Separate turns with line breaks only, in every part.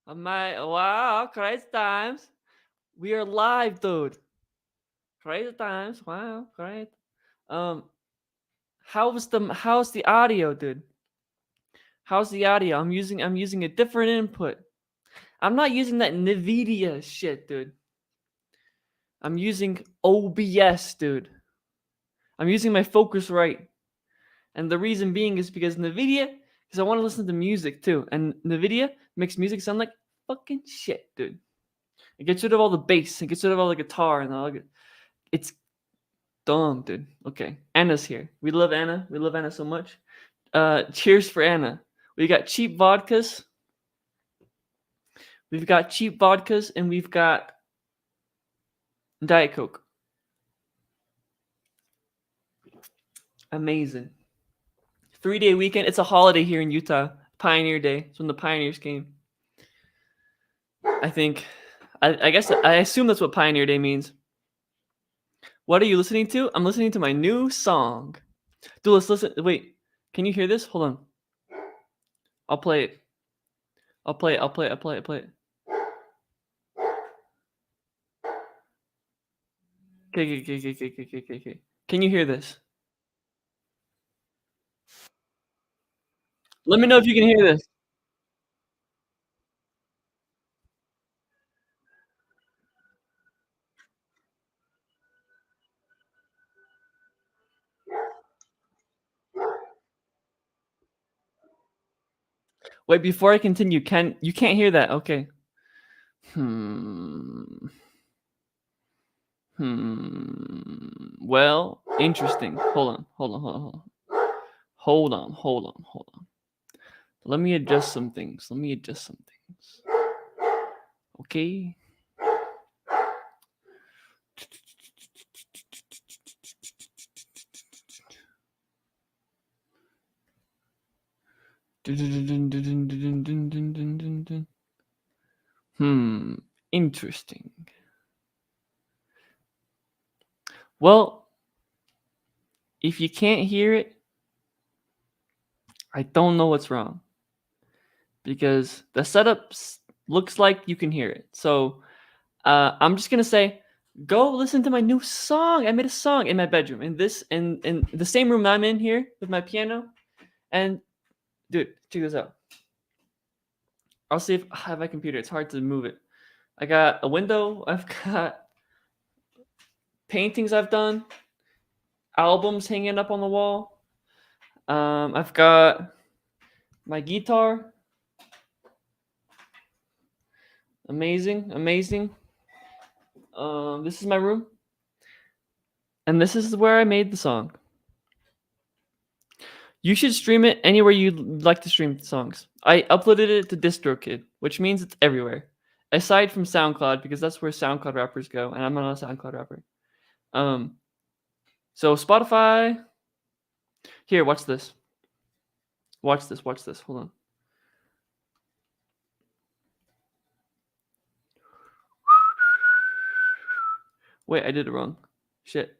Wow, crazy times. We are live, dude. Crazy times. Wow, great. Um, how's the audio, dude? How's the audio? I'm using a different input. I'm not using that Nvidia shit, dude. I'm using OBS, dude. I'm using my Focusrite. And the reason being is because Nvidia, because I want to listen to music too. And Nvidia makes music sound like fucking shit, dude. It gets rid of all the bass. It gets rid of all the guitar and all. It's dumb, dude. Okay, Anna's here. We love Anna. We love Anna so much. Cheers for Anna. We got cheap vodkas. We've got cheap vodkas, and we've got Diet Coke. Amazing. 3-day weekend. It's a holiday here in Utah. Pioneer Day. It's when the pioneers came. I think. I guess I assume that's what Pioneer Day means. What are you listening to? I'm listening to my new song. Dude, let's listen. Wait, can you hear this? Hold on. I'll play it. I'll play it. I'll play it. I'll play it. I'll play it. Okay. Can you hear this? Let me know if you can hear this. Wait, before I continue, you can't hear that? Okay. Hmm. Well, interesting. Hold on. Let me adjust some things. Okay. Interesting. Well, if you can't hear it, I don't know what's wrong because the setup looks like you can hear it. So I'm just gonna say, go listen to my new song. I made a song in my bedroom, in the same room that I'm in here with my piano. And dude, check this out. I'll see if I have my computer. It's hard to move it. I got a window. I've got paintings I've done, albums hanging up on the wall. I've got my guitar. Amazing. This is my room, and this is where I made the song. You should stream it anywhere you'd like to stream songs. I uploaded it to DistroKid, which means it's everywhere, aside from SoundCloud because that's where SoundCloud rappers go, and I'm not a SoundCloud rapper. So Spotify. Here, watch this. Watch this. Hold on. Wait, I did it wrong. Shit.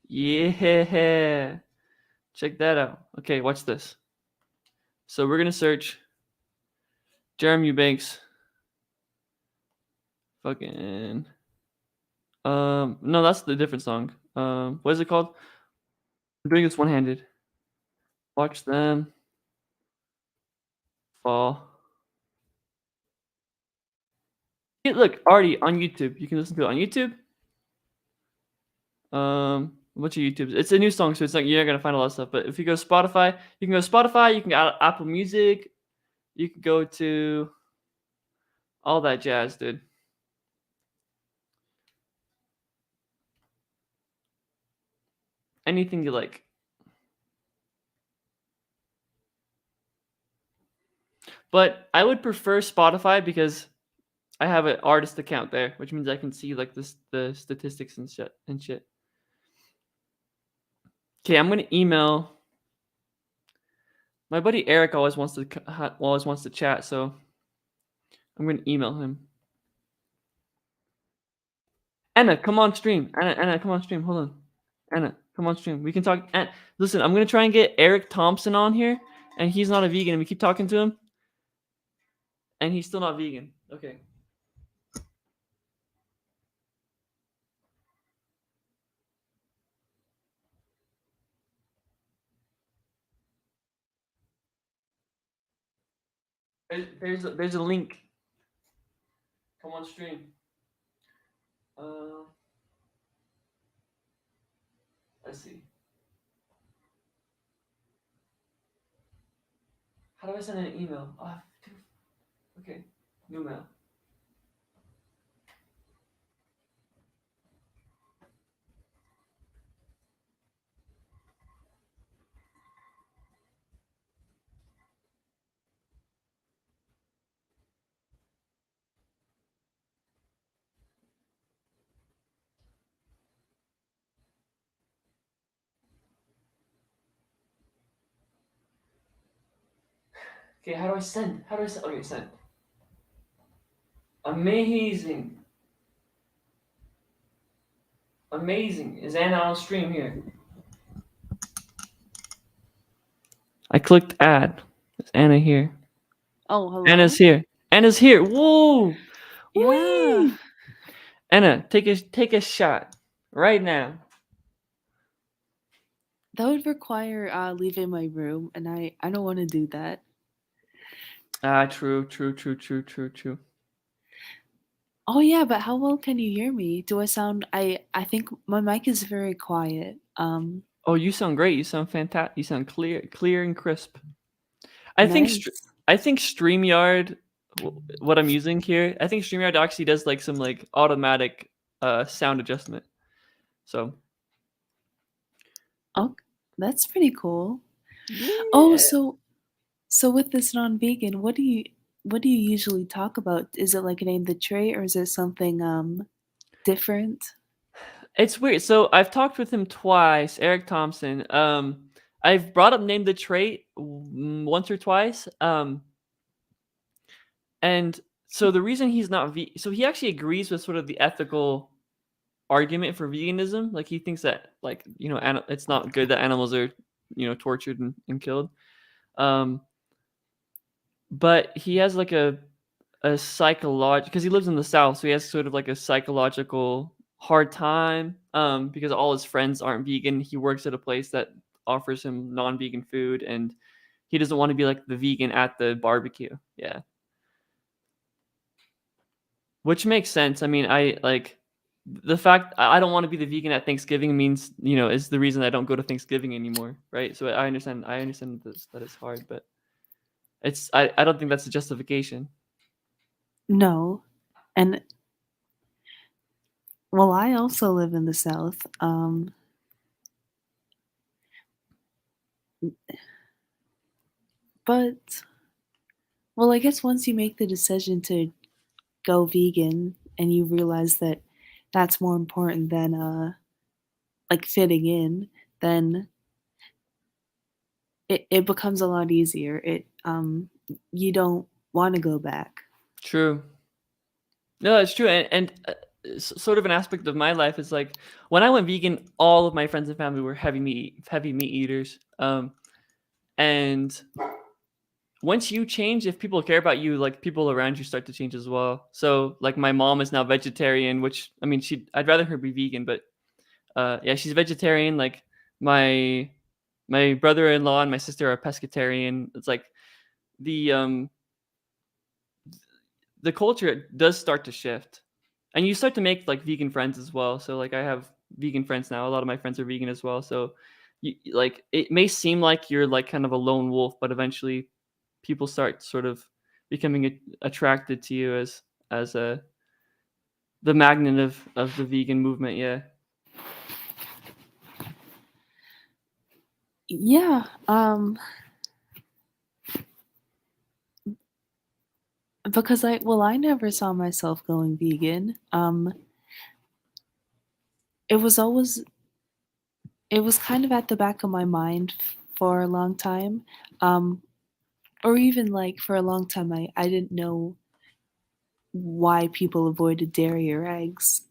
Yeah. Check that out. Okay, watch this. So we're gonna search Jeremy Eubanks. Fucking. No, that's the different song. What is it called? I'm doing this one-handed. Watch them fall. Hey, look, already on YouTube. You can listen to it on YouTube. A bunch of YouTubes. It's a new song, so it's like you're not gonna find a lot of stuff. But if you go to Spotify, you can go to Spotify. You can go to Apple Music. You can go to all that jazz, dude. Anything you like. But I would prefer Spotify because I have an artist account there, which means I can see like the statistics and shit. Okay, I'm gonna email. My buddy Eric always wants to chat, so I'm gonna email him. Anna, come on stream. Anna, come on stream. Hold on. Anna, come on stream. We can talk. And listen, I'm gonna try and get Eric Thompson on here, and he's not a vegan. And we keep talking to him, and he's still not vegan. Okay. There's a link. Come on stream. Uh, let's see. How do I send an email? Okay. New mail. Okay, how do I send? How do I send? Okay, send. Amazing. Amazing. Is Anna on stream here? I clicked add. Is Anna here?
Oh, hello.
Anna's here. Anna's here. Whoa.
Yeah.
Whee! Anna, take a shot right now.
That would require leaving my room, and I don't want to do that.
True.
Oh yeah, but how well can you hear me? Do I sound? I think my mic is very quiet.
Oh, you sound great. You sound fantastic. You sound clear and crisp. I
nice.
think StreamYard, what I'm using here, I think StreamYard actually does like some like automatic sound adjustment. So.
Oh, that's pretty cool.
Yeah.
Oh, so with this non-vegan, what do you usually talk about? Is it like name the trait, or is it something different?
It's weird. So I've talked with him twice, Eric Thompson. I've brought up name the trait once or twice. And so the reason he's not so he actually agrees with sort of the ethical argument for veganism. Like he thinks that like it's not good that animals are tortured and killed. But he has like a psychological, because he lives in the South, so he has sort of like a psychological hard time because all his friends aren't vegan. He works at a place that offers him non-vegan food, and he doesn't want to be like the vegan at the barbecue. Yeah, which makes sense. I mean, I like the fact I don't want to be the vegan at Thanksgiving means is the reason I don't go to Thanksgiving anymore, right? So I understand that it's hard, but I don't think that's a justification.
No, and well, I also live in the South. But well, I guess once you make the decision to go vegan and you realize that that's more important than like fitting in, then it becomes a lot easier. You don't want to go back.
True. No, it's true, and sort of an aspect of my life is like when I went vegan, all of my friends and family were heavy meat eaters. And once you change, if people care about you, like people around you start to change as well. So like my mom is now vegetarian, which I mean, I'd rather her be vegan, but yeah, she's vegetarian. Like my brother-in-law and my sister are pescatarian. It's like the the culture does start to shift, and you start to make like vegan friends as well. So like I have vegan friends now. A lot of my friends are vegan as well. So like it may seem like you're like kind of a lone wolf, but eventually people start sort of becoming attracted to you as a the magnet of the vegan movement. Yeah.
Yeah. Because I never saw myself going vegan. It was always it was kind of at the back of my mind for a long time. Or even like for a long time I didn't know why people avoided dairy or eggs.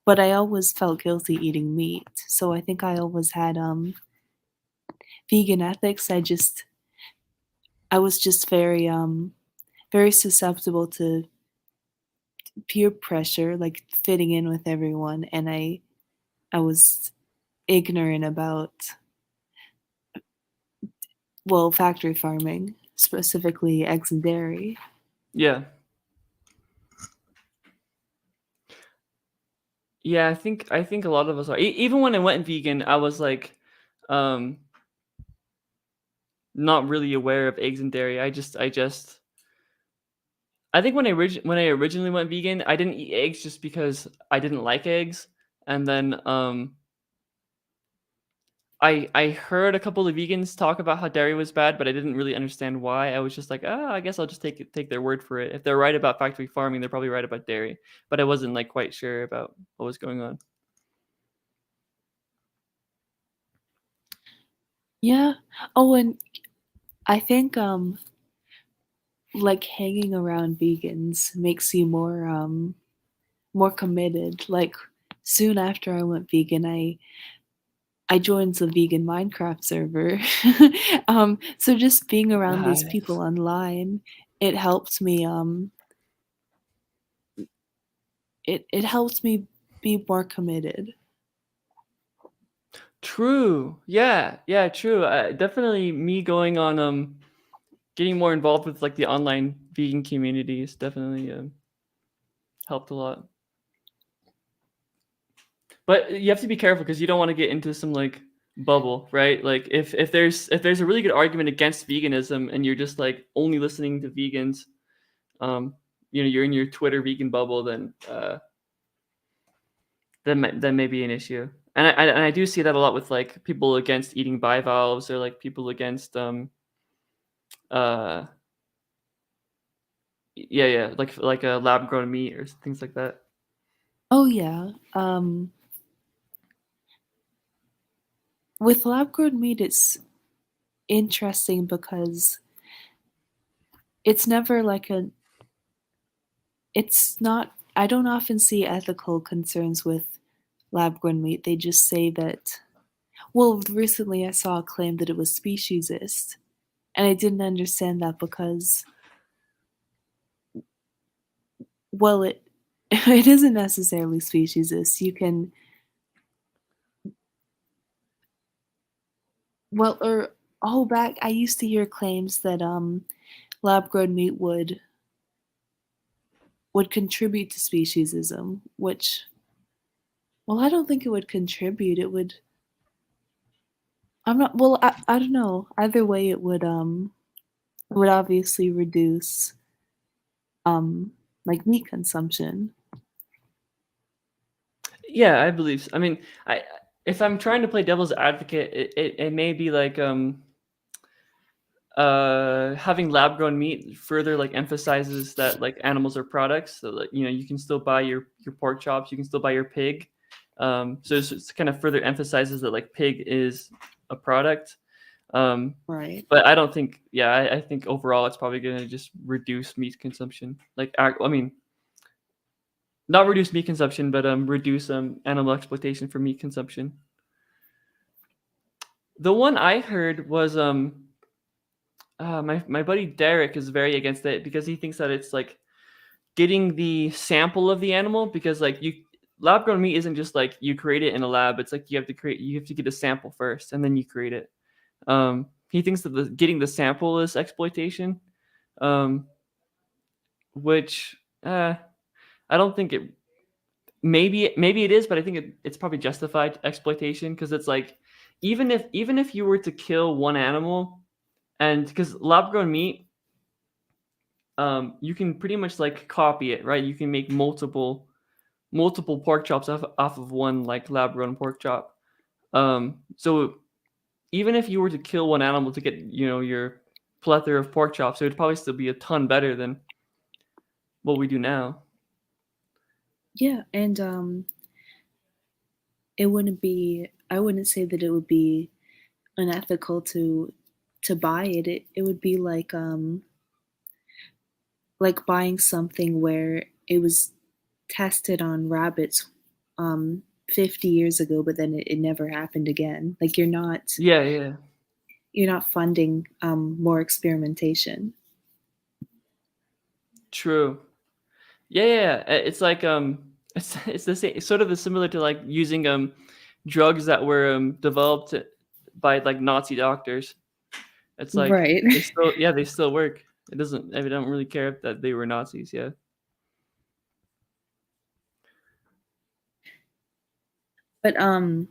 but I always felt guilty eating meat. So I think I always had vegan ethics. I was just very susceptible to peer pressure, like fitting in with everyone, and I was ignorant about, well, factory farming, specifically eggs and dairy.
Yeah. Yeah, I think a lot of us are. Even when I went vegan, I was like, um, not really aware of eggs and dairy. I think when I originally went vegan, I didn't eat eggs just because I didn't like eggs, and then I heard a couple of vegans talk about how dairy was bad, but I didn't really understand why. I was just like, I guess I'll just take their word for it. If they're right about factory farming, they're probably right about dairy. But I wasn't like quite sure about what was going on.
Yeah. Oh, and I think like hanging around vegans makes you more committed. Like soon after I went vegan, I joined the vegan Minecraft server. So just being around these people
Nice.
online, it helped me it helped me be more committed.
True. Yeah. Yeah. True. Definitely me going on getting more involved with like the online vegan communities definitely helped a lot. But you have to be careful because you don't want to get into some like bubble, right? Like if there's a really good argument against veganism and you're just like only listening to vegans, um, you're in your Twitter vegan bubble, then may be an issue. And I do see that a lot with like people against eating bivalves or like people against uh yeah like a lab grown meat or things like that.
Oh yeah. With lab grown meat, it's interesting because it's never like a it's not I don't often see ethical concerns with lab grown meat. They just say that, well, recently I saw a claim that it was speciesist, and I didn't understand that because, well, it it isn't necessarily speciesist. You can, well, or oh, back I used to hear claims that lab grown meat would contribute to speciesism, which, well, I don't think it would contribute. I'm not, well, I don't know. Either way, it would obviously reduce, um, like meat consumption.
Yeah, I believe so. I mean, I if I'm trying to play devil's advocate, it may be like having lab grown meat further like emphasizes that like animals are products, so that you can still buy your pork chops, you can still buy your pig. So it's kind of further emphasizes that like pig is a product. um
Right.
but I don't think, yeah, I think overall it's probably going to just reduce meat consumption, like I mean, not reduce meat consumption, but reduce animal exploitation for meat consumption. The one I heard was my buddy Derek is very against it because he thinks that it's like getting the sample of the animal, because like you lab grown meat isn't just like you create it in a lab. It's like you have to get a sample first and then you create it. He thinks that getting the sample is exploitation, um, which I don't think it. Maybe it is, but I think it's probably justified exploitation, because it's like even if you were to kill one animal, and because lab grown meat, you can pretty much like copy it, right? You can make multiple pork chops off of one like lab grown pork chop. So even if you were to kill one animal to get your plethora of pork chops, it would probably still be a ton better than what we do now.
Yeah, and it wouldn't be. I wouldn't say that it would be unethical to buy it. It would be like buying something where it was tested on rabbits 50 years ago, but then it never happened again. Like
Yeah, yeah.
you're not funding more experimentation.
True. Yeah, yeah, yeah. It's like it's the same, sort of the similar to like using drugs that were developed by like Nazi doctors. It's like
Right.
they still work. It doesn't. I don't really care if that they were Nazis. Yeah.
But how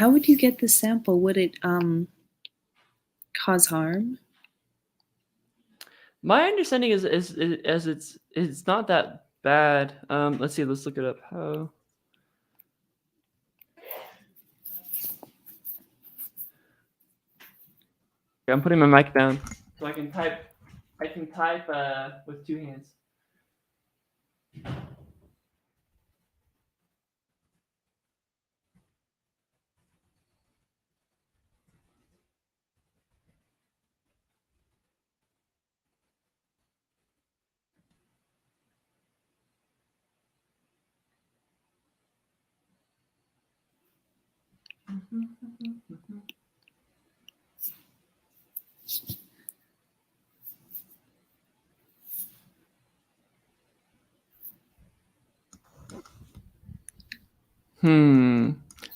would you get the sample? Would it cause harm?
My understanding is as it's not that bad. Let's see. Let's look it up. How? Okay, I'm putting my mic down so I can type. I can type with two hands.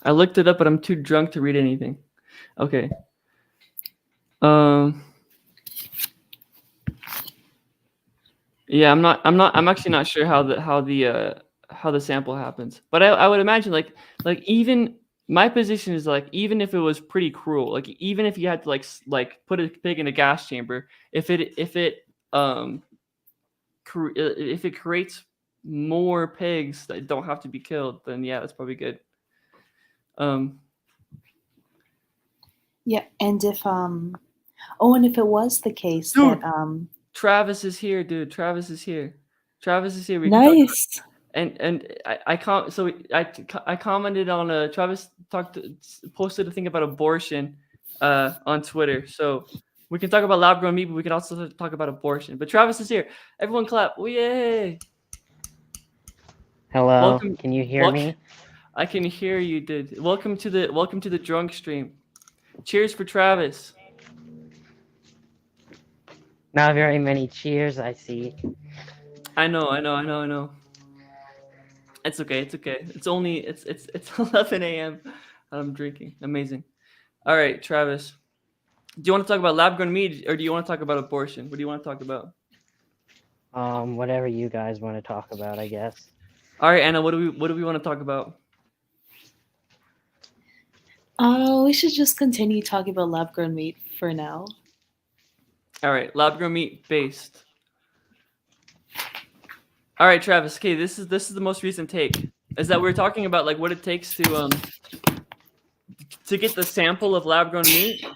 I looked it up, but I'm too drunk to read anything. Okay. Um. Yeah, I'm actually not sure how the sample happens. But I would imagine like even my position is like even if it was pretty cruel, like even if you had to like put a pig in a gas chamber, um if it creates more pigs that don't have to be killed, then yeah, that's probably good. Um
Yeah, and if and if it was the case that
Dude, Travis is here, dude. Travis is here. Travis is here. We can talk.
nice.
And I can't. So I commented on Travis posted a thing about abortion on Twitter. So we can talk about lab grown meat, but we can also talk about abortion. But Travis is here. Everyone clap! Oh, yay!
Hello,
Welcome,
can you hear
welcome.
me?
I can hear you, dude. Welcome to the drunk stream. Cheers for Travis.
Not very many cheers, I see.
I know. It's okay. It's okay. It's 11 a.m. I'm drinking. Amazing. All right, Travis. Do you want to talk about lab grown meat or do you want to talk about abortion? What do you want to talk about?
Whatever you guys want to talk about, I guess.
All right, Anna. What do we want to talk about?
We should just continue talking about lab grown meat for now.
All right, lab grown meat based. All right, Travis. Okay, this is the most recent take. Is that we're talking about like what it takes to get the sample of lab grown meat,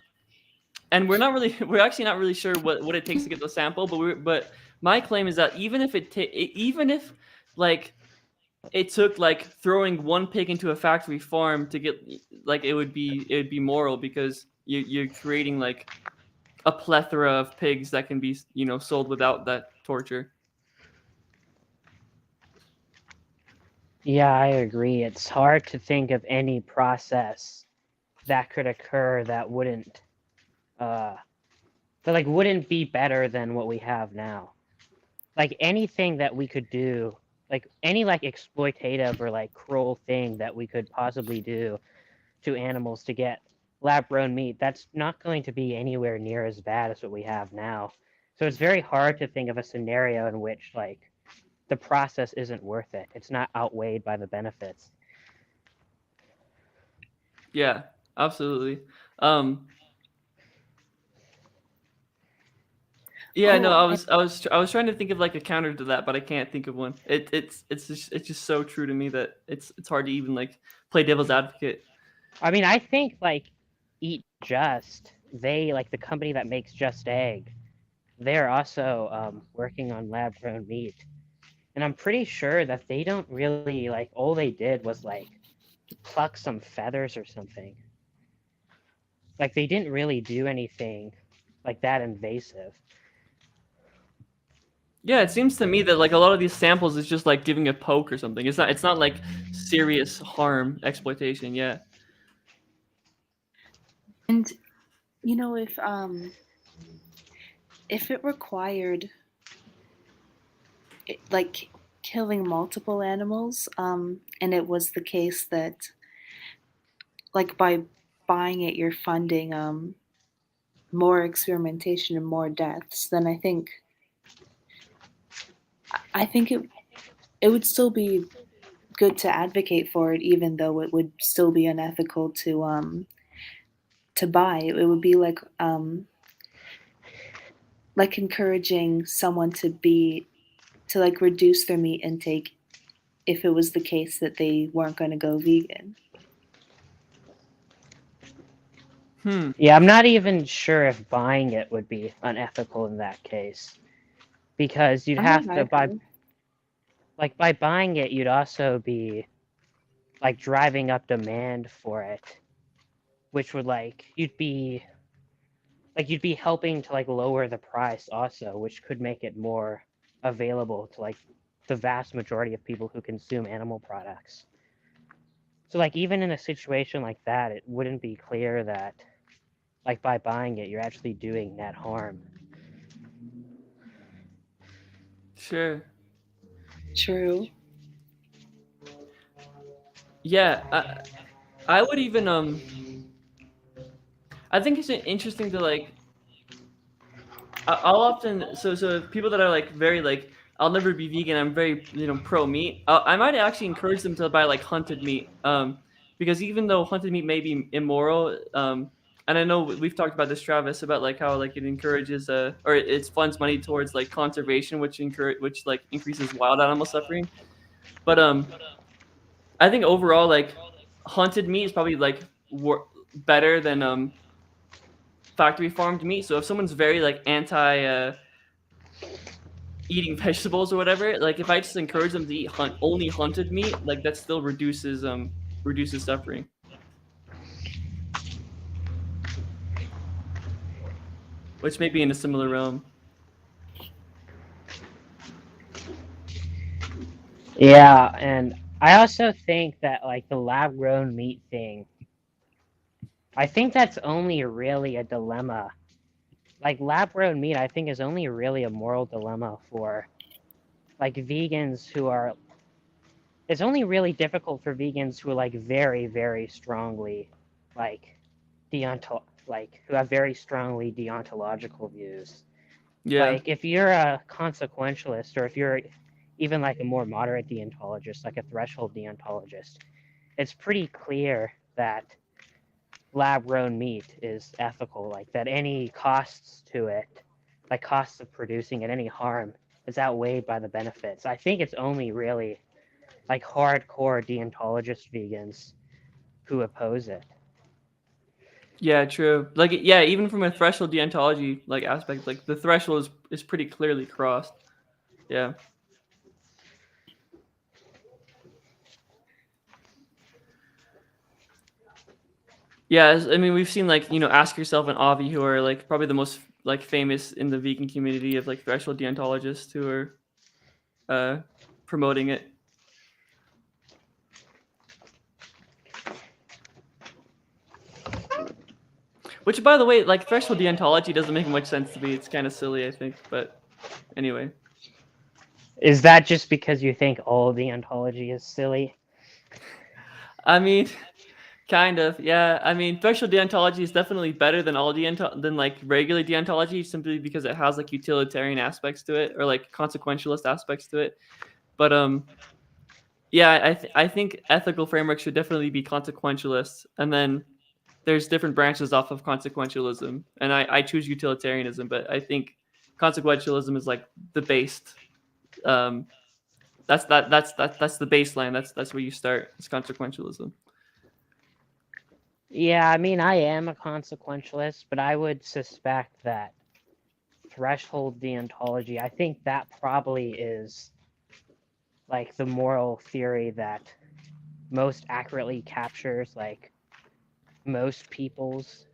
and we're actually not really sure what it takes to get the sample, but my claim is that even if like it took like throwing one pig into a factory farm to get like it would be moral because you're creating like a plethora of pigs that can be sold without that torture.
Yeah, I agree. It's hard to think of any process that could occur that wouldn't wouldn't be better than what we have now. Like anything that we could do, like any like exploitative or like cruel thing that we could possibly do to animals to get lab grown meat, that's not going to be anywhere near as bad as what we have now. So it's very hard to think of a scenario in which like the process isn't worth it. It's not outweighed by the benefits.
Yeah, absolutely. Um, yeah, no,
Oh,
I was trying to think of like a counter to that, but I can't think of one. It's just so true to me that it's hard to even like play devil's advocate.
I mean, I think like Eat Just, they like the company that makes Just Egg, they're also working on lab grown meat. And I'm pretty sure that they don't really like all they did was like pluck some feathers or something. Like they didn't really do anything like that invasive.
Yeah, it seems to me that like a lot of these samples is just like giving a poke or something. It's not like serious harm exploitation. Yeah.
And you know, if it required like killing multiple animals, and it was the case that like by buying it you're funding more experimentation and more deaths, then I think it would still be good to advocate for it, even though it would still be unethical to buy. It would be like encouraging someone to like reduce their meat intake if it was the case that they weren't going to go vegan.
Hmm.
Yeah, I'm not even sure if buying it would be unethical in that case, because you'd
I'm not
have to
either.
by buying it, you'd also be like driving up demand for it, which would you'd be helping to like lower the price also, which could make it more available to like the vast majority of people who consume animal products. So like even in a situation like that, it wouldn't be clear that like by buying it you're actually doing net harm.
Sure.
True.
Yeah. I would even I think it's interesting to like I'll often so people that are like very like I'll never be vegan. I'm very pro meat. I might actually encourage them to buy like hunted meat. Because even though hunted meat may be immoral, and I know we've talked about this, Travis, about like how like it encourages or it funds money towards like conservation, which like increases wild animal suffering. But I think overall like hunted meat is probably like better than factory farmed meat. So if someone's very like anti eating vegetables or whatever, like if I just encourage them to eat only hunted meat, like that still reduces suffering. Which may be in a similar realm.
Yeah, and I also think that like the lab grown meat thing, I think that's only really a dilemma. Like lab grown meat, I think is only really a moral dilemma for like vegans who are. It's only really difficult for vegans who are like very, very strongly like who have very strongly deontological views.
Yeah.
Like if you're a consequentialist, or if you're even like a more moderate deontologist, like a threshold deontologist, it's pretty clear that lab grown meat is ethical, like that any costs to it, like costs of producing it, any harm is outweighed by the benefits. I think it's only really like hardcore deontologist vegans who oppose it.
Yeah, true. Like yeah, even from a threshold deontology like aspect, like the threshold is pretty clearly crossed. Yeah. Yeah, I mean, we've seen like Ask Yourself and Avi, who are like probably the most like famous in the vegan community of like threshold deontologists who are promoting it. Which, by the way, like threshold deontology doesn't make much sense to me. It's kind of silly, I think. But anyway,
Is that just because you think all deontology is silly?
I mean, kind of, yeah. I mean, threshold deontology is definitely better than than like regular deontology, simply because it has like utilitarian aspects to it or like consequentialist aspects to it. But yeah, I think ethical frameworks should definitely be consequentialist, and then there's different branches off of consequentialism, and I choose utilitarianism, but I think consequentialism is like the based. Um, that's the baseline. That's where you start. It's consequentialism.
Yeah, I mean, I am a consequentialist, but I would suspect that threshold deontology, I think that probably is like the moral theory that most accurately captures like most people's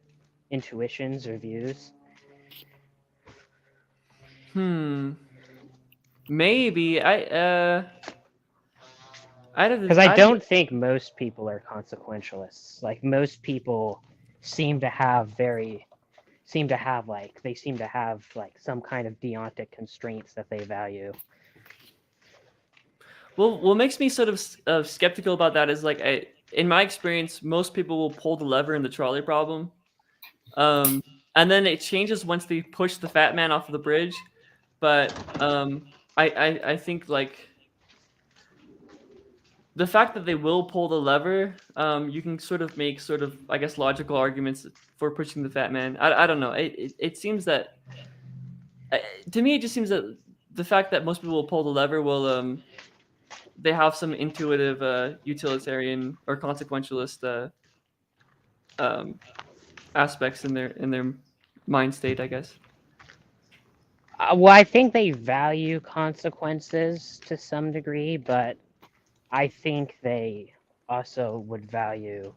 intuitions or views.
Hmm. Maybe
Because I don't think most people are consequentialists. Like most people seem to have like some kind of deontic constraints that they value.
Well, what makes me sort of skeptical about that is like in my experience, most people will pull the lever in the trolley problem, and then it changes once they push the fat man off of the bridge. But I think like the fact that they will pull the lever, you can sort of make sort of I guess logical arguments for pushing the fat man. I don't know. It seems that to me it just seems that the fact that most people will pull the lever will they have some intuitive utilitarian or consequentialist aspects in their mind state, I guess.
Well, I think they value consequences to some degree, but I think they also would value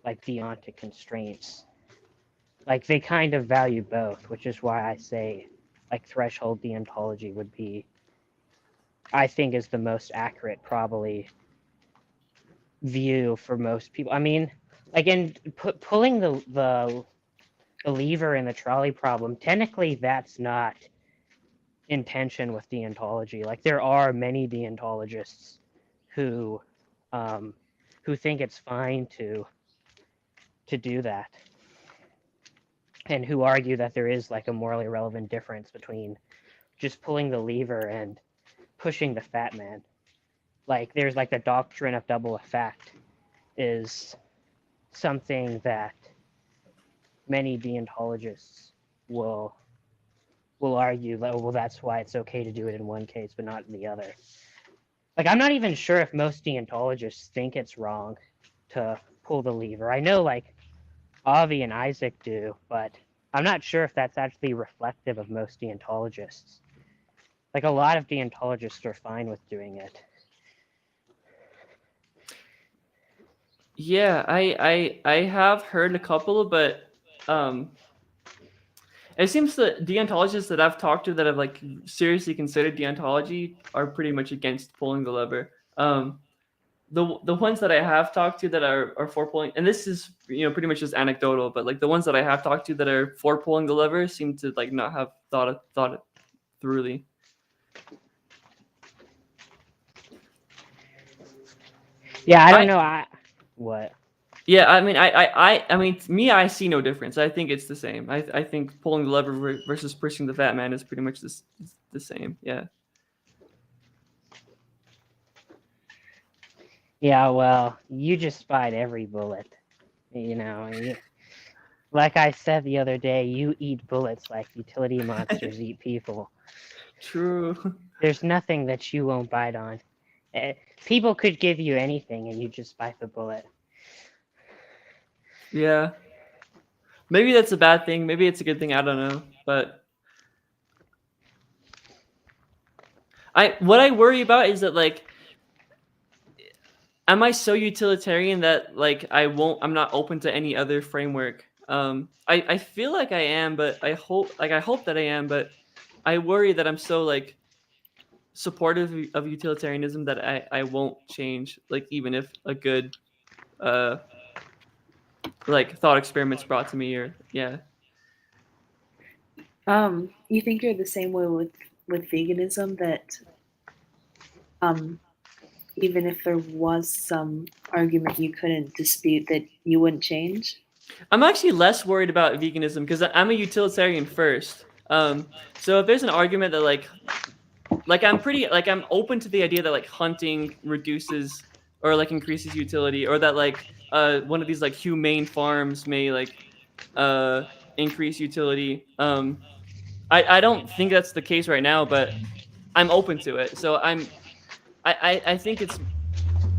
like deontic constraints. Like they kind of value both, which is why I say like threshold deontology would be, I think, is the most accurate probably view for most people. I mean, like in pulling the lever in the trolley problem, technically that's not in tension with deontology. Like there are many deontologists who think it's fine to do that, and who argue that there is like a morally relevant difference between just pulling the lever and pushing the fat man. Like there's like the doctrine of double effect is something that many deontologists will argue that, well, that's why it's okay to do it in one case but not in the other. Like I'm not even sure if most deontologists think it's wrong to pull the lever. I know like Avi and Isaac do, but I'm not sure if that's actually reflective of most deontologists. Like a lot of deontologists are fine with doing it.
Yeah, I have heard a couple, but it seems that deontologists that I've talked to that have like seriously considered deontology are pretty much against pulling the lever. The ones that I have talked to that are for pulling, and this is pretty much just anecdotal, but like the ones that I have talked to that are for pulling the lever seem to like not have thought it thoroughly.
Yeah, I don't know. What?
Yeah, I mean, I mean, to me, I see no difference. I think it's the same. I think pulling the lever versus pushing the fat man is pretty much the same. Yeah.
Yeah, well, you just fight every bullet. Like I said the other day, you eat bullets like utility monsters eat people.
True.
There's nothing that you won't bite on. People could give you anything and you just bite the bullet.
Yeah. Maybe that's a bad thing. Maybe it's a good thing. I don't know. But what I worry about is that like, am I so utilitarian that like I'm not open to any other framework? I feel like I am, but I hope that I am, but I worry that I'm so like supportive of utilitarianism that I won't change, like even if a good like thought experiment's brought to me, or yeah.
You think you're the same way with veganism, that even if there was some argument you couldn't dispute, that you wouldn't change?
I'm actually less worried about veganism because I'm a utilitarian first. So if there's an argument that like I'm open to the idea that like hunting reduces or like increases utility, or that like one of these like humane farms may like increase utility. I don't think that's the case right now, but I'm open to it. So I think it's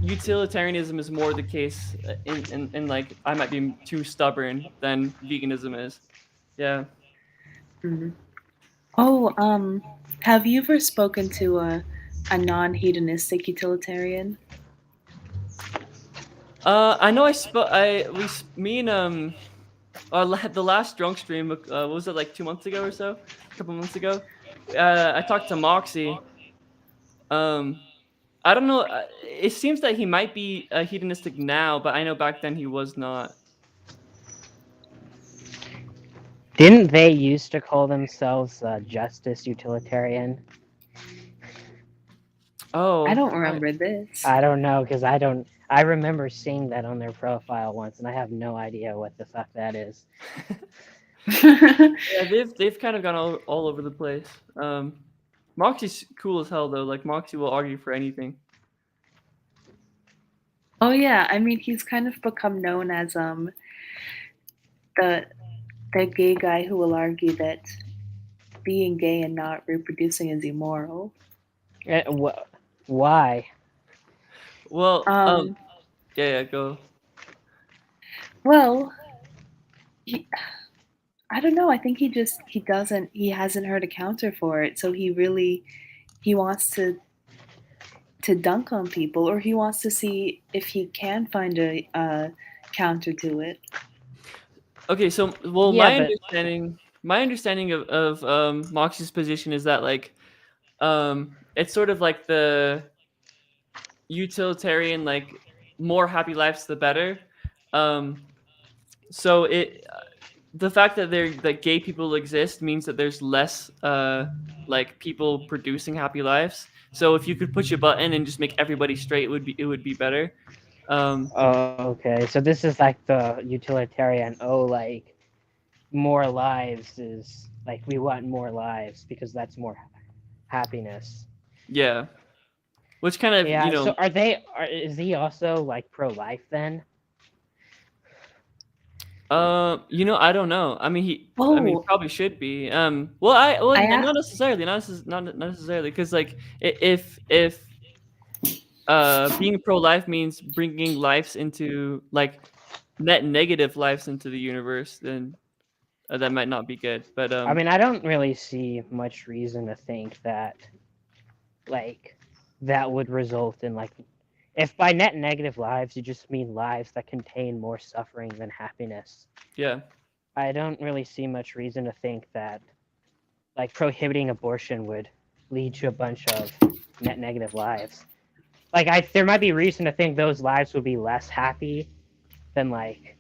utilitarianism is more the case in like I might be too stubborn than veganism is. Yeah.
Mm-hmm. Oh, have you ever spoken to a non-hedonistic utilitarian?
I know me and the last drunk stream, what was it, like 2 months ago or so, a couple months ago? I talked to Moxie. I don't know. It seems that he might be hedonistic now, but I know back then he was not.
Didn't they used to call themselves justice utilitarian?
Oh,
I don't remember this.
I don't know because I don't. I remember seeing that on their profile once, and I have no idea what the fuck that is.
Yeah, they've kind of gone all over the place. Moxie's cool as hell though. Like Moxie will argue for anything.
Oh yeah, I mean he's kind of become known as the gay guy who will argue that being gay and not reproducing is immoral.
Why?
Well,
Um,
yeah, go.
well, I don't know. I think he hasn't heard a counter for it, so he wants to dunk on people, or he wants to see if he can find a counter to it.
Okay, so well,
Yeah,
my
but
understanding of Moxie's position is that like it's sort of like the utilitarian, like more happy lives the better. Um, so the fact that that gay people exist means that there's less like people producing happy lives. So if you could push a button and just make everybody straight, it would be better.
okay. So this is like the utilitarian. Oh, like more lives is like we want more lives because that's more happiness.
Yeah, which kind of
Yeah. So is he also like pro-life then?
I don't know. I mean,
Oh,
probably should be.
I
Not
a-
necessarily, not necessarily, because like if being pro life means bringing lives into like net negative lives into the universe, then that might not be good. But
I mean, I don't really see much reason to think that like that would result in like if by net negative lives you just mean lives that contain more suffering than happiness.
yeah,
I don't really see much reason to think that like prohibiting abortion would lead to a bunch of net negative lives. Like there might be reason to think those lives would be less happy than like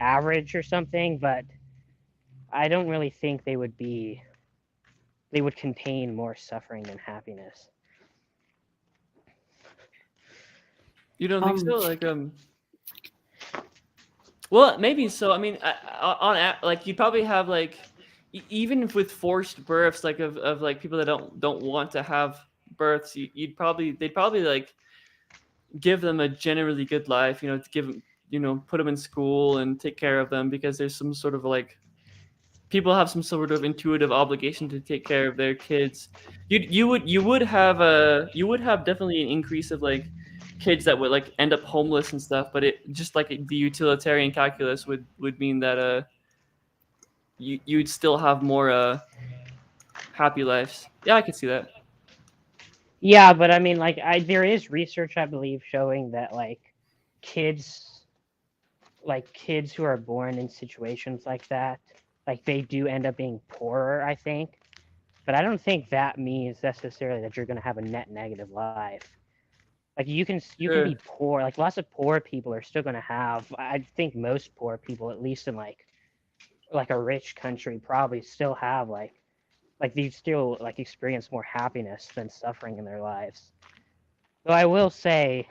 average or something, but I don't really think they would contain more suffering than happiness.
you don't think
um,
so? Like well, maybe so. I mean, like you'd probably have like even if with forced births, like of like people that don't want to have births, they'd probably like give them a generally good life. To give them, put them in school and take care of them because there's some sort of like people have some sort of intuitive obligation to take care of their kids. You would have definitely an increase of like kids that would like end up homeless and stuff, but it just like the utilitarian calculus would mean that you'd still have more happy lives. Yeah, I could see that.
Yeah, but I mean, like, there is research I believe showing that kids, kids who are born in situations like that, like they do end up being poorer. I think, but I don't think that means necessarily that you're going to have a net negative life. Like you can
Sure.
be poor. Like lots of poor people are still going to have. I think most poor people, at least in like a rich country, probably still have like they still like experience more happiness than suffering in their lives. Though I will say,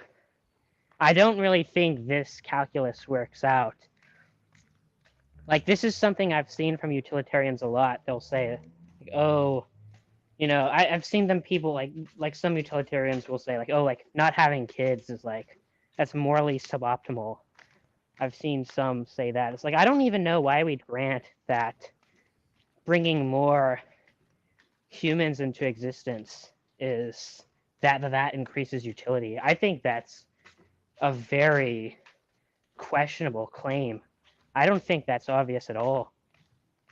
I don't really think this calculus works out. Like this is something I've seen from utilitarians a lot. They'll say, like, "Oh, I've seen them people like some utilitarians will say like, oh, like not having kids is like that's morally suboptimal." I've seen some say that. It's like I don't even know why we'd grant that bringing more humans into existence is that increases utility. I think that's a very questionable claim. I don't think that's obvious at all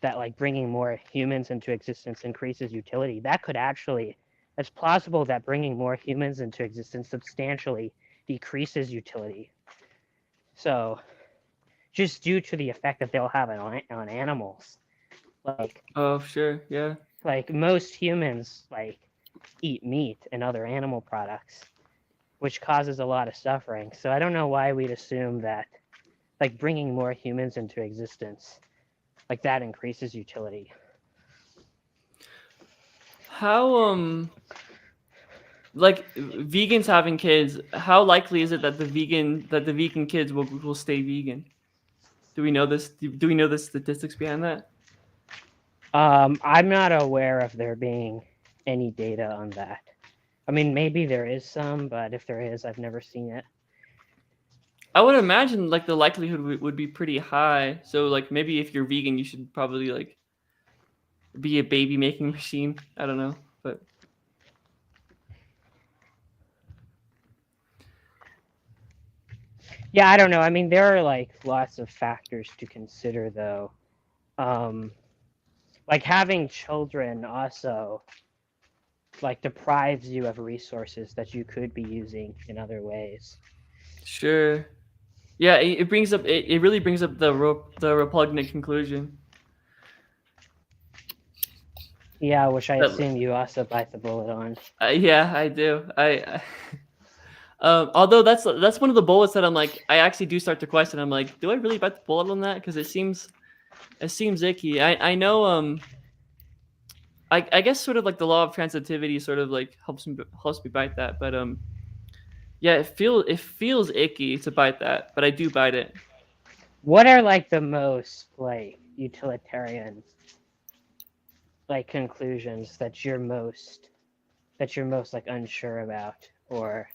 that like bringing more humans into existence increases utility. That could actually, it's plausible that bringing more humans into existence substantially decreases utility. So just due to the effect that they'll have on animals. Like
Oh, sure. Yeah.
like most humans like eat meat and other animal products, which causes a lot of suffering. So I don't know why we'd assume that like bringing more humans into existence, like that increases utility.
How like vegans having kids, how likely is it that the vegan kids will stay vegan? Do we know this? Do we know the statistics behind that?
I'm not aware of there being any data on that. I mean, maybe there is some, but if there is, I've never seen it.
I would imagine like the likelihood would be pretty high. So like maybe if you're vegan, you should probably like be a baby making machine. I don't know, but
Yeah, I don't know. I mean, there are like lots of factors to consider, though. Like having children also like deprives you of resources that you could be using in other ways.
sure. Yeah, it brings up it really brings up the repugnant conclusion.
Yeah, which I
That,
assume you also bite the bullet on.
yeah, I do. Although that's one of the bullets that I'm like, I actually do start to question. I'm like, do I really bite the bullet on that? Because it seems icky. I know. I guess sort of like the law of transitivity sort of like helps me bite that. But yeah, it feels icky to bite that, but I do bite it.
What are like the most like utilitarian like conclusions that you're most like unsure about, or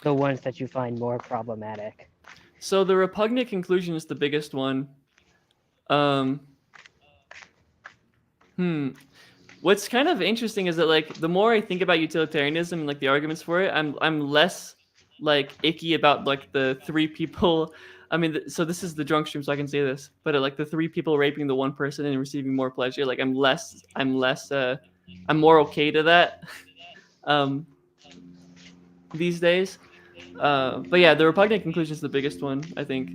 the ones that you find more problematic?
So the repugnant conclusion is the biggest one. Um, What's kind of interesting is that like the more I think about utilitarianism and like the arguments for it, I'm less like icky about like the three people. I mean, so this is the drunk stream, so I can say this, but like the three people raping the one person and receiving more pleasure. Like I'm more okay to that um, these days. But yeah, the repugnant conclusion is the biggest one, I think.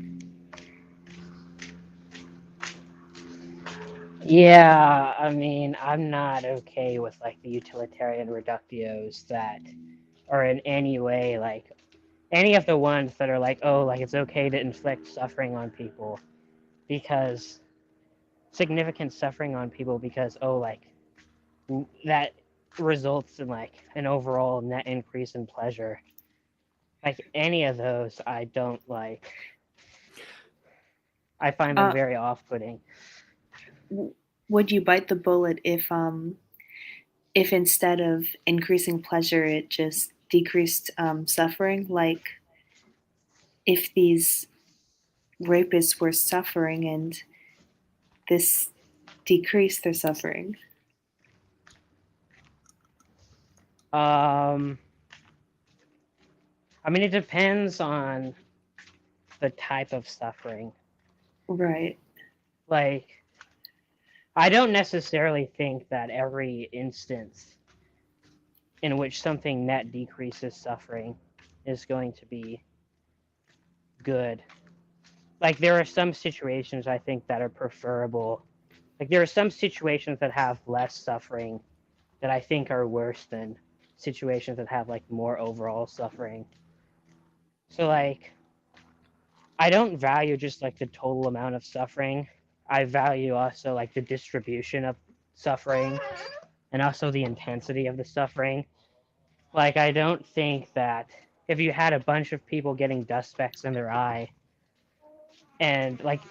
Yeah, I mean, I'm not okay with like the utilitarian reductios that are in any way like any of the ones that are like, oh, like it's okay to inflict suffering on people because significant suffering on people because oh, like that results in like an overall net increase in pleasure. Like any of those, I don't like. I find them very off-putting.
Would you bite the bullet if instead of increasing pleasure, it just decreased suffering? Like if these rapists were suffering and this decreased their suffering.
I mean, it depends on the type of suffering.
Right.
Like, I don't necessarily think that every instance in which something net decreases suffering is going to be good. Like, there are some situations I think that are preferable. Like, there are some situations that have less suffering that I think are worse than situations that have like more overall suffering. So like I don't value just like the total amount of suffering. I value also like the distribution of suffering and also the intensity of the suffering. Like I don't think that if you had a bunch of people getting dust specks in their eye and like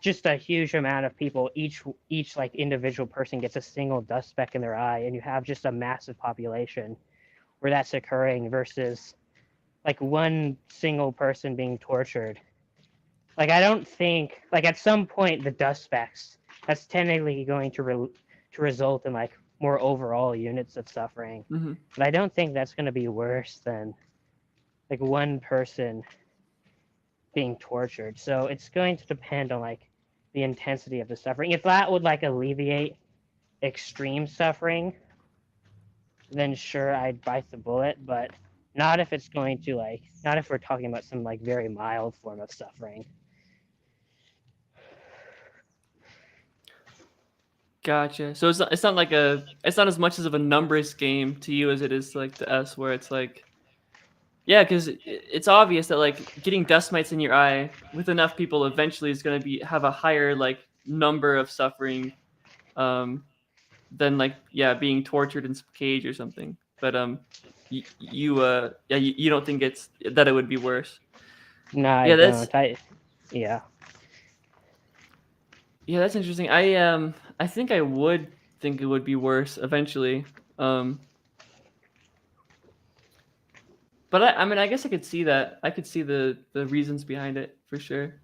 just a huge amount of people, each like individual person gets a single dust speck in their eye, and you have just a massive population where that's occurring versus like one single person being tortured. Like I don't think like at some point the dust specks that's technically going to result in like more overall units of suffering,
Mm-hmm.
but I don't think that's going to be worse than like one person being tortured. So it's going to depend on like the intensity of the suffering. If that would like alleviate extreme suffering, then sure I'd bite the bullet, but not if it's going to like not if we're talking about some like very mild form of suffering.
Gotcha. So it's not like it's not as much as of a numbers game to you as it is like to us, where it's like, yeah, because it's obvious that like getting dust mites in your eye with enough people eventually is going to have a higher like number of suffering, um, than like, yeah, being tortured in some cage or something. But you don't think it's that it would be worse.
No, I
Yeah, that's
don't. Yeah.
yeah, that's interesting. I think I would think it would be worse eventually. But I mean, I guess I could see that. I could see the reasons behind it for sure.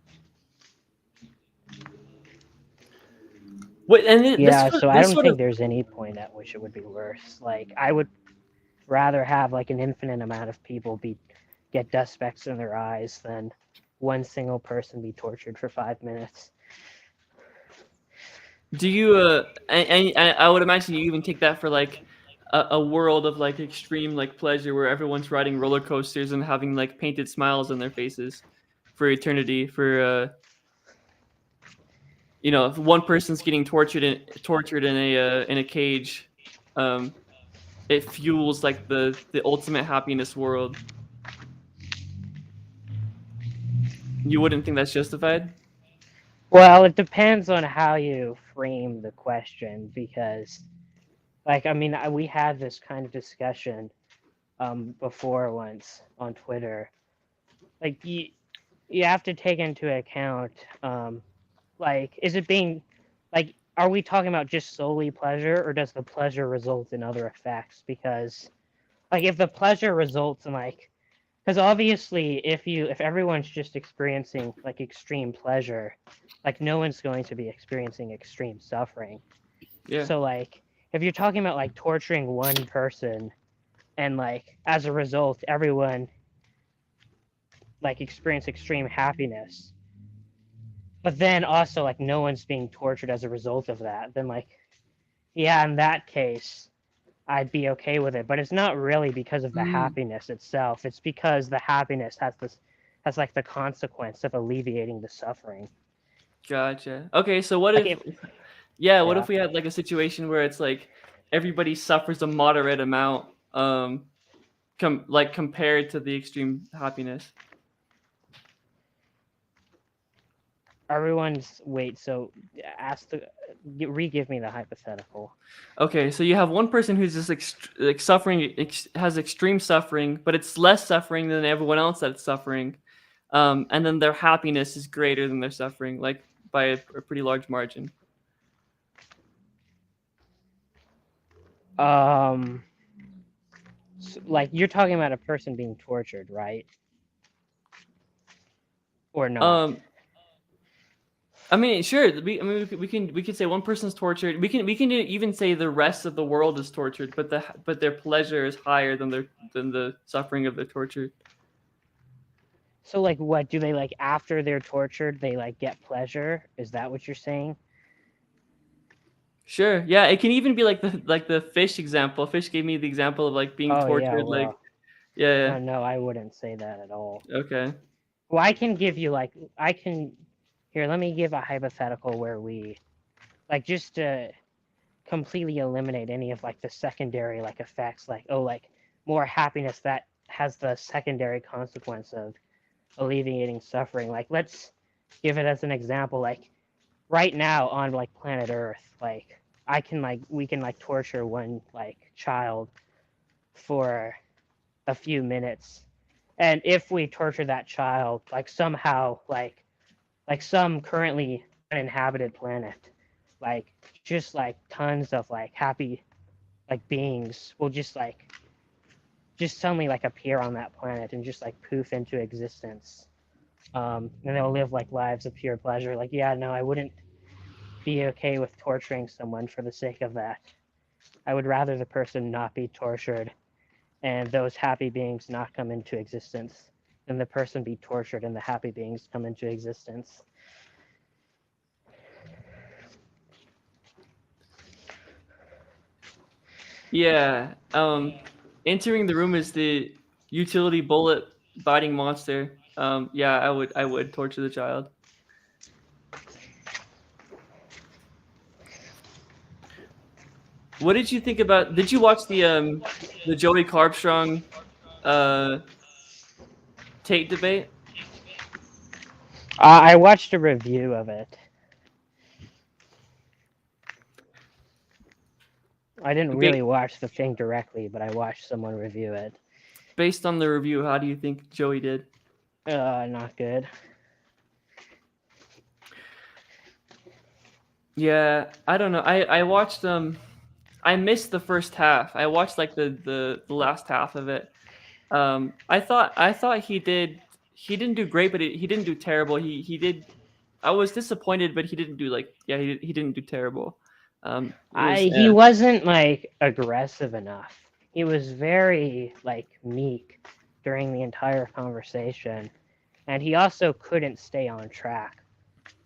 What and
Yeah, so I
this
don't
sort
think
of
there's any point at which it would be worse. Like, I would rather have like an infinite amount of people get dust specks in their eyes than one single person be tortured for 5 minutes.
do you and I would imagine you even take that for like a world of like extreme like pleasure where everyone's riding roller coasters and having like painted smiles on their faces for eternity for if one person's getting tortured in a cage, um it fuels like the ultimate happiness world. You wouldn't think that's justified?
Well, it depends on how you frame the question because, like, I mean, we had this kind of discussion before once on Twitter. Like, you have to take into account, like, is it being, like, are we talking about just solely pleasure, or does the pleasure result in other effects? Because, like, if the pleasure results in, like, because obviously if everyone's just experiencing like extreme pleasure, like no one's going to be experiencing extreme suffering.
Yeah.
So like if you're talking about like torturing one person and like as a result everyone like experience extreme happiness, but then also like no one's being tortured as a result of that, then like yeah, in that case I'd be okay with it. But it's not really because of the happiness itself. It's because the happiness has like the consequence of alleviating the suffering.
Gotcha. Okay, so what
Like
if
if
what
yeah.
if we had like a situation where it's like everybody suffers a moderate amount, compared to the extreme happiness?
Everyone's wait, so ask the re-give me the hypothetical.
Okay, so you have one person who's just like suffering, has extreme suffering, but it's less suffering than everyone else that's suffering, and then their happiness is greater than their suffering, like by a pretty large margin.
Like you're talking about a person being tortured, right? Or not?
I mean, sure. We could say one person's tortured. We can even say the rest of the world is tortured, but their pleasure is higher than the suffering of their torture.
So like what do they like after they're tortured they like get pleasure? Is that what you're saying?
Sure. Yeah, it can even be like the fish example. Fish gave me the example of like being
Oh yeah,
tortured. Like,
well,
yeah,
no, I wouldn't say that at all.
yeah. Okay.
Well, I can give you like I can here, let me give a hypothetical where we like just to completely eliminate any of like the secondary like effects, like oh like more happiness that has the secondary consequence of alleviating suffering. Like let's give it as an example, like right now on like planet Earth, like we can like torture one like child for a few minutes. And if we torture that child, like somehow like some currently uninhabited planet, like just like tons of like happy like beings will just suddenly like appear on that planet and just like poof into existence. And they'll live like lives of pure pleasure. Like, yeah, no, I wouldn't be okay with torturing someone for the sake of that. I would rather the person not be tortured and those happy beings not come into existence than the person be tortured and the happy beings come into existence.
Yeah. Entering the room is the utility bullet biting monster. Yeah, I would torture the child. What did you think about? Did you watch the Joey Carbstrong Tate debate?
I watched a review of it. I didn't really watch the thing directly, but I watched someone review it.
Based on the review, how do you think Joey did?
Not good.
Yeah, I don't know. I watched I missed the first half. I watched like the last half of it. I thought he didn't do great, but he didn't do terrible. He did. I was disappointed, but he didn't do like he didn't do terrible. It was
He wasn't like aggressive enough. He was very like meek during the entire conversation, and he also couldn't stay on track.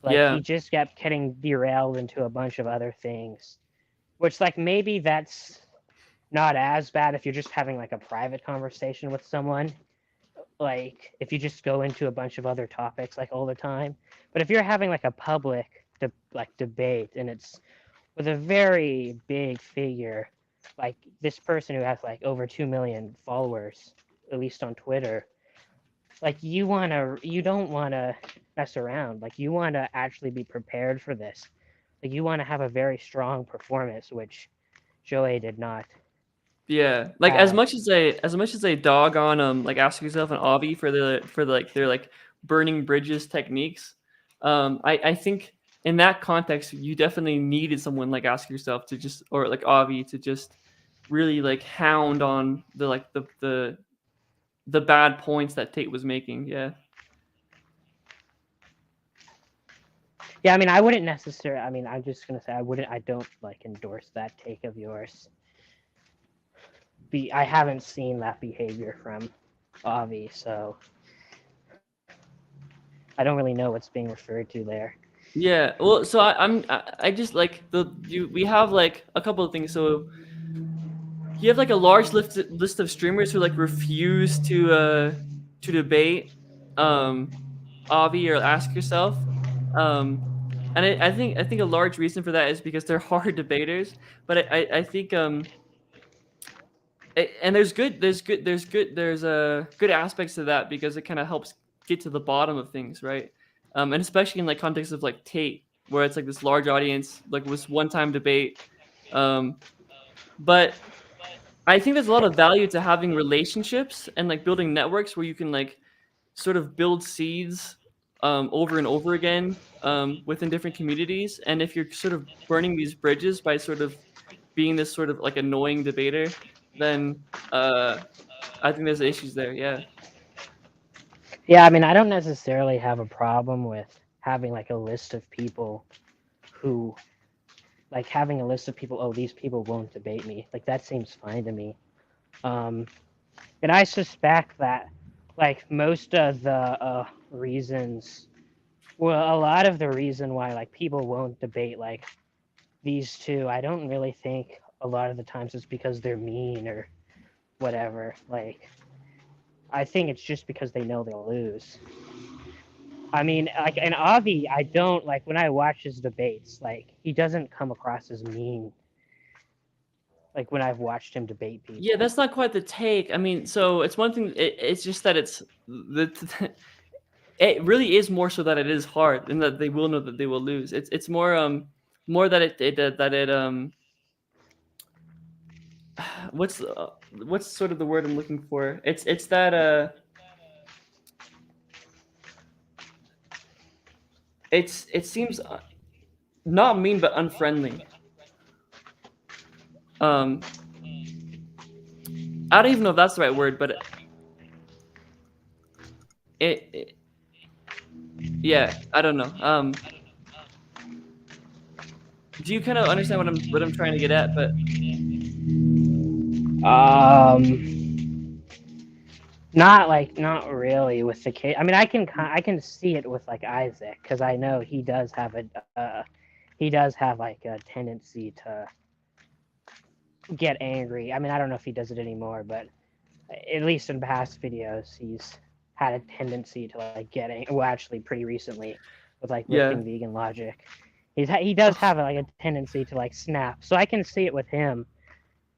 Like
yeah
he just kept getting derailed into a bunch of other things, which like maybe that's not as bad if you're just having like a private conversation with someone. Like if you just go into a bunch of other topics like all the time, but if you're having like a public debate and it's with a very big figure, like this person who has like over 2 million followers, at least on Twitter, like you don't want to mess around. Like you want to actually be prepared for this. Like you want to have a very strong performance, which Joey did not
yeah. Like
have.
as much as a dog on like Ask Yourself and Avi for the, like their like burning bridges techniques. I think in that context you definitely needed someone like Ask Yourself to just, or like Avi to just really like hound on the like the bad points that Tate was making. Yeah.
Yeah, I mean, I wouldn't necessarily. I mean, I'm just gonna say I wouldn't. I don't like endorse that take of yours. I haven't seen that behavior from Avi, so I don't really know what's being referred to there.
Yeah. Well, so I just like we have like a couple of things. So you have like a large list of streamers who like refuse to debate Avi or Ask Yourself. Um and I think a large reason for that is because they're hard debaters. But I think and there's good aspects to that because it kind of helps get to the bottom of things, right? And especially in like context of like Tate, where it's like this large audience, like was one time debate. But I think there's a lot of value to having relationships and like building networks where you can like sort of build seeds over and over again within different communities. And if you're sort of burning these bridges by sort of being this sort of like annoying debater, then I think there's issues there. Yeah.
Yeah, I mean, I don't necessarily have a problem with having like a list of people who, like, having a list of people. Oh, these people won't debate me. Like that seems fine to me. And I suspect that, like, most of the reasons, well, a lot of the reason why like people won't debate like these two, I don't really think a lot of the times it's because they're mean or whatever. Like, I think it's just because they know they'll lose. I mean, like, and Avi, I don't like when I watch his debates. Like, he doesn't come across as mean. Like when I've watched him debate people.
Yeah, that's not quite the take. I mean, so it's one thing. It's just that it's the. It really is more so that it is hard, and that they will know that they will lose. It's more that it what's sort of the word I'm looking for? It's that it seems not mean but unfriendly. Um, I don't even know if that's the right word, but it yeah, I don't know. Do you kind of understand what I'm trying to get at? But
Not really with the kid. I mean, I can see it with like Isaac because I know he does have like a tendency to get angry. I mean, I don't know if he does it anymore, but at least in past videos, he's had a tendency to like get angry. Well, actually, pretty recently with like
yeah,
lifting vegan logic, He does have like a tendency to like snap, so I can see it with him.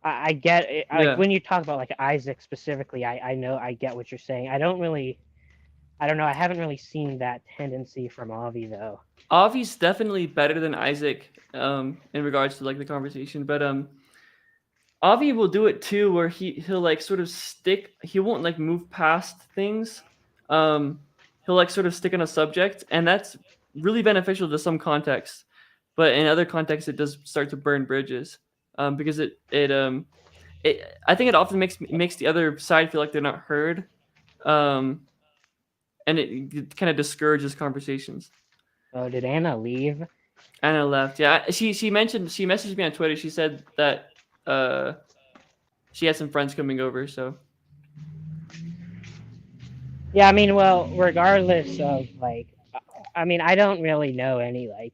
I get it. Like
Yeah.
when you talk about like Isaac specifically, I know I get what you're saying. I don't know. I haven't really seen that tendency from Avi though.
Avi's definitely better than Isaac in regards to like the conversation, but Avi will do it too, where he'll like sort of stick. He won't like move past things. Um, he'll like sort of stick on a subject, and that's really beneficial to some contexts. But in other contexts, it does start to burn bridges because I think it often makes the other side feel like they're not heard, um, and it kind of discourages conversations.
Oh, did Anna leave?
Anna left. Yeah, she messaged me on Twitter. She said that she had some friends coming over, so.
Yeah, I mean, well, regardless of like, I mean, I don't really know any like,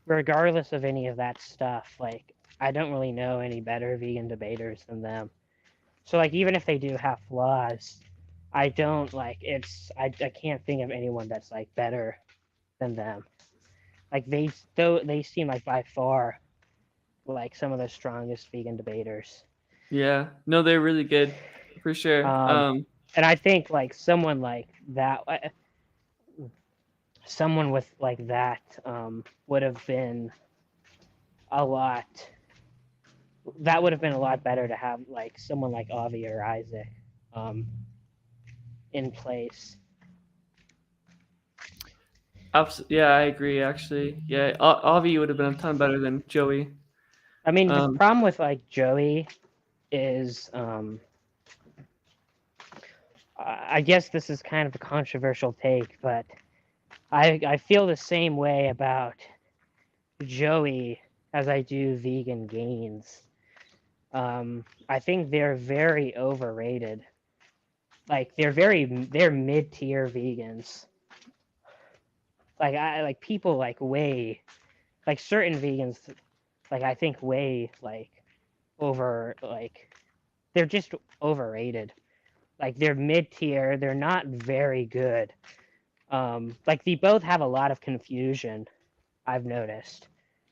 regardless of any of that stuff, like, I don't really know any better vegan debaters than them. So like, even if they do have flaws, I don't like I can't think of anyone that's like better than them. Like they seem like by far like some of the strongest vegan debaters.
Yeah, no, they're really good for sure.
And I think like someone like that, someone with like that would have been a lot. That would have been a lot better to have like someone like Avi or Isaac in place.
Yeah, I agree. Actually, yeah, Avi would have been a ton better than Joey.
I mean, the problem with like Joey is, I guess this is kind of a controversial take, but I feel the same way about Joey as I do vegan gains. I think they're very overrated. Like they're mid-tier vegans. Like people like way, like certain vegans, like I think way like over, like they're just overrated. Like they're mid-tier, they're not very good. Like they both have a lot of confusion, I've noticed.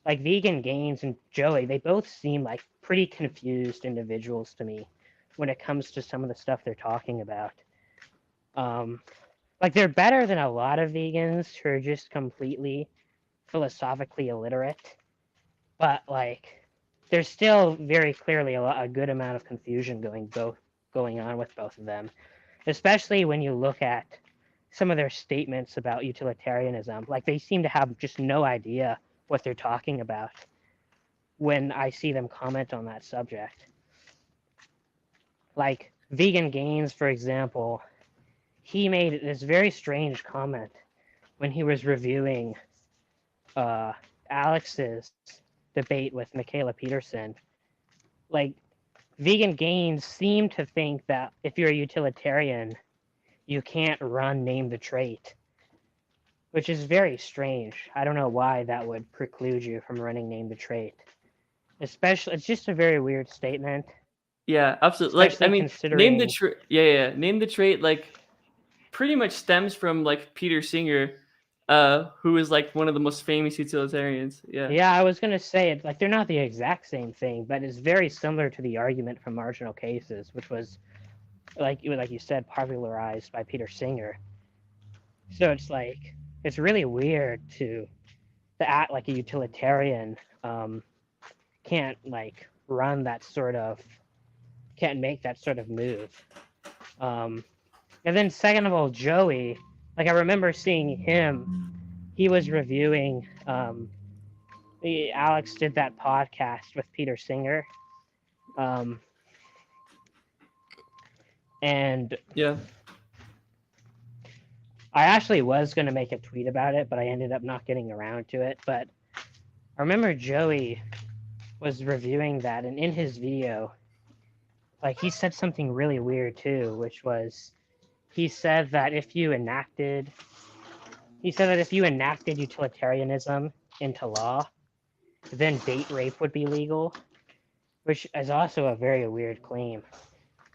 Like Vegan Gains and Joey, they both seem like pretty confused individuals to me when it comes to some of the stuff they're talking about. Like they're better than a lot of vegans who are just completely philosophically illiterate, but like there's still very clearly a good amount of confusion going on with both of them, especially when you look at some of their statements about utilitarianism. Like they seem to have just no idea what they're talking about when I see them comment on that subject. Like Vegan Gains, for example, he made this very strange comment when he was reviewing Alex's debate with Michaela Peterson. Like Vegan Gains seem to think that if you're a utilitarian, you can't run name the trait, which is very strange. I don't know why that would preclude you from running name the trait. Especially, it's just a very weird statement.
Yeah, absolutely. Like, I
Especially
mean, name the
considering,
trait. Yeah, name the trait. Like, pretty much stems from like Peter Singer, who is like one of the most famous utilitarians. Yeah.
yeah, I was gonna say it. Like they're not the exact same thing, but it's very similar to the argument from Marginal Cases, which was like you said, popularized by Peter Singer. So it's like it's really weird to act like a utilitarian can't like run that sort of can't make that sort of move. And then second of all, Joey, like I remember seeing him. He was reviewing. Alex did that podcast with Peter Singer, and
Yeah.
I actually was going to make a tweet about it, but I ended up not getting around to it. But I remember Joey was reviewing that, and in his video, like he said something really weird too, which was he said that if you enacted utilitarianism into law, then date rape would be legal, which is also a very weird claim.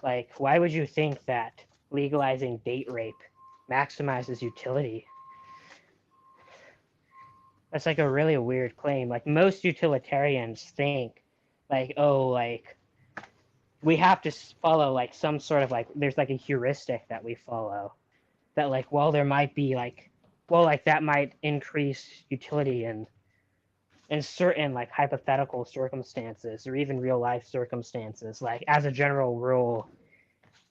Like, why would you think that legalizing date rape maximizes utility? That's like a really weird claim. Like most utilitarians think, like, oh, like we have to follow like some sort of like there's like a heuristic that we follow that like well there might be like well like that might increase utility in certain like hypothetical circumstances or even real life circumstances, like as a general rule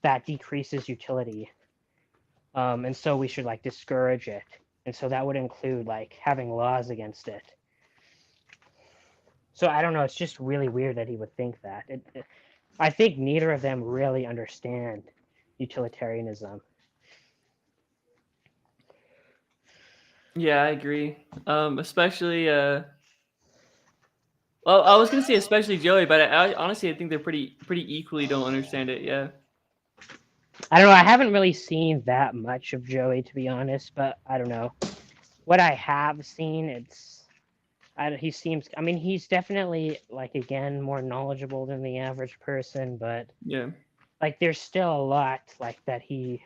that decreases utility, and so we should like discourage it, and so that would include like having laws against it. So I don't know, it's just really weird that he would think that. I think neither of them really understand utilitarianism.
Yeah, I agree. Especially well, I was gonna say especially Joey, but I honestly I think they're pretty equally don't understand it. Yeah.
I don't know, I haven't really seen that much of Joey, to be honest, but I don't know. What I have seen, he seems, I mean, he's definitely, like, again, more knowledgeable than the average person, but,
Yeah.
like, there's still a lot, like, that he's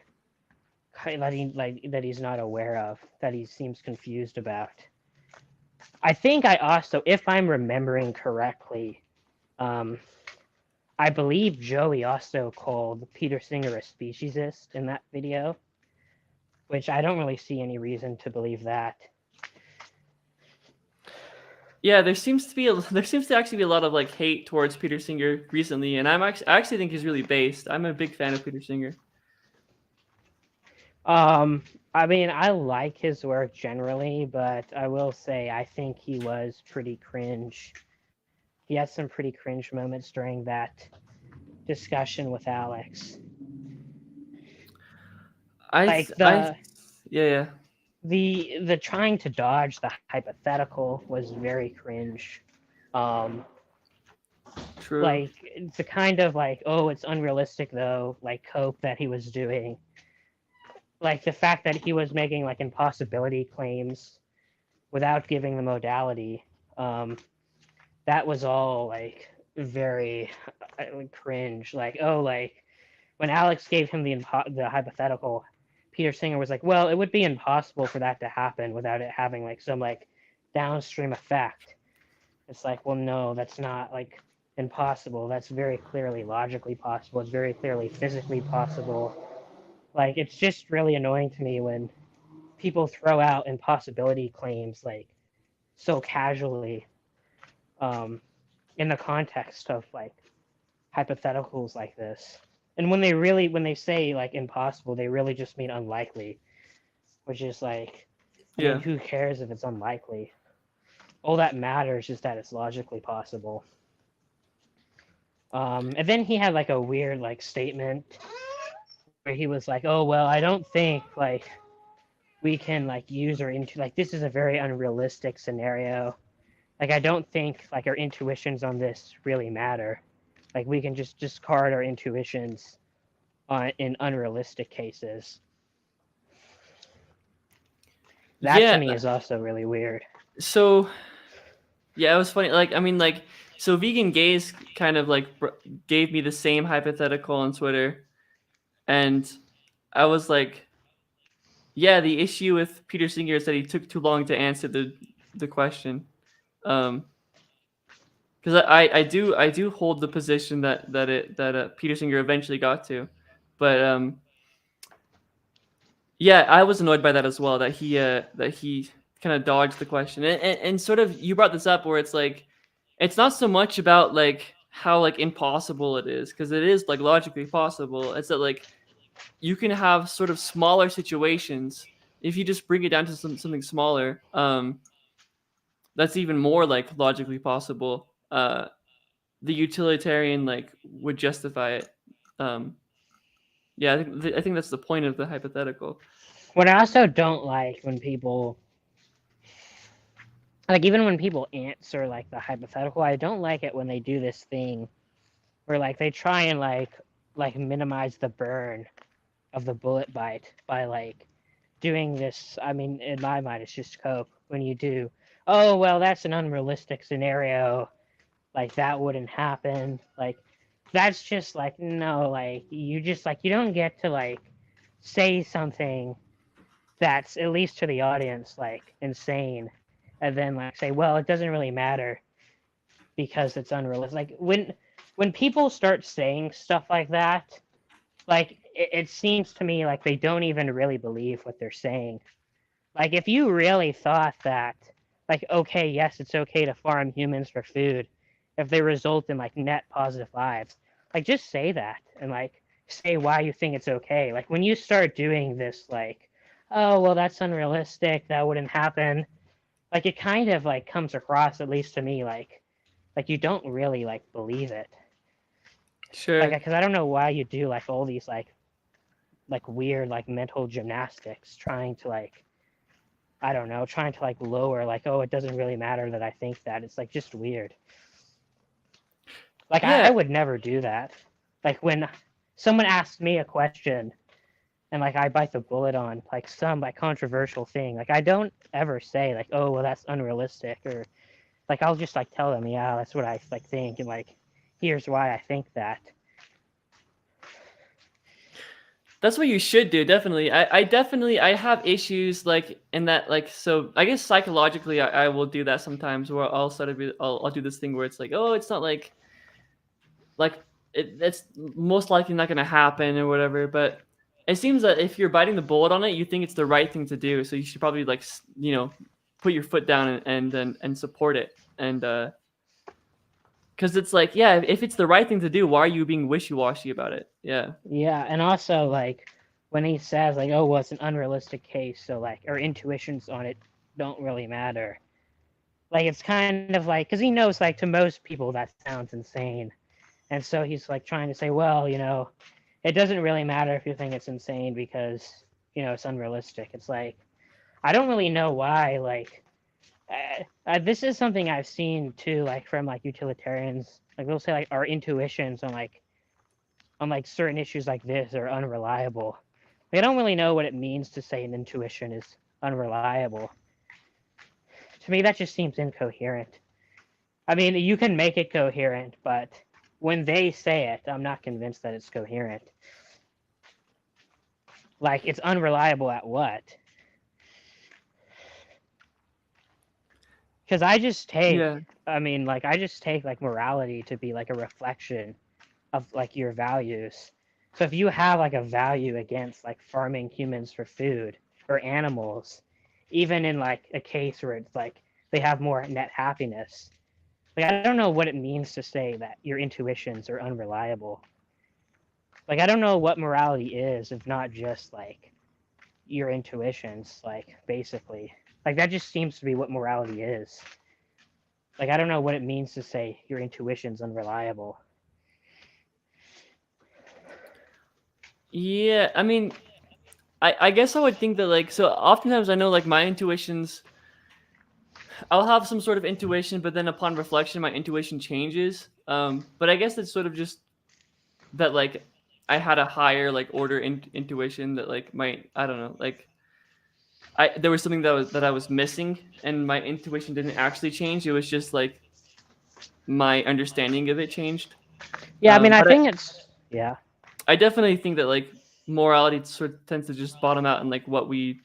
not aware of, that he seems confused about. I think I also, if I'm remembering correctly, I believe Joey also called Peter Singer a speciesist in that video, which I don't really see any reason to believe that.
Yeah, there seems to actually be a lot of like hate towards Peter Singer recently, and I actually think he's really based. I'm a big fan of Peter Singer.
I mean, I like his work generally, but I will say I think he was pretty cringe. He had some pretty cringe moments during that discussion with Alex. Like
yeah.
The trying to dodge the hypothetical was very cringe.
True.
Like the kind of like, oh, it's unrealistic though, like cope that he was doing. Like the fact that he was making like impossibility claims without giving the modality, that was all like very cringe. Like, oh, like when Alex gave him the hypothetical, Peter Singer was like, well, it would be impossible for that to happen without it having like some like downstream effect. It's like, well, no, that's not like impossible. That's very clearly logically possible. It's very clearly physically possible. Like, it's just really annoying to me when people throw out impossibility claims like so casually, in the context of like hypotheticals like this. And when they say like impossible, they really just mean unlikely, which is like, I mean, who cares if it's unlikely? All that matters is that it's logically possible. And then he had like a weird like statement where he was like, oh, well, I don't think like we can like use our this is a very unrealistic scenario. Like, I don't think like our intuitions on this really matter. Like, we can just discard our intuitions in unrealistic cases. That to me is also really weird.
So, yeah, it was funny. Like, I mean, like, so vegan gays kind of like gave me the same hypothetical on Twitter, and I was like, yeah, the issue with Peter Singer is that he took too long to answer the question. Because I do hold the position that Peter Singer eventually got to, but yeah, I was annoyed by that as well. That he kind of dodged the question, and sort of you brought this up where it's like, it's not so much about like how like impossible it is, because it is like logically possible. It's that like you can have sort of smaller situations if you just bring it down to something smaller. That's even more like logically possible. The utilitarian like would justify it. Yeah, I think that's the point of the hypothetical.
What I also don't like when people like, even when people answer like the hypothetical, I don't like it when they do this thing where like they try and like minimize the burn of the bullet bite by like doing this. I mean, in my mind, it's just cope when you do, oh, well, that's an unrealistic scenario. Like, that wouldn't happen. Like, that's just like, no, like, you just like, you don't get to like say something that's, at least to the audience, like insane, and then like say, well, it doesn't really matter because it's unrealistic. Like when people start saying stuff like that, like it seems to me like they don't even really believe what they're saying. Like if you really thought that, like, okay, yes, it's okay to farm humans for food if they result in like net positive lives, like just say that and like say why you think it's okay. Like when you start doing this, like, oh well, that's unrealistic, that wouldn't happen. Like it kind of like comes across, at least to me, like you don't really like believe it. Like
Sure.
because I don't know why you do like all these like weird like mental gymnastics trying to like I don't know, trying to like lower, like, oh, it doesn't really matter that I think that. It's like just weird. Like I
Yeah.
would never do that. Like when someone asks me a question and like I bite the bullet on like some like controversial thing, like I don't ever say like, oh, well, that's unrealistic, or like I'll just like tell them, yeah, that's what I like think, and like here's why I think that.
That's what you should do, definitely. I definitely I have issues like in that like so I guess psychologically I will do that sometimes where I'll sort of I'll do this thing where it's like, oh, it's not like it's most likely not gonna happen or whatever, but it seems that if you're biting the bullet on it, you think it's the right thing to do. So you should probably like put your foot down and support it. And because it's like, yeah, if it's the right thing to do, why are you being wishy-washy about it? Yeah.
Yeah, and also like when he says like, oh, well, it's an unrealistic case, so like our intuitions on it don't really matter. Like it's kind of like because he knows like to most people that sounds insane, and so he's like trying to say, well, it doesn't really matter if you think it's insane because it's unrealistic. It's like I don't really know why. Like this is something I've seen too, like from like utilitarians. Like they'll say like our intuitions on certain issues like this are unreliable. They don't really know what it means to say an intuition is unreliable. To me, that just seems incoherent. I mean, you can make it coherent, but when they say it, I'm not convinced that it's coherent. Like, it's unreliable at what? Because I just
Yeah.
take like morality to be like a reflection of like your values. So if you have like a value against like farming humans for food or animals, even in like a case where it's like they have more net happiness, like I don't know what it means to say that your intuitions are unreliable. Like I don't know what morality is if not just like your intuitions, like basically. Like that just seems to be what morality is. Like I don't know what it means to say your intuition's unreliable.
Yeah, I mean, I guess I would think that like so oftentimes I know like my intuitions I'll have some sort of intuition, but then upon reflection my intuition changes. But I guess it's sort of just that like I had a higher like order intuition that like my I don't know, like there was something that I was missing and my intuition didn't actually change. It was just like my understanding of it changed.
Yeah, I mean I
But
think it's yeah.
I definitely think that like morality sort of tends to just bottom out in like what we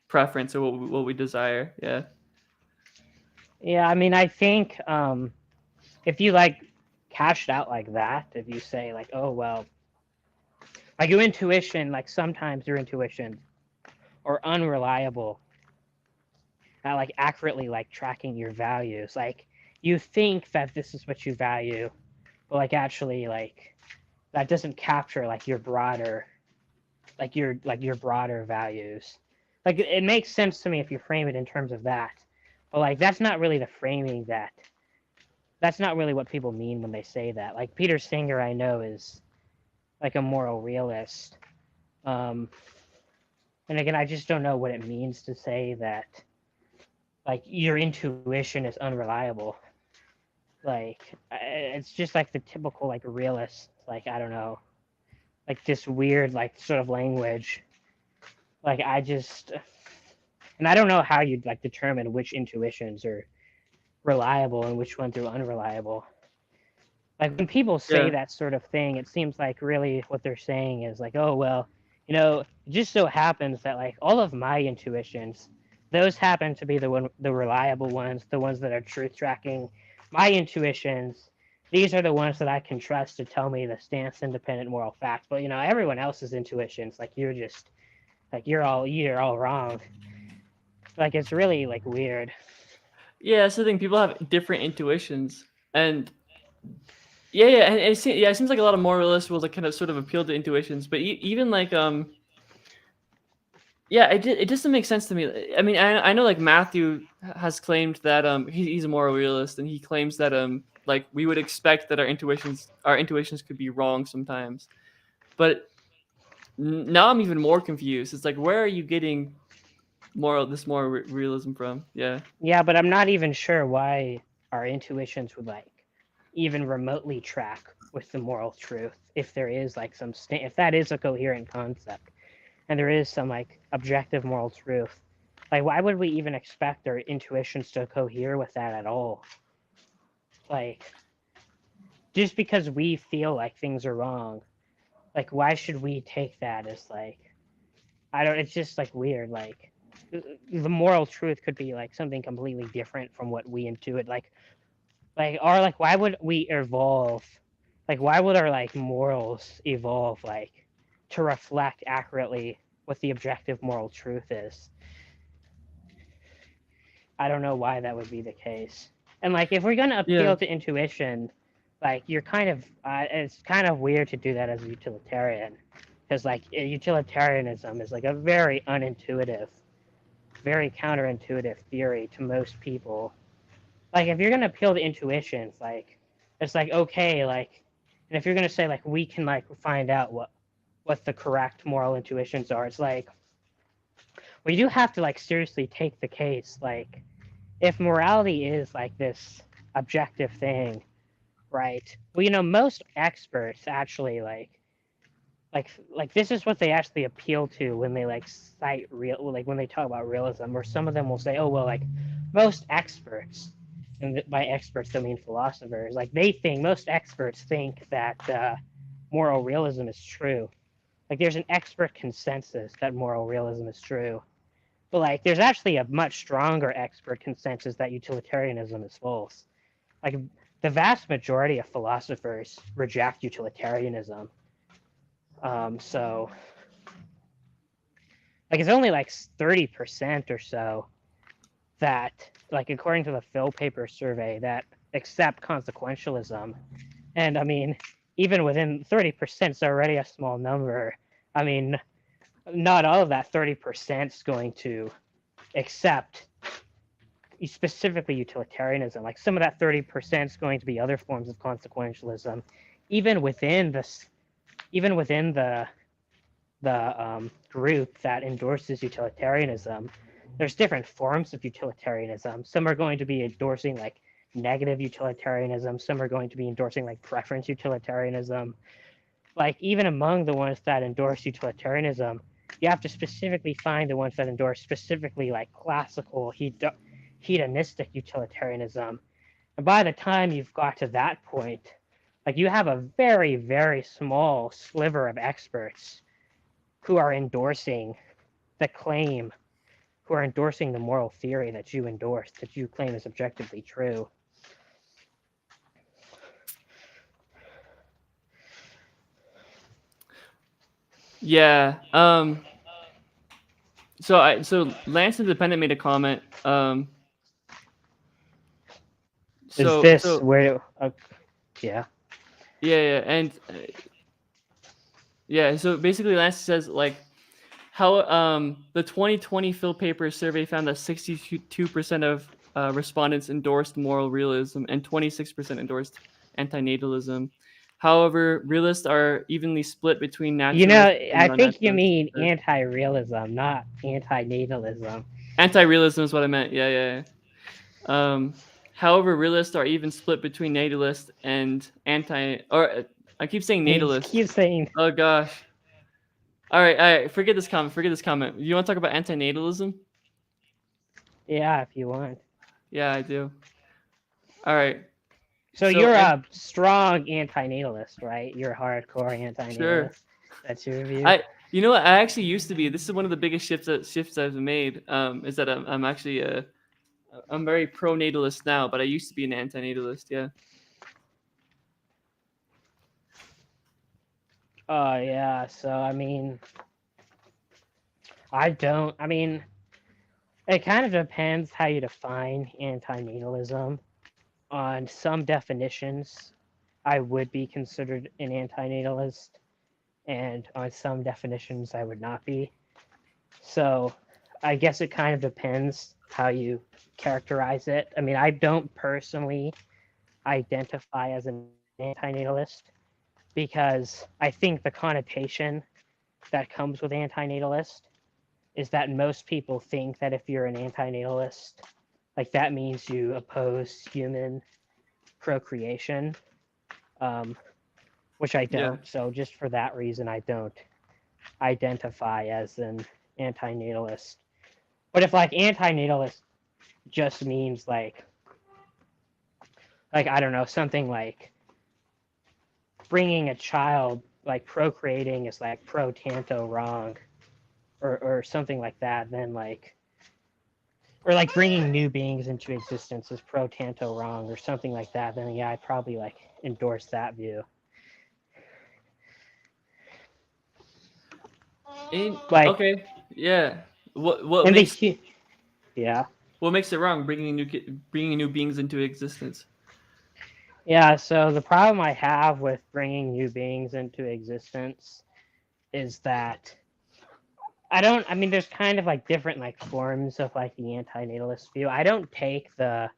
preference or what we desire. Yeah.
Yeah, I mean I think if you like cash it out like that, if you say like, oh well, like your intuition, like sometimes your intuition are unreliable at like accurately like tracking your values. Like you think that this is what you value, but like actually like that doesn't capture like your broader your broader values. Like it makes sense to me if you frame it in terms of that. But like that's not really the framing that's not really what people mean when they say that. Like Peter Singer I know is like a moral realist. Um and again I just don't know what it means to say that like your intuition is unreliable. Like it's just like the typical like realist, like I don't know, like this weird like sort of language. Like I just and I don't know how you'd like determine which intuitions are reliable and which ones are unreliable. Like when people say
Yeah.
that sort of thing, it seems like really what they're saying is like, oh well, it just so happens that like all of my intuitions those happen to be the reliable ones, the ones that are truth tracking. My intuitions, these are the ones that I can trust to tell me the stance independent moral facts. But everyone else's intuitions, like you're all wrong. Like it's really like weird.
Yeah, that's the thing. People have different intuitions, and yeah, and it seems like a lot of moralists will like kind of sort of appeal to intuitions, but even like yeah, it doesn't make sense to me. I mean, I know like Matthew has claimed that he's a moral realist, and he claims that like we would expect that our intuitions could be wrong sometimes, but now I'm even more confused. It's like, where are you getting this moral realism from? Yeah.
Yeah, but I'm not even sure why our intuitions would like even remotely track with the moral truth if there is like if that is a coherent concept and there is some like objective moral truth. Like, why would we even expect our intuitions to cohere with that at all? Like, just because we feel like things are wrong, like, why should we take that as like, it's just like weird. Like, the moral truth could be like something completely different from what we intuit. Or like, why would we evolve? Like, why would our like morals evolve like to reflect accurately what the objective moral truth is? I don't know why that would be the case. And like, if we're gonna appeal to intuition, like you're kind of, it's kind of weird to do that as a utilitarian, because like utilitarianism is like a very unintuitive, very counterintuitive theory to most people. Like, if you're gonna appeal to intuition, it's like okay, like, and if you're gonna say like we can like find out what the correct moral intuitions are, it's like we do have to like seriously take the case, like if morality is like this objective thing, right? Well, most experts actually like this is what they actually appeal to when they like cite like when they talk about realism, or some of them will say, oh well, like most experts, and by experts they mean philosophers, like most experts think that moral realism is true. Like there's an expert consensus that moral realism is true. But like there's actually a much stronger expert consensus that utilitarianism is false. Like the vast majority of philosophers reject utilitarianism. So like it's only like 30% or so that, like according to the Phil paper survey, that accept consequentialism. And I mean, even within 30% is already a small number. I mean, not all of that 30% is going to accept specifically utilitarianism. Like some of that 30% is going to be other forms of consequentialism. Even within the group that endorses utilitarianism, there's different forms of utilitarianism. Some are going to be endorsing like negative utilitarianism. Some are going to be endorsing like preference utilitarianism. Like even among the ones that endorse utilitarianism, you have to specifically find the ones that endorse specifically like classical hedonistic utilitarianism. And by the time you've got to that point, like you have a very, very small sliver of experts who are endorsing the claim, who are endorsing the moral theory that you endorse, that you claim is objectively true.
Yeah. So Lance Independent made a comment.
Is this where? Yeah.
Yeah, and yeah. So basically, Lance says like how the 2020 Phil paper survey found that 62% of respondents endorsed moral realism and 26% endorsed antinatalism. However, realists are evenly split between naturalists and
I think you
non-naturalists.
mean anti-realism, not anti-natalism.
Anti-realism is what I meant. Yeah. However, realists are even split between natalist and I keep saying natalist.
Keep saying.
Oh gosh. All right. Forget this comment. You want to talk about antinatalism?
Yeah, if you want.
Yeah, I do. All right.
So you're a strong antinatalist, right? You're a hardcore antinatalist.
Sure.
That's your view.
You know what? I actually used to be. This is one of the biggest shifts I've made. Is that I'm actually I'm very pro-natalist now, but I used to be an anti-natalist. Yeah.
Yeah. So I mean, I mean, it kind of depends how you define antinatalism. On some definitions, I would be considered an antinatalist, and on some definitions, I would not be. So I guess it kind of depends how you characterize it. I mean, I don't personally identify as an antinatalist because I think the connotation that comes with antinatalist is that most people think that if you're an antinatalist, like that means you oppose human procreation, which I
Yeah.
don't. So just for that reason, I don't identify as an antinatalist. But if like antinatalist just means like I don't know, something like bringing a child, like procreating is like pro tanto wrong, or something like that, then like, or like bringing new beings into existence is pro tanto wrong, or something like that, then yeah, I probably like endorse that view. Like
Okay. Yeah. What
in
makes
the yeah.
what makes it wrong? Bringing new beings into existence.
Yeah, so the problem I have with bringing new beings into existence is that I mean, there's kind of like different like forms of like the antinatalist view. I don't take the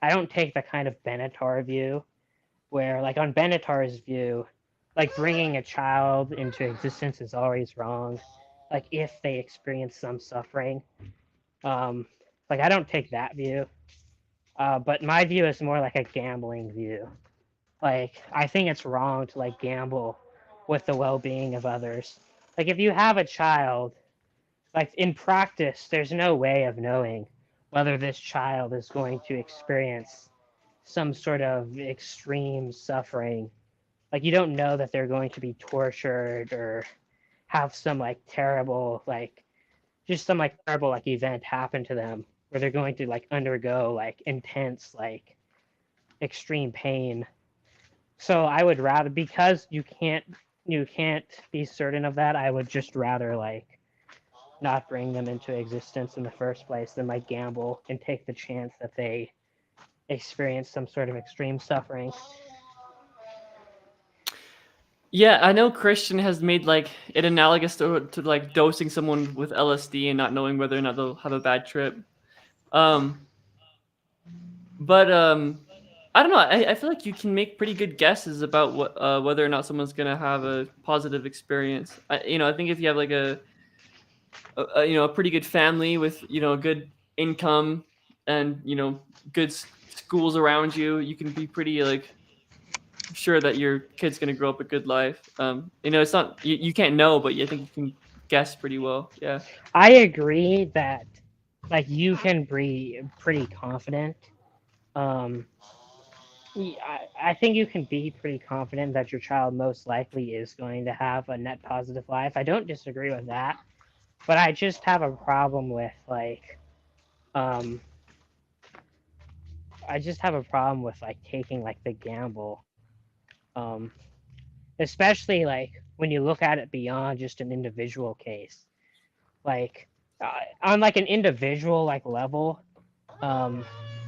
kind of Benatar view where like on Benatar's view, like bringing a child into existence is always wrong, like if they experience some suffering. Um, like I don't take that view, but my view is more like a gambling view. Like I think it's wrong to like gamble with the well-being of others. Like if you have a child, like in practice, there's no way of knowing whether this child is going to experience some sort of extreme suffering. Like you don't know that they're going to be tortured or have some like terrible like just some like terrible like event happen to them where they're going to like undergo like intense like extreme pain. So I would rather, because you can't be certain of that, I would just rather like not bring them into existence in the first place than like gamble and take the chance that they experience some sort of extreme suffering.
Yeah, I know Christian has made like it analogous to like dosing someone with LSD and not knowing whether or not they'll have a bad trip. Um, but I don't know. I feel like you can make pretty good guesses about whether or not someone's gonna have a positive experience. I think if you have like a pretty good family with a good income and good schools around you, you can be pretty like sure that your kid's gonna grow up a good life. It's not you can't know, but I think you can guess pretty well. Yeah.
I agree that like you can be pretty confident. Um, I think you can be pretty confident that your child most likely is going to have a net positive life. I don't disagree with that, but I just have a problem with um, I just have a problem with like taking like the gamble, um, especially like when you look at it beyond just an individual case. Like on like an individual like level, um,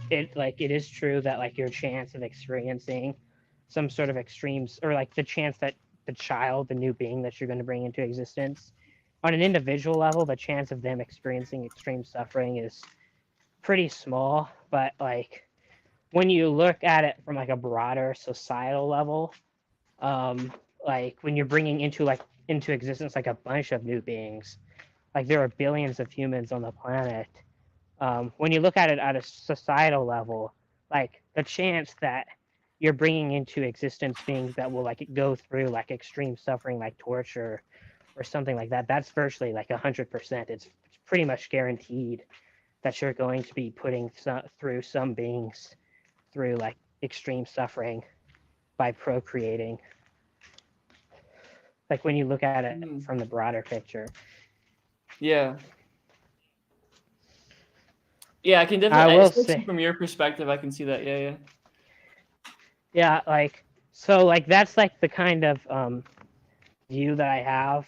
it is true that like your chance of experiencing some sort of extremes, or like the chance that the child, the new being that you're going to bring into existence, on an individual level, the chance of them experiencing extreme suffering is pretty small. But like when you look at it from like a broader societal level, um, like when you're bringing into existence like a bunch of new beings, like there are billions of humans on the planet. When you look at it at a societal level, like the chance that you're bringing into existence beings that will like go through like extreme suffering, like torture or something like that, that's virtually like 100%. It's pretty much guaranteed that you're going to be putting through some beings through like extreme suffering by procreating. Like when you look at it
Mm.
from the broader picture.
Yeah. Yeah, I can
I
definitely,
will
especially
say,
from your perspective, I can see that. Yeah, yeah.
yeah, like so, like that's like the kind of view that I have.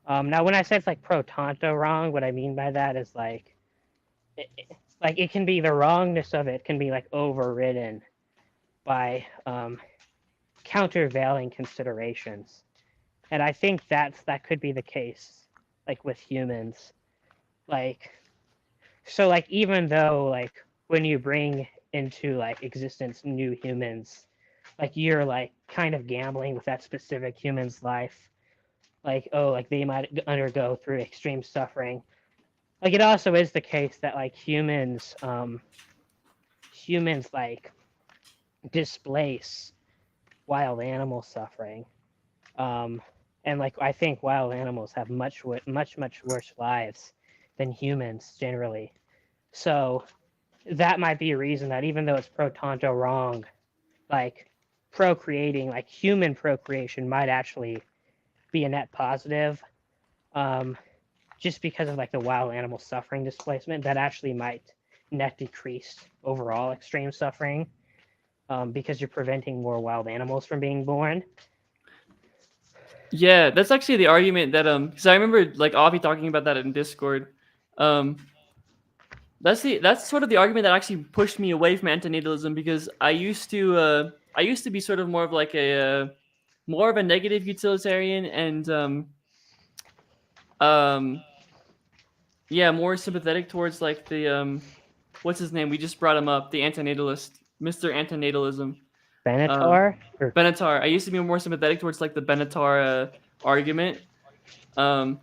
Now, when I say it's like pro tanto wrong, what I mean by that is like, like it can be the wrongness of it can be like overridden by countervailing considerations, and I think that could be the case, like with humans, like so, like even though like when you bring into like existence new humans, like you're like kind of gambling with that specific human's life, like oh, like they might undergo through extreme suffering. Like it also is the case that like humans like displace wild animal suffering, and like I think wild animals have much worse lives than humans generally. So that might be a reason that even though it's pro tanto wrong, like procreating, like human procreation might actually be a net positive, just because of like the wild animal suffering displacement that actually might net decrease overall extreme suffering, because you're preventing more wild animals from being born.
Yeah, that's actually the argument that because I remember like Avi talking about that in Discord. Um, that's sort of the argument that actually pushed me away from antinatalism because I used to be sort of more of like a more of a negative utilitarian and um yeah, more sympathetic towards like the what's his name? We just brought him up, the antinatalist, Mr. Antinatalism.
Benatar? Or
Benatar. I used to be more sympathetic towards like the Benatar argument. Um,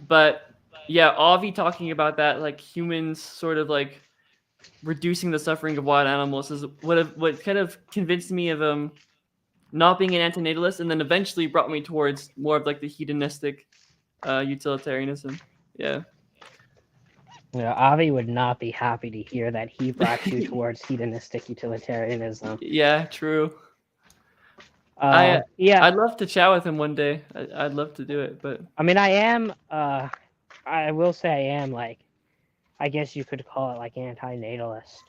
but yeah, Avi talking about that, like humans sort of like reducing the suffering of wild animals is what kind of convinced me of not being an antinatalist, and then eventually brought me towards more of like the hedonistic utilitarianism. Yeah.
Avi would not be happy to hear that he brought you towards hedonistic utilitarianism.
Yeah, true. I
Yeah,
I'd love to chat with him one day. I'd love to do it, but
I mean, I will say I am like, I guess you could call it like anti-natalist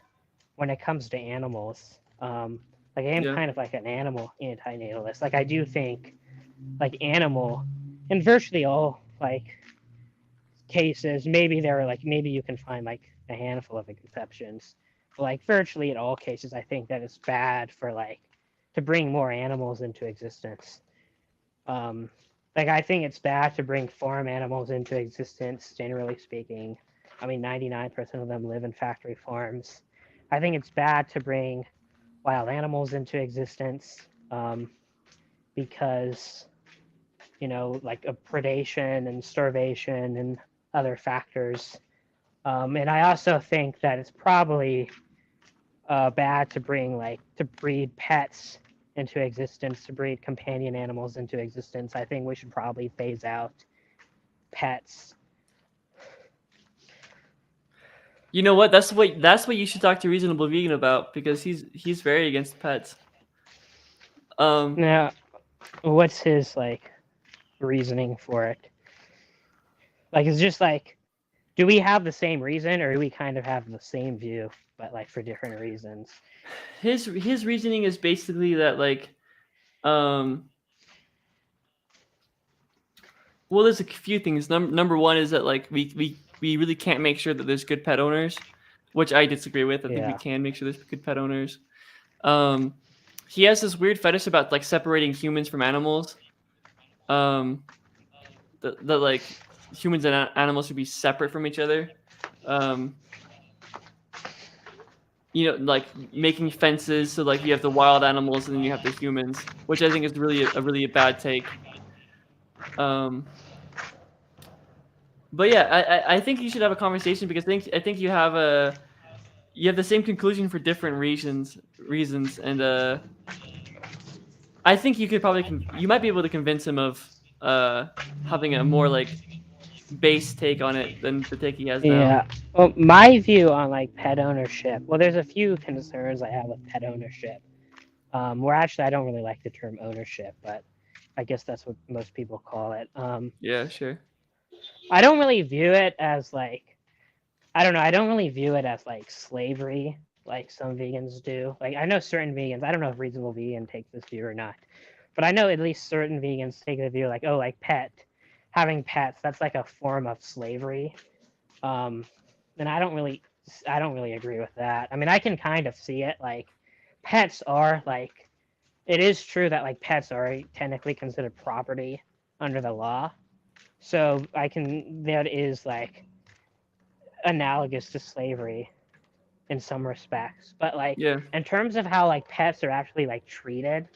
when it comes to animals. Like I am
yeah.
kind of like an animal anti-natalist. Like I do think like animal in virtually all like cases, maybe there are like maybe you can find like a handful of exceptions, but like virtually in all cases, I think that it's bad for like to bring more animals into existence. Um, like I think it's bad to bring farm animals into existence. Generally speaking, I mean 99% of them live in factory farms. I think it's bad to bring wild animals into existence, because like of predation and starvation and other factors. And I also think that it's probably bad to bring to breed pets into existence, to breed companion animals into existence. I think we should probably phase out pets.
You know what? That's what you should talk to Reasonable Vegan about because he's very against pets.
Now, what's his like reasoning for it? Like, it's just like, do we have the same reason, or do we kind of have the same view, but like for different reasons?
His reasoning is basically that like well, there's a few things. Number one is that like we really can't make sure that there's good pet owners, which I disagree with. I think we
Yeah.
can make sure there's good pet owners. Um, he has this weird fetish about like separating humans from animals. That like humans and animals should be separate from each other. Um, like making fences so like you have the wild animals and then you have the humans, which I think is really a bad take. But yeah, I think you should have a conversation because I think you have the same conclusion for different reasons, and I think you could probably you might be able to convince him of having a more like base take on it than the take he has now.
Yeah. Well, my view on like pet ownership. Well, there's a few concerns I have with pet ownership. Where actually I don't really like the term ownership, but I guess that's what most people call it.
Yeah, sure.
I don't really view it as like, I don't know. I don't really view it as like slavery, like some vegans do. Like I know certain vegans. I don't know if reasonable vegan takes this view or not, but I know at least certain vegans take the view like, oh, like having pets, that's like a form of slavery. And I don't really agree with that. I mean, I can kind of see it. Like, pets are like, it is true that like pets are technically considered property under the law. So that is like analogous to slavery in some respects. But like
Yeah.
in terms of how like pets are actually like treated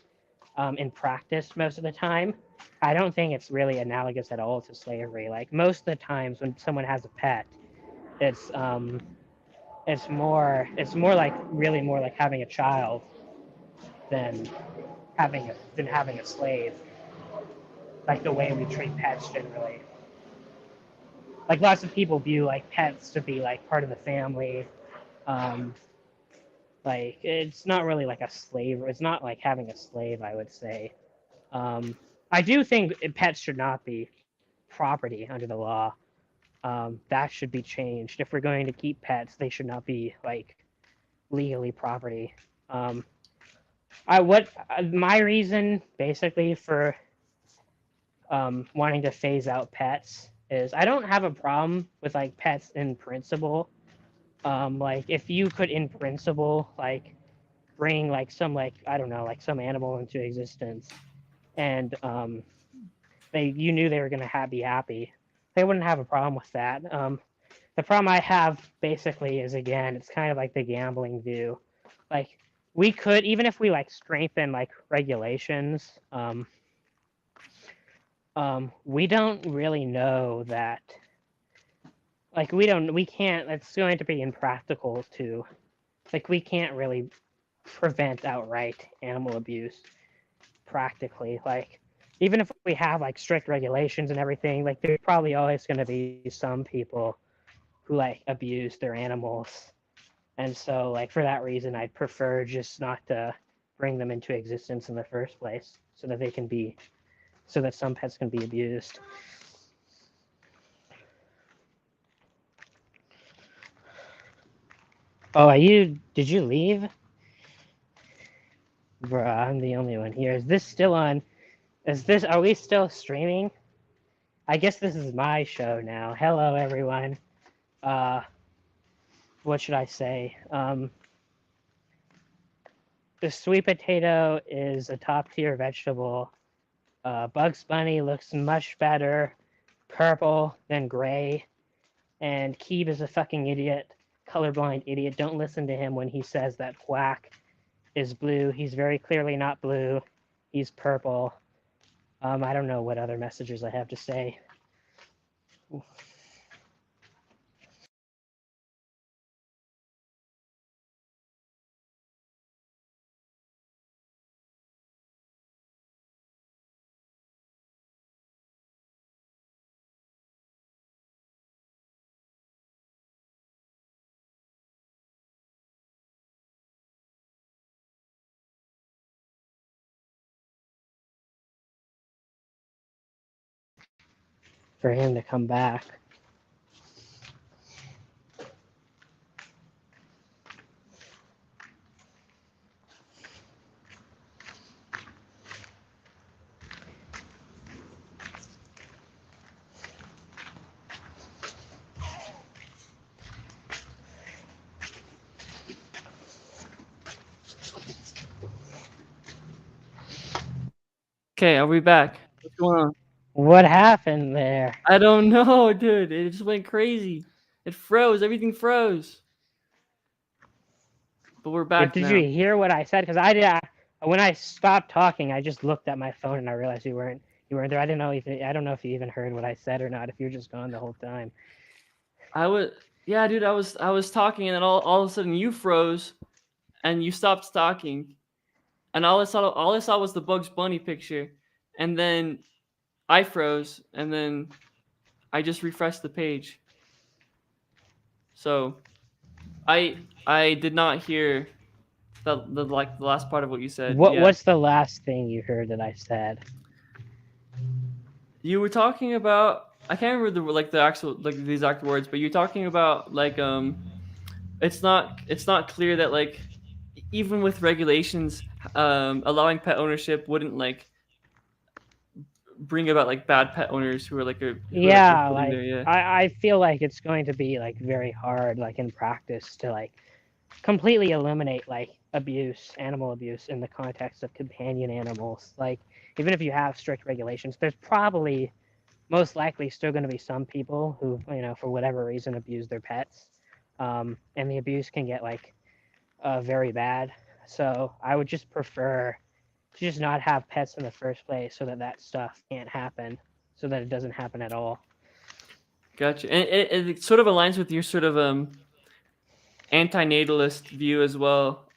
in practice most of the time, I don't think it's really analogous at all to slavery. Like most of the times when someone has a pet, it's more like really more like having a child than having a slave. Like the way we treat pets generally. Like lots of people view like pets to be like part of the family. Um, like it's not really like a slave. It's not like having a slave, I would say. I do think pets should not be property under the law. That should be changed. If we're going to keep pets, they should not be like legally property. Um, my reason basically for wanting to phase out pets is I don't have a problem with like pets in principle. Like if you could in principle like bring like some like I don't know like some animal into existence and you knew they were gonna be happy, they wouldn't have a problem with that. The problem I have basically is again it's kind of like the gambling view. Like we could even if we like strengthen like regulations. We don't really know that like we can't it's going to be impractical to like we can't really prevent outright animal abuse practically. Like even if we have like strict regulations and everything, like there's probably always going to be some people who like abuse their animals, and so like for that reason I'd prefer just not to bring them into existence in the first place so that some pets can be abused. Oh, did you leave? Bruh, I'm the only one here. Is this still on? Are we still streaming? I guess this is my show now. Hello, everyone. What should I say? The sweet potato is a top tier vegetable. Bugs Bunny looks much better purple than gray. And Keeb is a fucking idiot, colorblind idiot. Don't listen to him when he says that Quack is blue. He's very clearly not blue. He's purple. I don't know what other messages I have to say. For him to come back.
Okay, are we back? What's going on?
What happened there?
I don't know, dude. It just went crazy. It froze. Everything froze. But we're back
Did
now.
you hear what I said? Because when I stopped talking, I just looked at my phone and I realized you weren't there. I don't know if you even heard what I said or not. If you were just gone the whole time.
Yeah, dude. I was talking, and then all of a sudden you froze, and you stopped talking, and all I saw was the Bugs Bunny picture, and then I froze, and then I just refreshed the page. So, I did not hear the last part of what you said. Yeah.
What's the last thing you heard that I said?
You were talking about, I can't remember the actual like the exact words, but you're talking about like it's not clear that like even with regulations allowing pet ownership wouldn't like bring about like bad pet owners who are like
Yeah,
putting
like
there. Yeah.
I feel like it's going to be like very hard, like in practice, to like completely eliminate like abuse, animal abuse in the context of companion animals. Like even if you have strict regulations, there's probably most likely still going to be some people who, for whatever reason abuse their pets, and the abuse can get like very bad. So I would just prefer to just not have pets in the first place, so that that stuff can't happen, so that it doesn't happen at all.
Gotcha. And it sort of aligns with your sort of antinatalist view as well,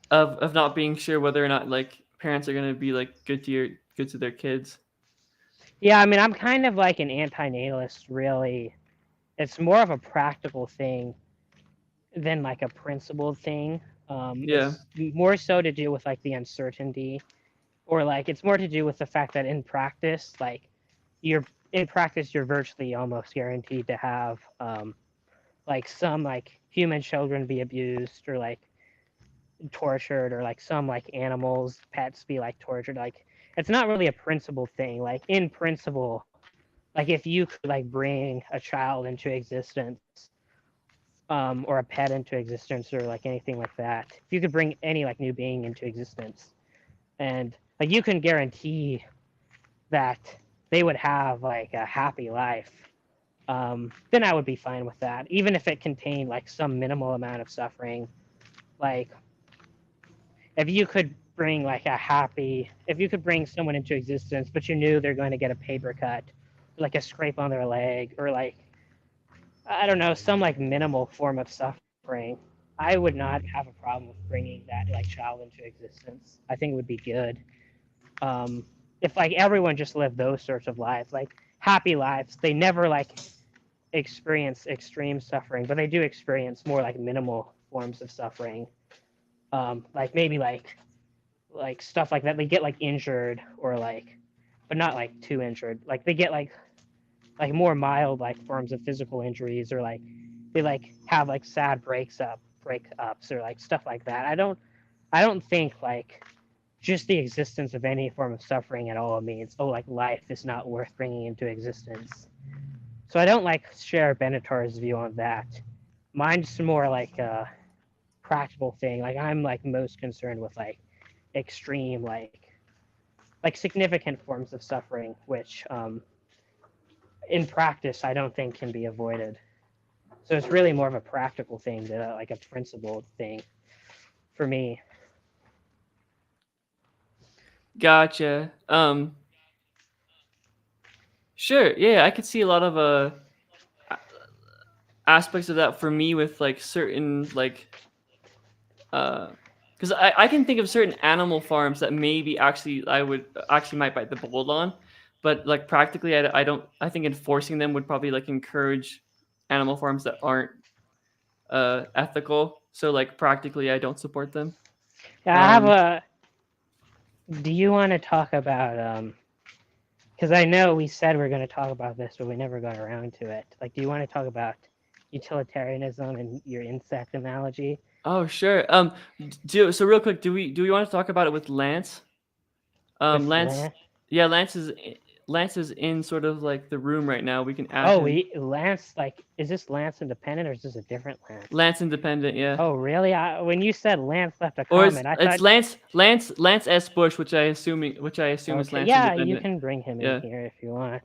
of not being sure whether or not like parents are gonna be like good to their kids.
Yeah, I mean, I'm kind of like an antinatalist, really. It's more of a practical thing than like a principled thing.
Yeah.
It's more so to do with like the uncertainty, or like it's more to do with the fact that in practice, you're virtually almost guaranteed to have like some like human children be abused or like tortured, or like some like animals, pets be like tortured. Like it's not really a principled thing. Like in principle, like if you could like bring a child into existence, or a pet into existence, or like anything like that, if you could bring any like new being into existence, and like you can guarantee that they would have like a happy life, then I would be fine with that, even if it contained like some minimal amount of suffering. Like if you could bring if you could bring someone into existence, but you knew they're going to get a paper cut, like a scrape on their leg, or like, I don't know, some like minimal form of suffering, I would not have a problem with bringing that like child into existence. I think it would be good. If like everyone just lived those sorts of lives, like happy lives, they never like experience extreme suffering, but they do experience more like minimal forms of suffering. Like maybe like stuff like that. They get like injured, or like, but not like too injured. Like they get like more mild like forms of physical injuries, or like they like have like sad breakups, or like stuff like that. I don't think like just the existence of any form of suffering at all means, oh, like life is not worth bringing into existence. So I don't like share Benatar's view on that. Mine's more like a practical thing. Like I'm like most concerned with like extreme like significant forms of suffering, which in practice I don't think can be avoided. So it's really more of a practical thing than like a principled thing for me.
Gotcha. Sure. Yeah, I could see a lot of aspects of that for me with like certain like because I can think of certain animal farms that maybe actually I would actually might bite the bullet on, but like practically I think enforcing them would probably like encourage animal farms that aren't ethical. So like practically I don't support them.
Yeah, I have
Um,
a. Do you want to talk about because I know we said we are going to talk about this, but we never got around to it. Like, do you want to talk about utilitarianism and your insect analogy?
oh sure. So real quick, do we want to talk about it with Lance?
With
Lance,
Lance?
yeah, Lance is in sort of like the room right now. We can add
Oh,
him.
Lance, like, is this Lance independent, or is this a different Lance?
Lance independent, yeah.
Oh, really? When you said Lance left a
Or
comment, I
it's
thought.
Lance S. Bush, which I assume is
Okay,
Lance
yeah, you
independent.
can bring him in
Yeah.
here if you want.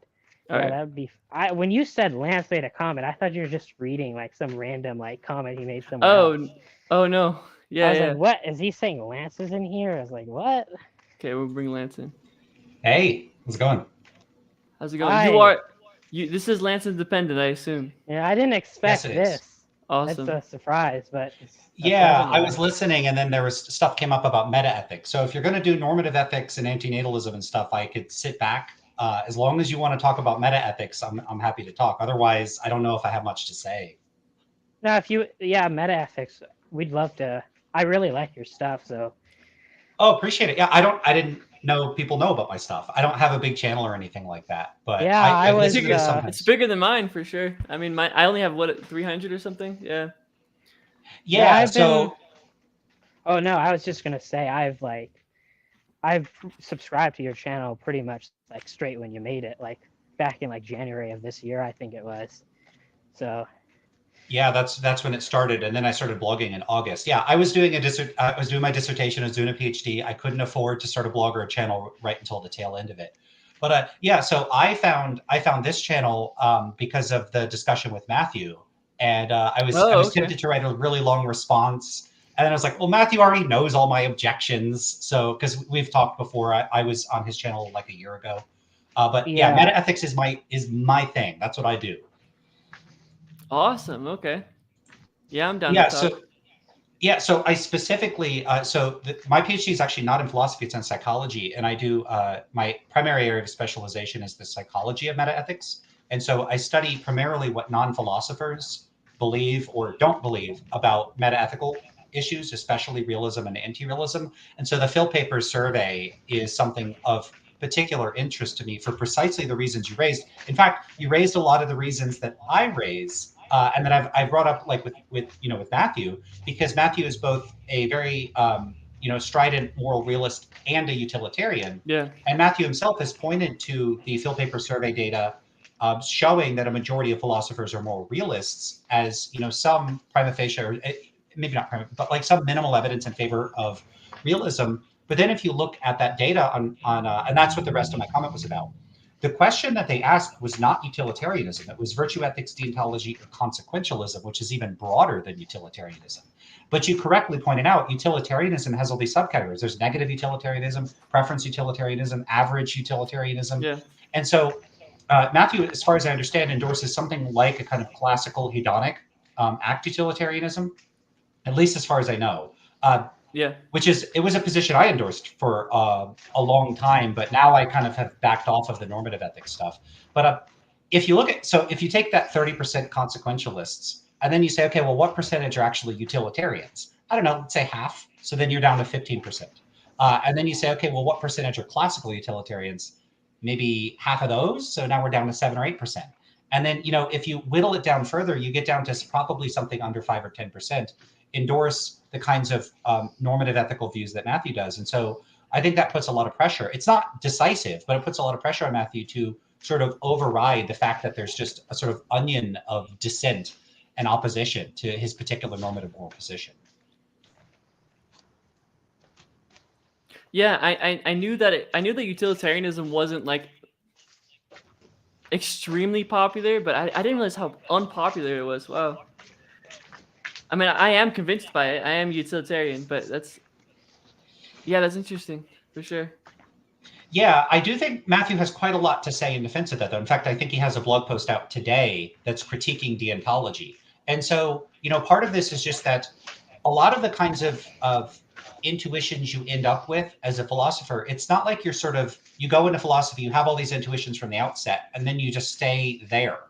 All
Yeah,
right.
that would be. When you said Lance made a comment, I thought you were just reading like some random like comment he made somewhere else.
Oh no.
I
Yeah,
was
yeah.
like, what? Is he saying Lance is in here? I was like, what?
Okay, we'll bring Lance in.
Hey, how's it going?
How's it going?
Hi.
This is Lance independent, I assume.
Yeah, I didn't expect
Yes, it is.
this.
Awesome.
That's a surprise, but a
Yeah,
pleasant
I was
one.
listening, and then there was stuff came up about meta ethics. So if you're going to do normative ethics and antinatalism and stuff, I could sit back. As long as you want to talk about meta ethics, I'm happy to talk. Otherwise, I don't know if I have much to say.
No, meta ethics, we'd love to. I really like your stuff, so.
Oh, appreciate it. Yeah, I know people know about my stuff. I don't have a big channel or anything like that, but
Yeah,
I
I was,
listen to sometimes.
It's bigger than mine for sure. I mean, I only have what 300 or something. Yeah.
Yeah,
I've
so
been. Oh no, I was just gonna say I've subscribed to your channel pretty much like straight when you made it, like back in like January of this year, I think it was. So
yeah, that's when it started, and then I started blogging in August. Yeah, I was doing I was doing my dissertation, I was doing a PhD. I couldn't afford to start a blog or a channel right until the tail end of it. But yeah, so I found this channel because of the discussion with Matthew, and I was
Oh, okay.
tempted to write a really long response, and then I was like, well, Matthew already knows all my objections, so because we've talked before, I was on his channel like a year ago. But yeah,
yeah,
meta ethics is my thing. That's what I do.
Awesome. Okay. Yeah, I'm down to
Yeah,
talk.
so I specifically, my PhD is actually not in philosophy; it's in psychology, and I do my primary area of specialization is the psychology of metaethics, and so I study primarily what non-philosophers believe or don't believe about metaethical issues, especially realism and anti-realism. And so the Phil Paper survey is something of particular interest to me for precisely the reasons you raised. In fact, you raised a lot of the reasons that I raise, and that I've brought up, like with Matthew, because Matthew is both a very strident moral realist and a utilitarian.
Yeah.
And Matthew himself has pointed to the Phil Paper survey data showing that a majority of philosophers are moral realists, as some prima facie, or maybe not prima, but like some minimal evidence in favor of realism. But then if you look at that data on and that's what the rest of my comment was about. The question that they asked was not utilitarianism. It was virtue ethics, deontology, or consequentialism, which is even broader than utilitarianism. But you correctly pointed out, utilitarianism has all these subcategories. There's negative utilitarianism, preference utilitarianism, average utilitarianism.
Yeah.
And so Matthew, as far as I understand, endorses something like a kind of classical hedonic act utilitarianism, at least as far as I know.
Yeah.
It was a position I endorsed for a long time, but now I kind of have backed off of the normative ethics stuff. But if you take that 30% consequentialists, and then you say, okay, well, what percentage are actually utilitarians? I don't know, let's say half. So then you're down to 15%. And then you say, okay, well, what percentage are classical utilitarians? Maybe half of those. So now we're down to 7 or 8%. And then, if you whittle it down further, you get down to probably something under 5 or 10% endorse the kinds of normative ethical views that Matthew does. And so I think that puts a lot of pressure. It's not decisive, but it puts a lot of pressure on Matthew to sort of override the fact that there's just a sort of onion of dissent and opposition to his particular normative moral position.
Yeah, I knew that I knew that utilitarianism wasn't like extremely popular, but I didn't realize how unpopular it was. Wow. I mean, I am convinced by it. I am utilitarian, but that's interesting for sure.
Yeah, I do think Matthew has quite a lot to say in defense of that, though. In fact, I think he has a blog post out today that's critiquing deontology. And so, part of this is just that a lot of the kinds of intuitions you end up with as a philosopher, it's not like you go into philosophy, you have all these intuitions from the outset, and then you just stay there.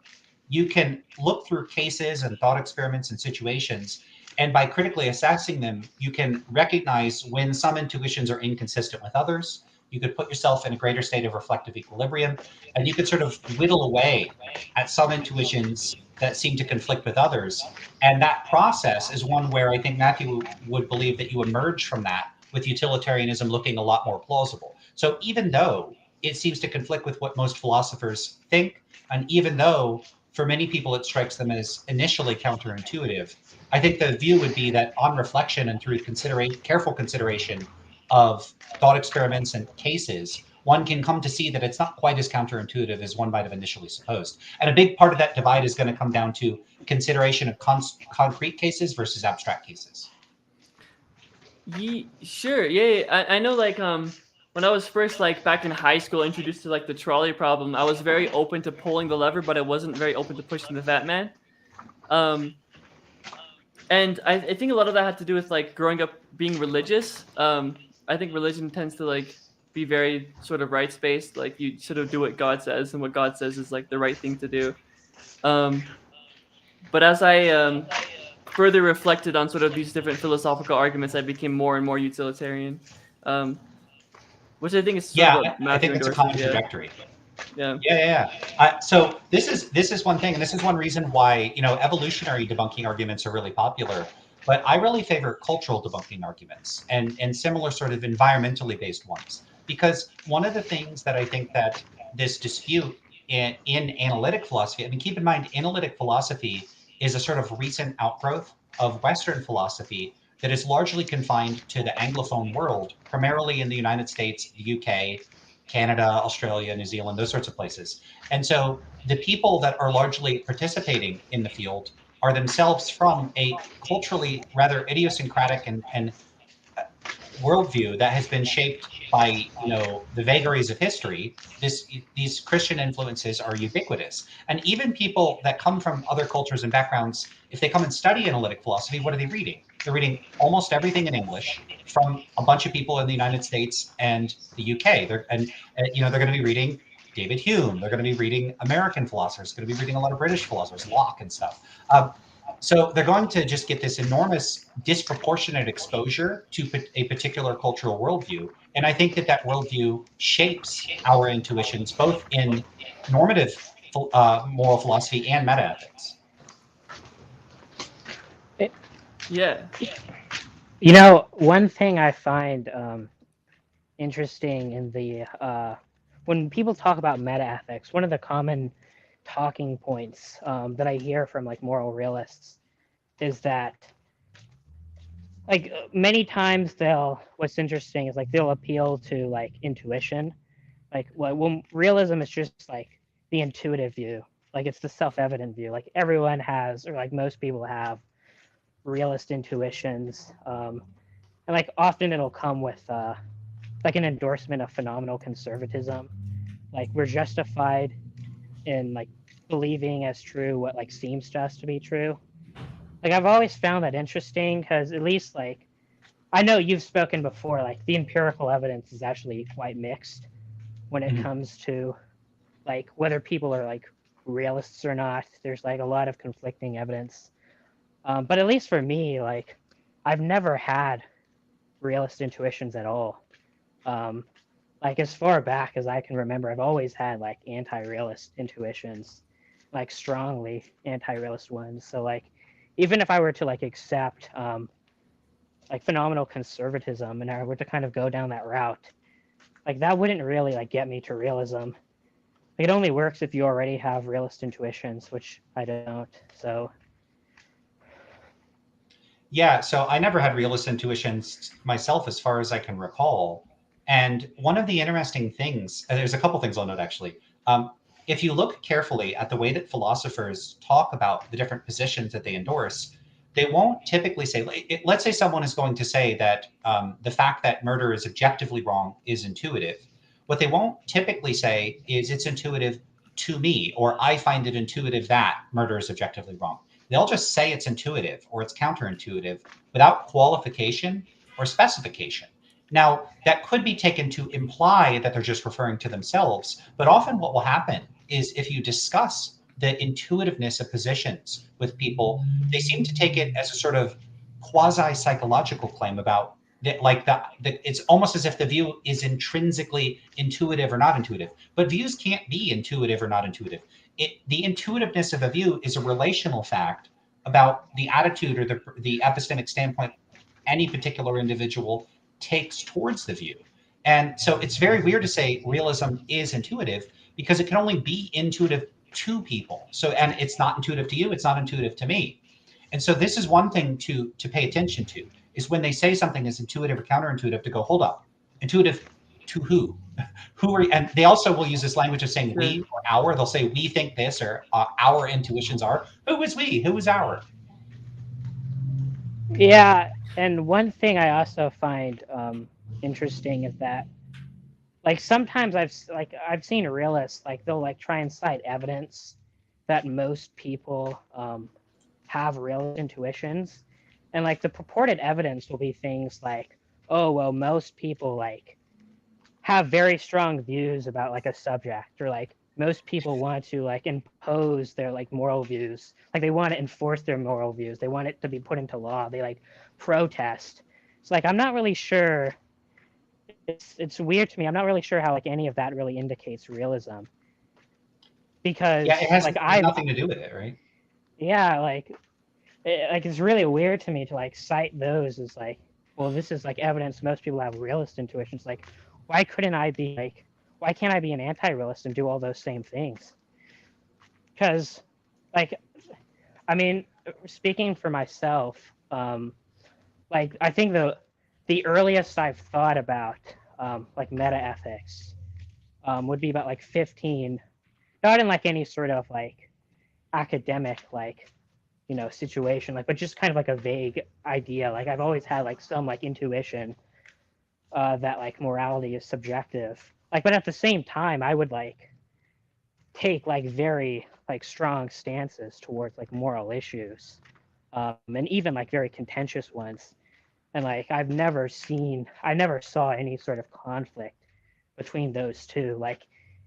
You can look through cases and thought experiments and situations, and by critically assessing them, you can recognize when some intuitions are inconsistent with others. You could put yourself in a greater state of reflective equilibrium, and you could sort of whittle away at some intuitions that seem to conflict with others. And that process is one where I think Matthew would believe that you emerge from that with utilitarianism looking a lot more plausible. So even though it seems to conflict with what most philosophers think, and even though for many people it strikes them as initially counterintuitive, I think the view would be that on reflection and through careful consideration of thought experiments and cases, one can come to see that it's not quite as counterintuitive as one might have initially supposed. And a big part of that divide is going to come down to consideration of concrete cases versus abstract cases.
Sure. Yeah. I know, like, when I was first, like, back in high school, introduced to, like, the trolley problem, I was very open to pulling the lever, but I wasn't very open to pushing the fat man. And I think a lot of that had to do with, like, growing up being religious. I think religion tends to, like, be very sort of rights-based. Like, you sort of do what God says, and what God says is, like, the right thing to do. But as I further reflected on sort of these different philosophical arguments, I became more and more utilitarian. which I think is sort
Yeah,
of what
I
Matthew
think it's a
endorses.
common trajectory.
Yeah.
So this is one thing, and this is one reason why evolutionary debunking arguments are really popular. But I really favor cultural debunking arguments and similar sort of environmentally based ones, because one of the things that I think that this dispute in analytic philosophy. I mean, keep in mind, analytic philosophy is a sort of recent outgrowth of Western philosophy that is largely confined to the Anglophone world, primarily in the United States, the UK, Canada, Australia, New Zealand, those sorts of places. And so the people that are largely participating in the field are themselves from a culturally rather idiosyncratic and worldview that has been shaped by the vagaries of history. These Christian influences are ubiquitous, and even people that come from other cultures and backgrounds, if they come and study analytic philosophy, what are they reading? They're reading almost everything in English from a bunch of people in the United States and the UK. They're going to be reading David Hume. They're going to be reading American philosophers. Going to be reading a lot of British philosophers, Locke and stuff. So they're going to just get this enormous disproportionate exposure to a particular cultural worldview. And I think that worldview shapes our intuitions, both in normative moral philosophy and metaethics.
Yeah.
One thing I find interesting in the when people talk about metaethics, one of the common talking points that I hear from like moral realists is that many times what's interesting is like they'll appeal to like intuition, like when realism is just like the intuitive view, like it's the self-evident view, like everyone has, or like most people have realist intuitions, and like often it'll come with like an endorsement of phenomenal conservatism, like we're justified in like believing as true what like seems to us to be true. Like I've always found that interesting because at least like I know you've spoken before, like the empirical evidence is actually quite mixed when it comes to like whether people are like realists or not. There's like a lot of conflicting evidence, but at least for me, like I've never had realist intuitions at all. Like as far back as I can remember, I've always had like anti-realist intuitions, like strongly anti-realist ones. So like even if I were to like accept like phenomenal conservatism and I were to kind of go down that route, like that wouldn't really like get me to realism. Like, it only works if you already have realist intuitions, which I don't. So
Yeah, so I never had realist intuitions myself, as far as I can recall. And one of the interesting things, there's a couple things I'll note actually. If you look carefully at the way that philosophers talk about the different positions that they endorse, they won't typically say, let's say someone is going to say that the fact that murder is objectively wrong is intuitive. What they won't typically say is it's intuitive to me, or I find it intuitive that murder is objectively wrong. They'll just say it's intuitive or it's counterintuitive without qualification or specification. Now, that could be taken to imply that they're just referring to themselves, but often what will happen is if you discuss the intuitiveness of positions with people, they seem to take it as a sort of quasi psychological claim about that, like that it's almost as if the view is intrinsically intuitive or not intuitive. But views can't be intuitive or not intuitive. The intuitiveness of a view is a relational fact about the attitude or the epistemic standpoint any particular individual takes towards the view. And so it's very weird to say realism is intuitive, because it can only be intuitive to people. So, and it's not intuitive to you, it's not intuitive to me. And so this is one thing to pay attention to, is when they say something is intuitive or counterintuitive, to go, hold up, intuitive to who? Who are, and they also will use this language of saying we or our. They'll say we think this, or our intuitions are. Who is we? Who is our?
yeah, and one thing I also find interesting is that like sometimes I've seen realists like they'll like try and cite evidence that most people have real intuitions, and like the purported evidence will be things like, oh well, most people like have very strong views about like a subject, or like most people want to like impose their like moral views, like they want to enforce their moral views, they want it to be put into law, they like protest. It's like I'm not really sure it's weird to me. I'm not really sure how like any of that really indicates realism, because
Yeah, it has
like I
nothing to do with it, right?
yeah like it's really weird to me to like cite those as like, well, this is like evidence most people have realist intuitions. Like, why couldn't I be like, why can't I be an anti-realist and do all those same things? Because like, I mean, speaking for myself, like I think the earliest I've thought about like meta ethics would be about like 15, not in like any sort of like academic like situation, like, but just kind of like a vague idea. Like I've always had like some like intuition that like morality is subjective, like, but at the same time I would like take like very like strong stances towards like moral issues, and even like very contentious ones. And like I never saw any sort of conflict between those two. Like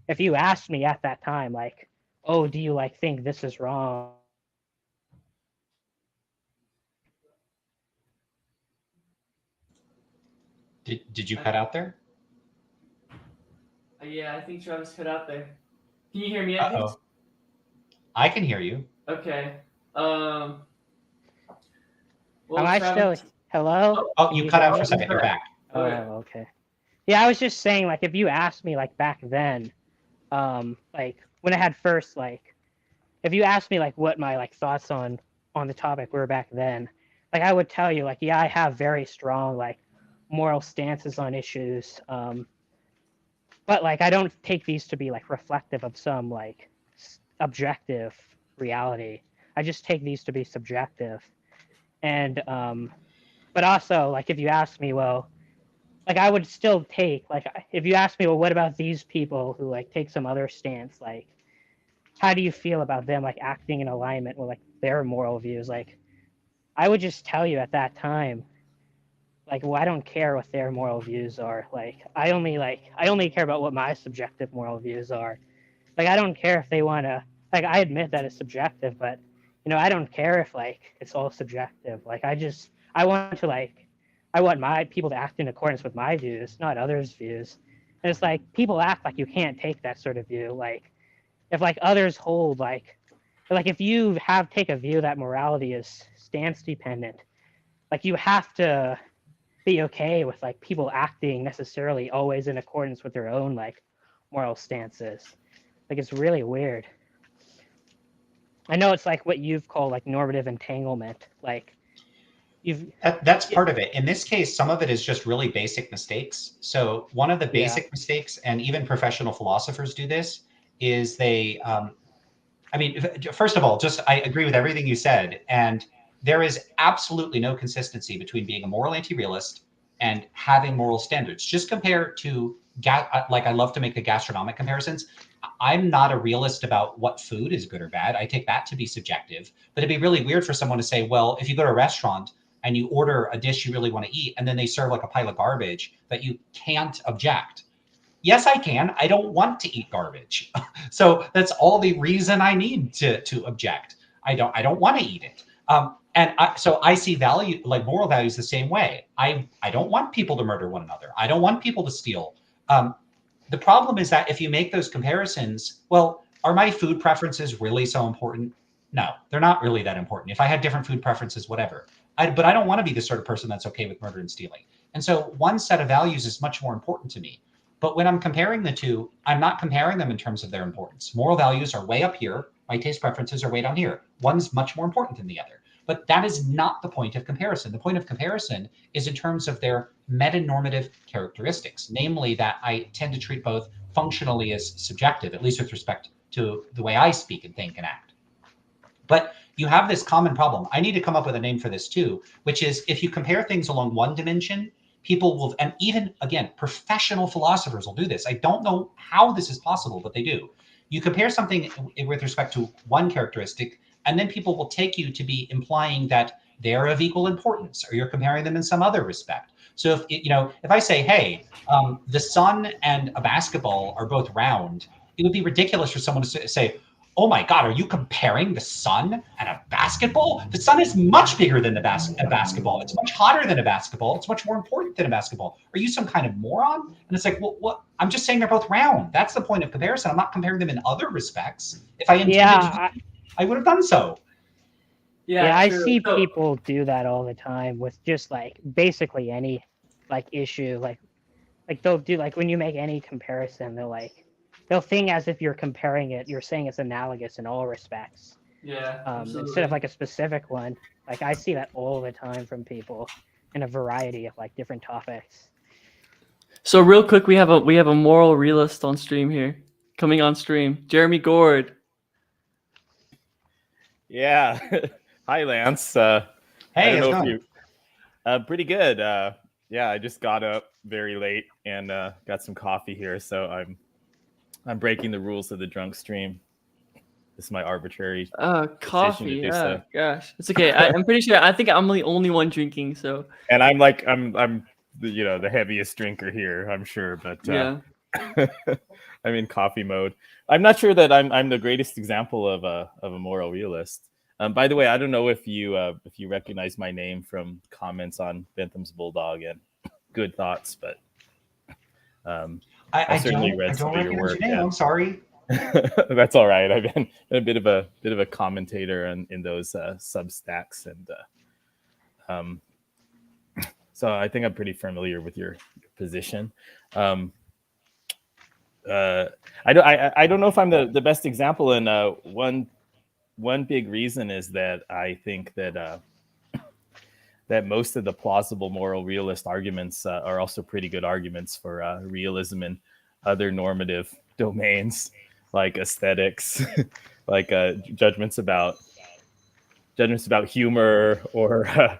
if you asked me at that time, like, oh, do you like think this is wrong?
Did you cut out there?
Yeah, I think Travis cut out there. Can you hear me?
Uh-oh. I can hear you.
Okay.
Am
Well,
I
Travis.
still hello?
Oh,
Can
you
you
cut
hear
out for
me?
a second. You're back.
Oh,
Okay.
okay. Yeah, I was just saying, like, if you asked me, like, back then, like, when I had first, like, if you asked me, like, what my, like, thoughts on the topic were back then, like, I would tell you, like, yeah, I have very strong, like, moral stances on issues, but, like, I don't take these to be, like, reflective of some, like, objective reality. I just take these to be subjective. And, but also, like, if you ask me, well, like I would still take, like, if you ask me, well, what about these people who like take some other stance, like how do you feel about them like acting in alignment with like their moral views? Like I would just tell you at that time, like, well, I don't care what their moral views are. Like I only care about what my subjective moral views are. Like I don't care if they want to, like, I admit that it's subjective, but I don't care if like it's all subjective. Like I want to like I want my people to act in accordance with my views, not others' views. And it's like people act like you can't take that sort of view. Like if like others hold like if you have take a view that morality is stance dependent, like you have to be okay with like people acting necessarily always in accordance with their own like moral stances. Like it's really weird. I know it's like what you've called like normative entanglement. Like you've
That's part of it. In this case, some of it is just really basic mistakes. So one of the basic mistakes, and even professional philosophers do this, is they, I mean, first of all, just I agree with everything you said. And there is absolutely no consistency between being a moral anti-realist and having moral standards. Just compare to, like I love to make the gastronomic comparisons. I'm not a realist about what food is good or bad. I take that to be subjective. But it'd be really weird for someone to say, well, if you go to a restaurant and you order a dish you really want to eat, and then they serve like a pile of garbage, that you can't object. Yes, I can. I don't want to eat garbage. So that's all the reason I need to object. I don't want to eat it. So I see value, like moral values, the same way. I don't want people to murder one another. I don't want people to steal. The problem is that if you make those comparisons, well, are my food preferences really so important? No, they're not really that important. If I had different food preferences, whatever. But I don't want to be the sort of person that's okay with murder and stealing. And so one set of values is much more important to me. But when I'm comparing the two, I'm not comparing them in terms of their importance. Moral values are way up here. My taste preferences are way down here. One's much more important than the other. But that is not the point of comparison. The point of comparison is in terms of their metanormative characteristics, namely that I tend to treat both functionally as subjective, at least with respect to the way I speak and think and act. But you have this common problem. I need to come up with a name for this too, which is if you compare things along one dimension, people will, and even again, professional philosophers will do this. I don't know how this is possible, but they do. You compare something with respect to one characteristic, and then people will take you to be implying that they're of equal importance, or you're comparing them in some other respect. So if I say, hey, the sun and a basketball are both round, it would be ridiculous for someone to say, oh my God, are you comparing the sun and a basketball? The sun is much bigger than a basketball. It's much hotter than a basketball. It's much more important than a basketball. Are you some kind of moron? And it's like, well, what? I'm just saying they're both round. That's the point of comparison. I'm not comparing them in other respects. If I intended to, I would have done so.
Yeah, I
true.
see
So-
people do that all the time with just like basically any like issue. Like they'll do like when you make any comparison, they'll think as if you're comparing it, you're saying it's analogous in all respects.
Yeah.
Instead of like a specific one. Like I see that all the time from people in a variety of like different topics.
So real quick, we have a moral realist on stream here, coming on stream. Jeremy Gord.
Yeah. Hi, Lance.
Hey,
I don't
how's it
know if
going?
you. Pretty good. Yeah, I just got up very late and got some coffee here, so I'm breaking the rules of the drunk stream. This is my arbitrary
Coffee.
decision to do so.
Gosh, it's okay. I'm pretty sure. I think I'm the only one drinking. So.
And I'm the the heaviest drinker here, I'm sure, but
Yeah.
I'm in coffee mode. I'm not sure that I'm the greatest example of a moral realist. By the way, I don't know if you recognize my name from comments on Bentham's Bulldog and Good Thoughts, but I certainly read some of your work.
Your name. I'm sorry.
That's all right. I've been a bit of a commentator in those Substacks, and so I think I'm pretty familiar with your position. I don't know if I'm the best example, and one big reason is that I think that that most of the plausible moral realist arguments are also pretty good arguments for realism in other normative domains like aesthetics, like judgments about humor or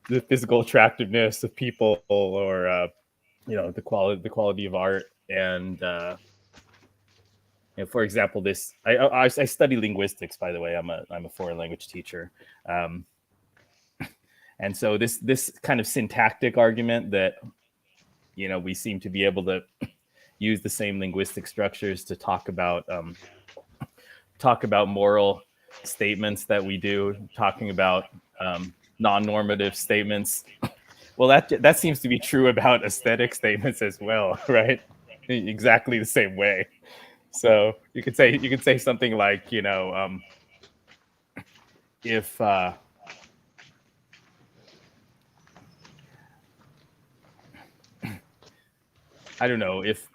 the physical attractiveness of people, or the quality of art. And for example, I study linguistics, by the way. I'm a foreign language teacher, and so this kind of syntactic argument that we seem to be able to use the same linguistic structures to talk about moral statements that we do, talking about non-normative statements. Well, that seems to be true about aesthetic statements as well, right? Exactly the same way. So you could say something like, if I don't know if.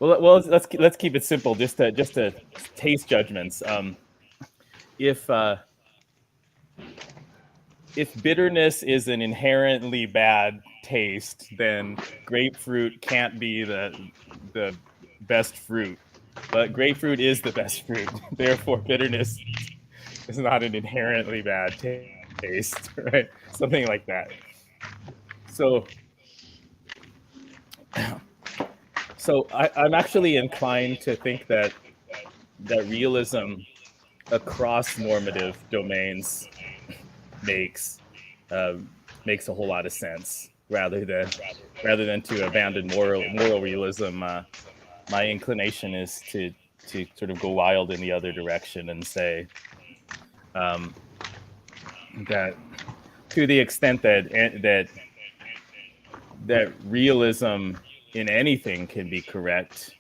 Well, let's keep it simple. Just to taste judgments. If bitterness is an inherently bad taste, then grapefruit can't be the best fruit. But grapefruit is the best fruit. Therefore, bitterness is not an inherently bad taste, right? Something like that. So I'm actually inclined to think that realism across normative domains makes a whole lot of sense, rather than to abandon moral realism. My inclination is to sort of go wild in the other direction and say that to the extent that realism in anything can be correct,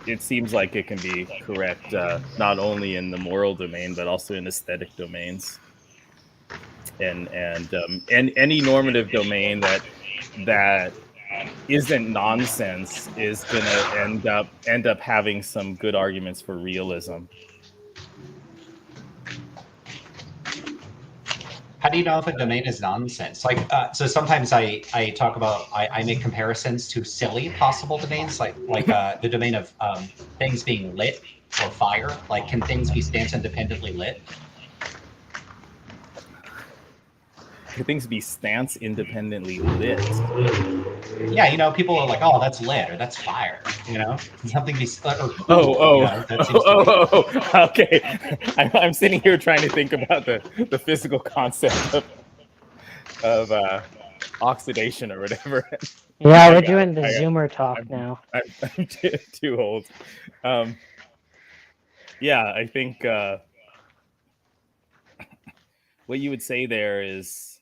it seems like it can be correct not only in the moral domain but also in aesthetic domains, and any normative domain that isn't nonsense is going to end up having some good arguments for realism.
How do you know if a domain is nonsense? Like, so sometimes I talk about, I make comparisons to silly possible domains, like the domain of things being lit or fire. Like, can things be stance independently lit?
Can things be stance independently lit?
Yeah, people are like, oh, that's lit or that's fire. Something be or
cool,
that seems to be...
Okay. I'm sitting here trying to think about the physical concept of oxidation or whatever.
Yeah, we're
got
doing
it.
the Zoomer talk
I'm-
now.
I'm too old. Yeah, I think what you would say there is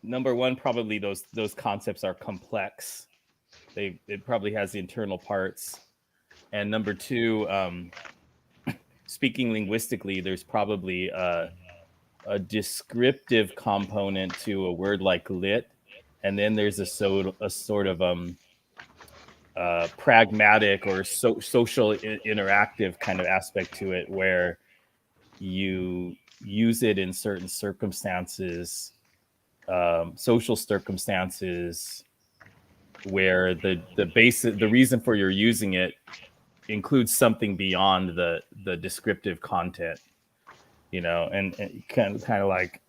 number one, probably those concepts are complex. It probably has the internal parts, and number two, speaking linguistically, there's probably a descriptive component to a word like lit, and then there's a sort of pragmatic or social interactive kind of aspect to it, where you use it in certain circumstances, social circumstances, where the reason for your using it includes something beyond the descriptive content, and kind of like,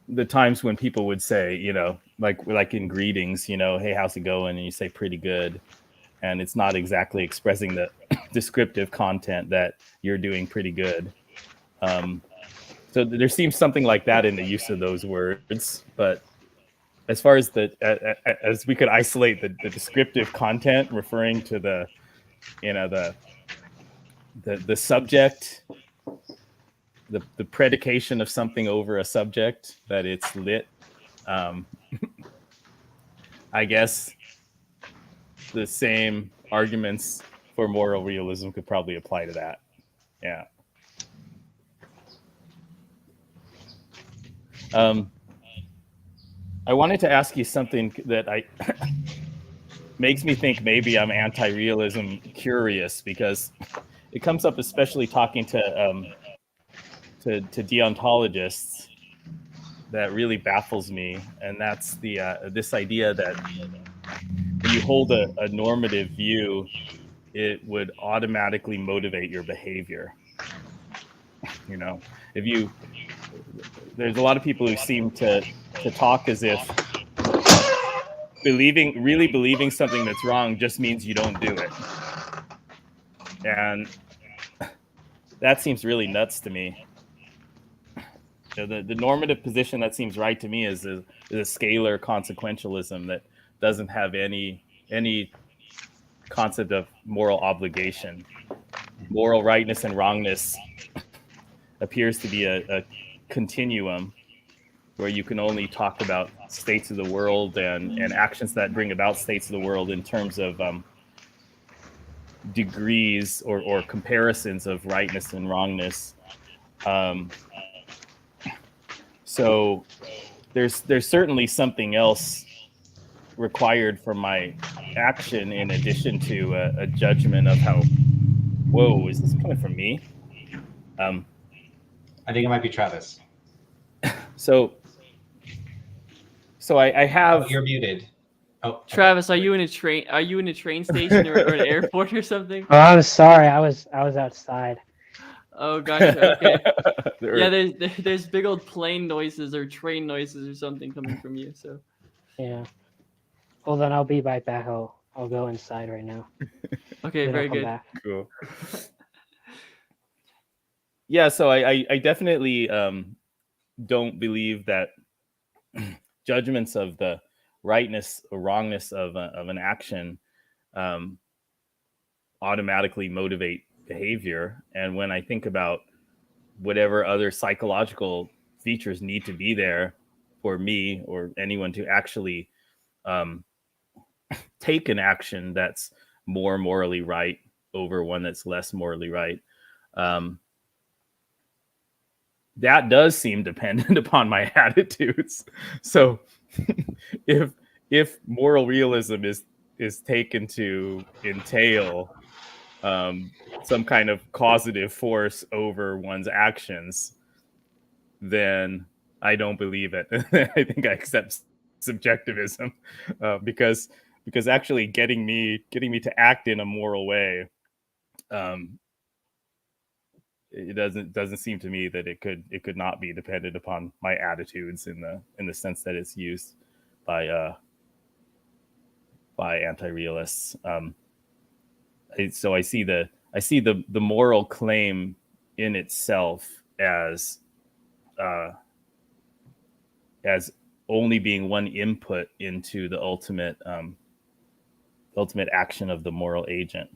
the times when people would say, like in greetings, hey, how's it going? And you say pretty good. And it's not exactly expressing the descriptive content that you're doing pretty good. So there seems something like that in the use of those words. But as far as as we could isolate the descriptive content referring to the subject, the predication of something over a subject, that it's lit. I guess the same arguments for moral realism could probably apply to that. Yeah. I wanted to ask you something that makes me think maybe I'm anti-realism curious, because it comes up, especially talking to deontologists, that really baffles me, and that's this idea that when you hold a normative view, it would automatically motivate your behavior. There's a lot of people who seem to talk as if really believing something that's wrong just means you don't do it. And that seems really nuts to me. The normative position that seems right to me is a scalar consequentialism that doesn't have any concept of moral obligation. Moral rightness and wrongness appears to be a continuum where you can only talk about states of the world and actions that bring about states of the world in terms of degrees or comparisons of rightness and wrongness. So there's certainly something else required for my action, in addition to a judgment of how, whoa, is this coming from me?
I think it might be Travis.
So I have.
Oh, you're muted. Oh, okay.
Travis, are you in a train? Are you in a train station or an airport or something?
Oh, I'm sorry. I was outside.
Oh, gotcha. Okay.
There-
Yeah, there's big old plane noises or train noises or something coming from you. So
Yeah. Hold on, I'll be right back. I'll go inside right now.
okay,
Then
very
I'll come
good.
back.
Cool. Yeah, so I definitely don't believe that judgments of the rightness or wrongness of an action automatically motivate behavior. And when I think about whatever other psychological features need to be there for me or anyone to actually take an action that's more morally right over one that's less morally right, that does seem dependent upon my attitudes. So if moral realism is taken to entail some kind of causative force over one's actions, then I don't believe it. I think I accept subjectivism, because actually getting me to act in a moral way, it doesn't seem to me that it could not be dependent upon my attitudes in the sense that it's used by anti-realists. So I see the moral claim in itself as only being one input into the ultimate action of the moral agent.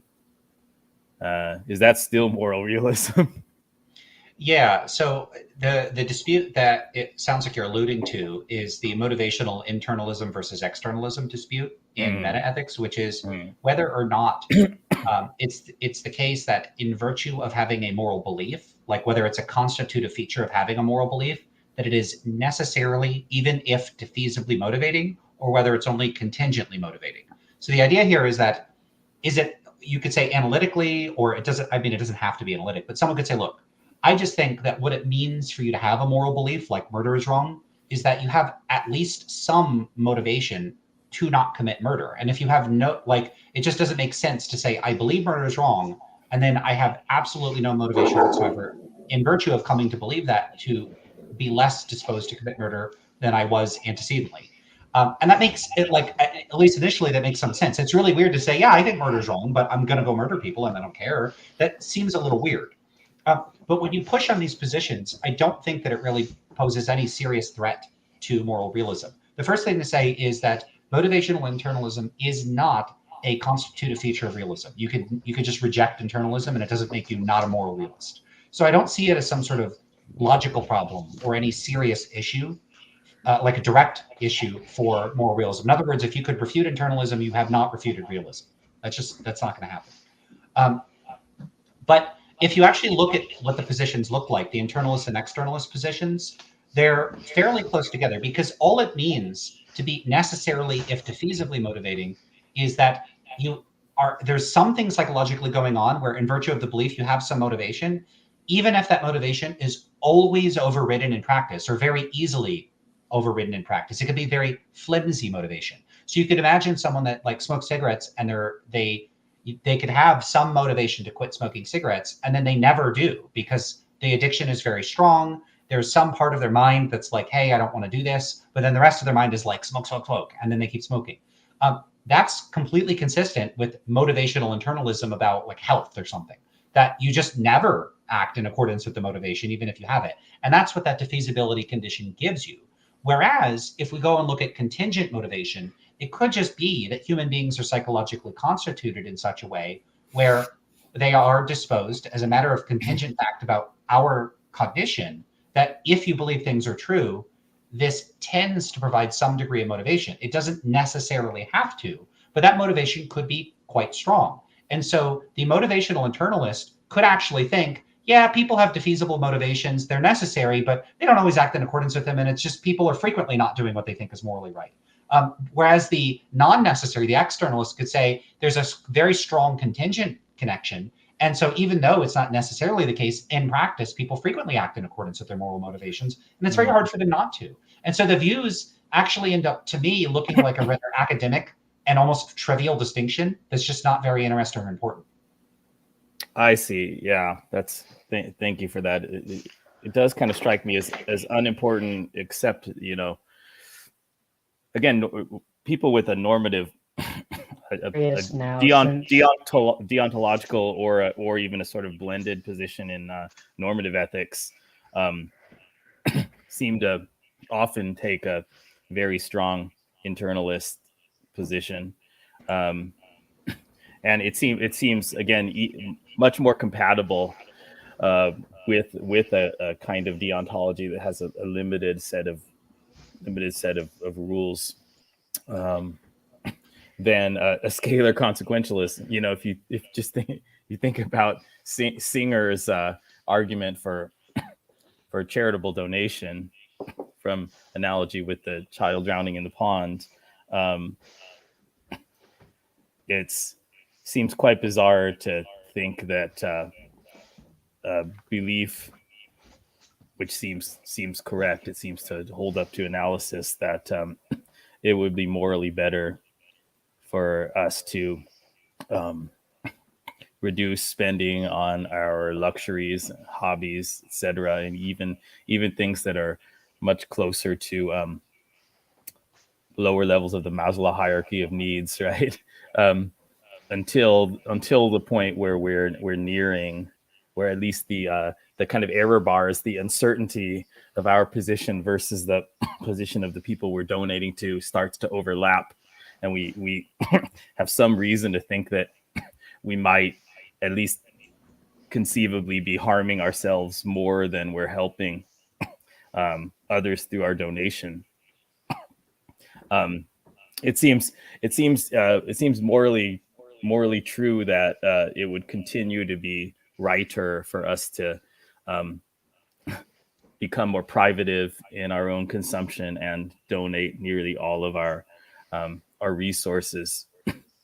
Is that still moral realism?
Yeah. So the dispute that it sounds like you're alluding to is the motivational internalism versus externalism dispute in metaethics, which is whether or not it's the case that in virtue of having a moral belief, like whether it's a constitutive feature of having a moral belief, that it is necessarily, even if defeasibly motivating, or whether it's only contingently motivating. So the idea here is that, you could say analytically, or it doesn't have to be analytic, but someone could say, look, I just think that what it means for you to have a moral belief, like murder is wrong, is that you have at least some motivation to not commit murder. And if you have it just doesn't make sense to say, I believe murder is wrong, and then I have absolutely no motivation whatsoever in virtue of coming to believe that to be less disposed to commit murder than I was antecedently. And that makes it, at least initially, that makes some sense. It's really weird to say, yeah, I think murder is wrong, but I'm going to go murder people and I don't care. That seems a little weird. But when you push on these positions, I don't think that it really poses any serious threat to moral realism. The first thing to say is that motivational internalism is not a constitutive feature of realism. You could just reject internalism and it doesn't make you not a moral realist. So I don't see it as some sort of logical problem or any serious issue, like a direct issue for moral realism. In other words, if you could refute internalism, you have not refuted realism. That's not going to happen. But if you actually look at what the positions look like, the internalist and externalist positions, they're fairly close together, because all it means to be necessarily, if defeasibly motivating, is that there's something psychologically going on where, in virtue of the belief, you have some motivation, even if that motivation is always overridden in practice, or very easily overridden in practice. It could be very flimsy motivation. So you could imagine someone that smokes cigarettes, and they could have some motivation to quit smoking cigarettes, and then they never do because the addiction is very strong. There's some part of their mind that's like, hey, I don't want to do this. But then the rest of their mind is like, smoke, smoke, smoke. And then they keep smoking. That's completely consistent with motivational internalism about health or something, that you just never act in accordance with the motivation, even if you have it. And that's what that defeasibility condition gives you. Whereas if we go and look at contingent motivation, it could just be that human beings are psychologically constituted in such a way where they are disposed, as a matter of contingent fact about our cognition, that if you believe things are true, this tends to provide some degree of motivation. It doesn't necessarily have to, but that motivation could be quite strong. And so the motivational internalist could actually think, yeah, people have defeasible motivations. They're necessary, but they don't always act in accordance with them. And it's just people are frequently not doing what they think is morally right. Whereas the non-necessary, the externalist, could say there's a very strong contingent connection. And so even though it's not necessarily the case, in practice, people frequently act in accordance with their moral motivations. And it's very hard for them not to. And so the views actually end up, to me, looking like a rather academic and almost trivial distinction that's just not very interesting or important.
I see. Yeah, thank you for that. It does kind of strike me as unimportant, except, again, people with a normative, deontological or even a sort of blended position in normative ethics seem to often take a very strong internalist position. And it seems again much more compatible with a kind of deontology that has a limited set of rules than a scalar consequentialist. If you think about Singer's argument for charitable donation, from analogy with the child drowning in the pond, it's seems quite bizarre to think that belief, which seems correct, it seems to hold up to analysis, that it would be morally better for us to reduce spending on our luxuries, hobbies, etc., and even things that are much closer to lower levels of the Maslow hierarchy of needs, right? Until the point where we're nearing, where at least the kind of error bars, the uncertainty of our position versus the position of the people we're donating to starts to overlap, and we have some reason to think that we might at least conceivably be harming ourselves more than we're helping others through our donation. It seems morally true that it would continue to be righter for us to become more privative in our own consumption and donate nearly all of our resources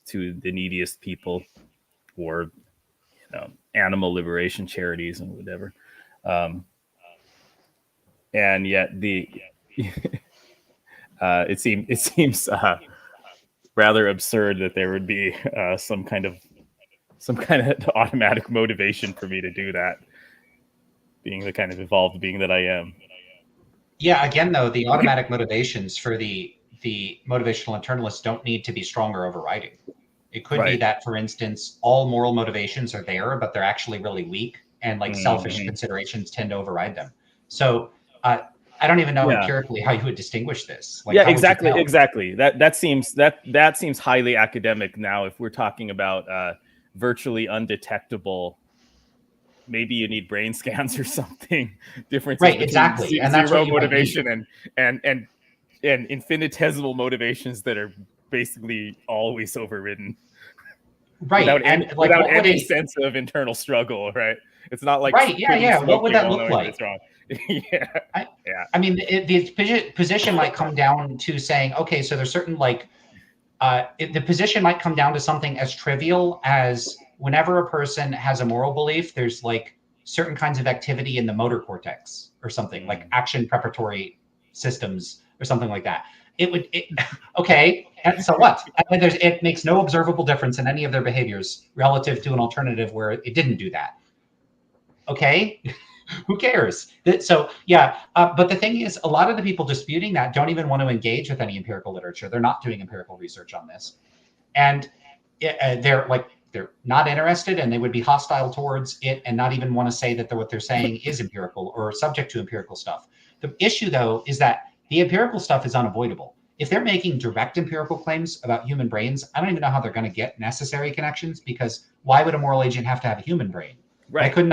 to the neediest people, or animal liberation charities and whatever. And yet it seems rather absurd that there would be some kind of automatic motivation for me to do that, being the kind of evolved being that I am.
Yeah, again, though, the automatic motivations for the motivational internalists don't need to be strong or overriding. It could be that, for instance, all moral motivations are there, but they're actually really weak, and like selfish considerations tend to override them. So I don't even know empirically how you would distinguish this. Like,
exactly. That seems highly academic now. If we're talking about virtually undetectable, maybe you need brain scans or something. Differences between
and that's
zero motivation and infinitesimal motivations that are basically always overridden.
Right.
Without any sense of internal struggle, right? It's not like
what would that look like?
It's wrong.
I mean, the position might come down to saying, okay, so there's certain the position might come down to something as trivial as whenever a person has a moral belief, there's like certain kinds of activity in the motor cortex or something, like action preparatory systems or something like that. Okay, and so what? And it makes no observable difference in any of their behaviors relative to an alternative where it didn't do that. Okay, who cares? So yeah, but the thing is, a lot of the people disputing that don't even want to engage with any empirical literature. They're not doing empirical research on this, and they're not interested, and they would be hostile towards it, and not even want to say that what they're saying is empirical or subject to empirical stuff. The issue, though, is that the empirical stuff is unavoidable. If they're making direct empirical claims about human brains, I don't even know how they're going to get necessary connections, because why would a moral agent have to have a human brain?
Right.
In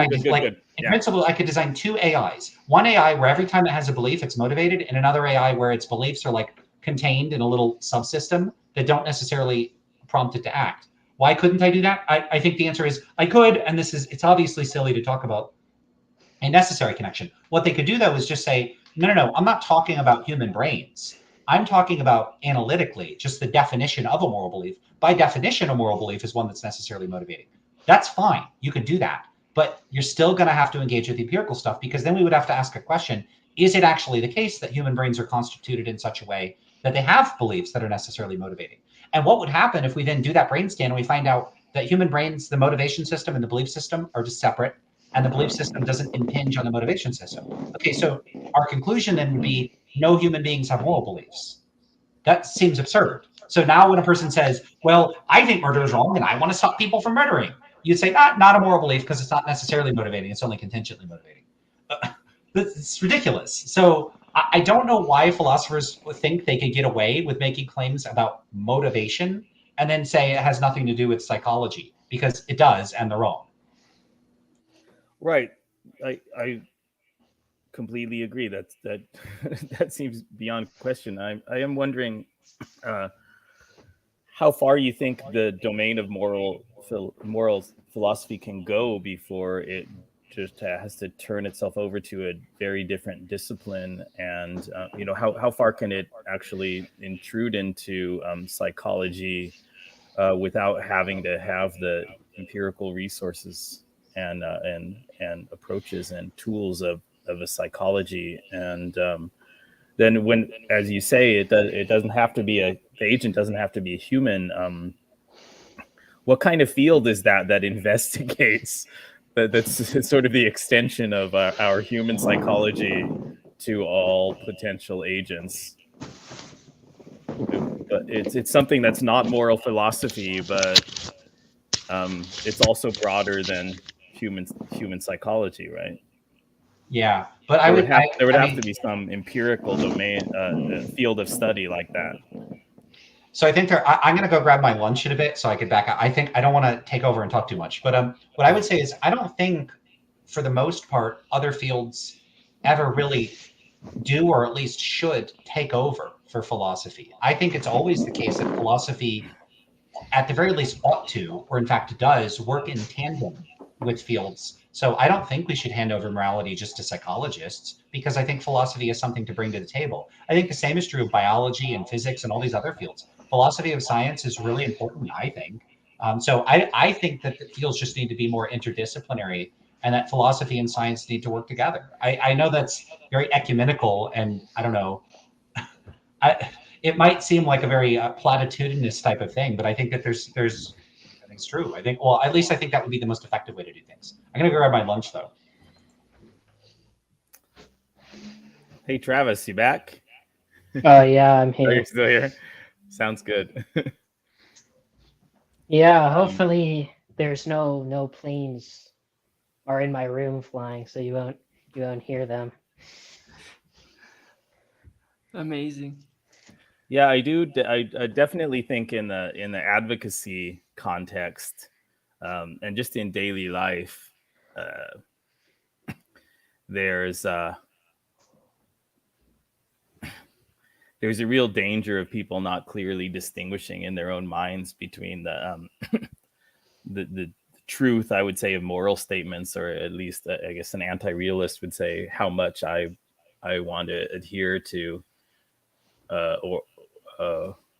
principle, I could design two AIs. One AI where every time it has a belief, it's motivated, and another AI where its beliefs are like contained in a little subsystem that don't necessarily prompt it to act. Why couldn't I do that? I think the answer is I could, and it's obviously silly to talk about a necessary connection. What they could do, though, is just say, no, I'm not talking about human brains. I'm talking about analytically, just the definition of a moral belief. By definition, a moral belief is one that's necessarily motivating. That's fine. You can do that. But you're still going to have to engage with the empirical stuff, because then we would have to ask a question. Is it actually the case that human brains are constituted in such a way that they have beliefs that are necessarily motivating? And what would happen if we then do that brain scan and we find out that human brains, the motivation system and the belief system are just separate, and the belief system doesn't impinge on the motivation system? Okay, so our conclusion then would be no human beings have moral beliefs. That seems absurd. So now when a person says, well, I think murder is wrong and I want to stop people from murdering, you'd say, not a moral belief, because it's not necessarily motivating. It's only contingently motivating. It's ridiculous. So I don't know why philosophers think they could get away with making claims about motivation and then say it has nothing to do with psychology, because it does, and they're wrong.
Right. I completely agree. That seems beyond question. I am wondering how far you think the domain of moral philosophy can go before it just has to turn itself over to a very different discipline, and how far can it actually intrude into psychology without having to have the empirical resources and approaches and tools of a psychology? And then when, as you say, it doesn't have to be the agent doesn't have to be a human. What kind of field is that investigates that's sort of the extension of our human psychology to all potential agents? But it's something that's not moral philosophy, but it's also broader than human psychology, right?
Yeah, but
There
I
would
would.
have there would
I
have
mean,
to be some empirical domain, field of study like that.
So I think I'm going to go grab my lunch in a bit so I could back out. I think I don't want to take over and talk too much, but what I would say is I don't think, for the most part, other fields ever really do, or at least should, take over for philosophy. I think it's always the case that philosophy, at the very least, ought to, or in fact does, work in tandem with fields. So I don't think we should hand over morality just to psychologists, because I think philosophy is something to bring to the table. I think the same is true of biology and physics and all these other fields. Philosophy of science is really important, I think. So I think that the fields just need to be more interdisciplinary, and that philosophy and science need to work together. I know that's very ecumenical, and I don't know. It might seem like a very platitudinous type of thing, but I think that there's I think it's true. I think, well, at least I think that would be the most effective way to do things. I'm gonna go grab my lunch though.
Hey, Travis, you back?
Oh yeah, I'm
Are you
here.
still here? Sounds good.
Yeah, hopefully there's no planes are in my room flying, so you won't hear them.
Amazing.
Yeah, I do. I definitely think in the advocacy context, and just in daily life, there's a real danger of people not clearly distinguishing in their own minds between the truth, I would say, of moral statements, or at least I guess an anti-realist would say how much I want to adhere to,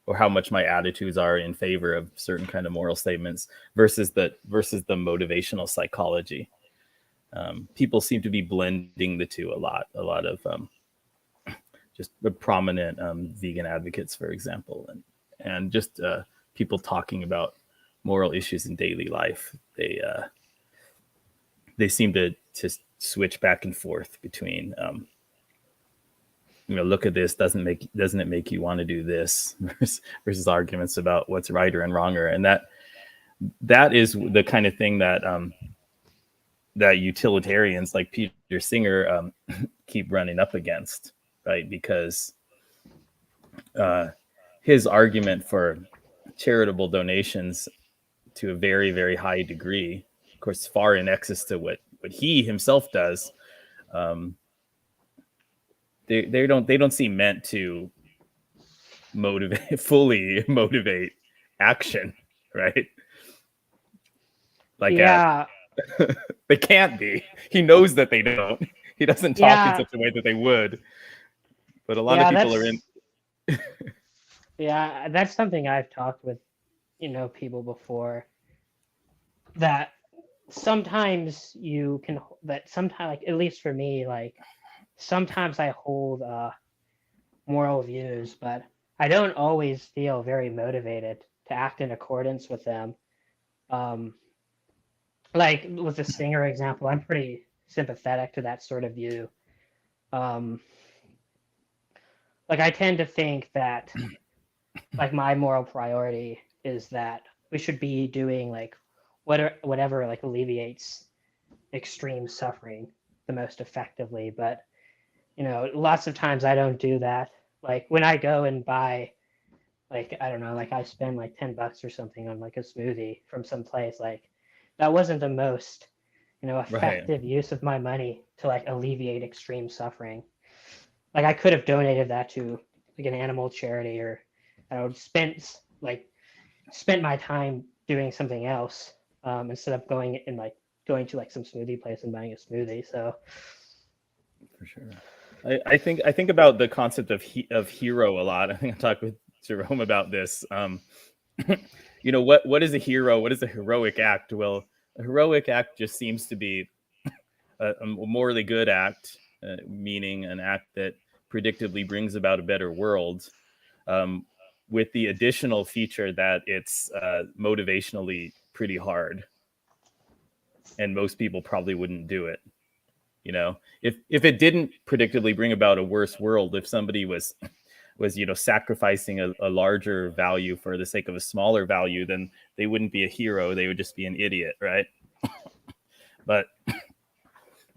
or how much my attitudes are in favor of certain kind of moral statements versus the motivational psychology. People seem to be blending the two a lot. A lot of just the prominent vegan advocates, for example, and just people talking about moral issues in daily life. They seem to switch back and forth between look at this, doesn't it make you want to do this, versus arguments about what's right or wronger, and that is the kind of thing that that utilitarians like Peter Singer keep running up against, right? Because his argument for charitable donations to a very, very high degree, of course, far in excess to what he himself does, they don't seem meant to fully motivate action, right? Like
Yeah,
they can't be. He knows that they don't. He doesn't talk in
yeah,
such a way that they would. But a lot of
yeah.
people are in.
That's something I've talked with people before. That sometimes you can sometimes, like, at least for me, like sometimes I hold moral views, but I don't always feel very motivated to act in accordance with them. Like with the Singer example, I'm pretty sympathetic to that sort of view. Like I tend to think that like my moral priority is that we should be doing like whatever like alleviates extreme suffering the most effectively. But lots of times I don't do that. Like when I go and buy, like, I don't know, like I spend like $10 or something on like a smoothie from some place, like that wasn't the most effective use of my money to like alleviate extreme suffering. Like I could have donated that to like an animal charity, or I would spent my time doing something else, instead of going to like some smoothie place and buying a smoothie. So
For sure. I think about the concept of hero a lot. I think I talked with Jerome about this. What is a hero? What is a heroic act? Well, a heroic act just seems to be a morally good act, meaning an act that predictably brings about a better world, with the additional feature that it's motivationally pretty hard, and most people probably wouldn't do it. If it didn't predictably bring about a worse world, if somebody was sacrificing a larger value for the sake of a smaller value, then they wouldn't be a hero. They would just be an idiot, right? But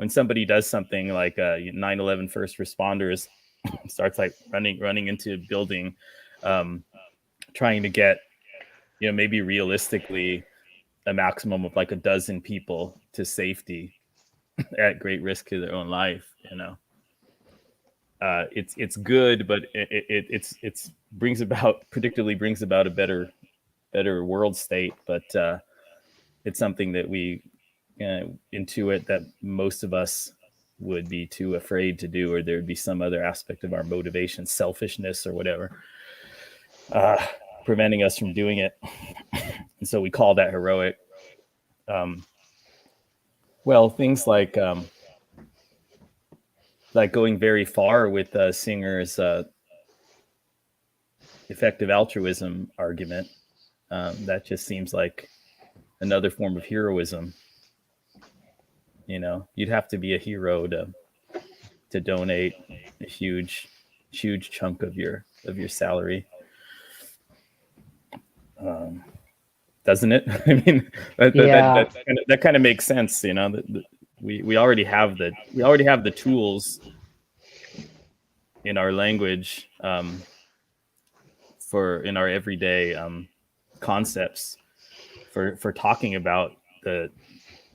when somebody does something like 9/11 first responders starts like running into a building, trying to get, maybe realistically a maximum of like a dozen people to safety at great risk to their own life. It's good, but it's predictably brings about a better world state. But it's something that we intuit that most of us would be too afraid to do, or there'd be some other aspect of our motivation, selfishness or whatever, preventing us from doing it. And so we call that heroic. Well, things like going very far with Singer's effective altruism argument. That just seems like another form of heroism. You'd have to be a hero to donate a huge chunk of your salary. Doesn't it? I mean, that kind of makes sense. We already have the tools in our language in our everyday concepts for talking about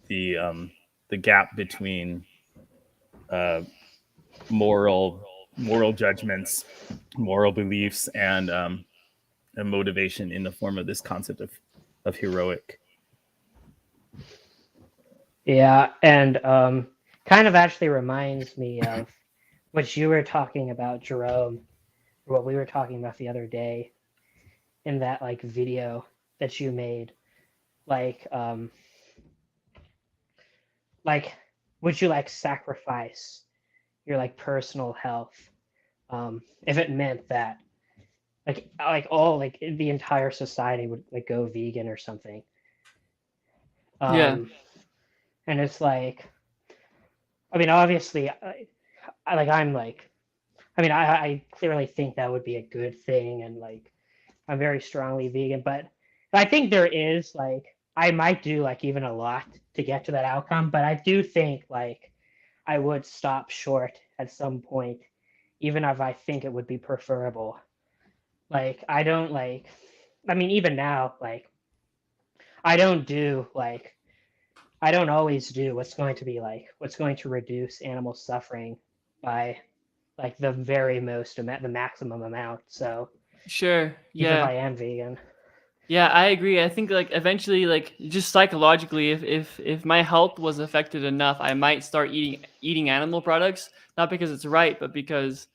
the gap between moral judgments, moral beliefs, and a motivation in the form of this concept of heroic.
Yeah, and kind of actually reminds me of what you were talking about, Jerome, or what we were talking about the other day in that like video that you made. Like would you like sacrifice your like personal health if it meant that like all like the entire society would like go vegan or something?
Yeah.
And it's like, I mean, obviously, I clearly think that would be a good thing, and like, I'm very strongly vegan, but I think there is like, I might do like even a lot to get to that outcome, but I do think like I would stop short at some point, even if I think it would be preferable. Like, I don't like, I mean, even now, like, I don't always do what's going to reduce animal suffering by like the maximum amount. So
Sure.
even if
Yeah.
I am vegan.
Yeah, I agree. I think like eventually, like just psychologically, if my health was affected enough, I might start eating animal products, not because it's right, but because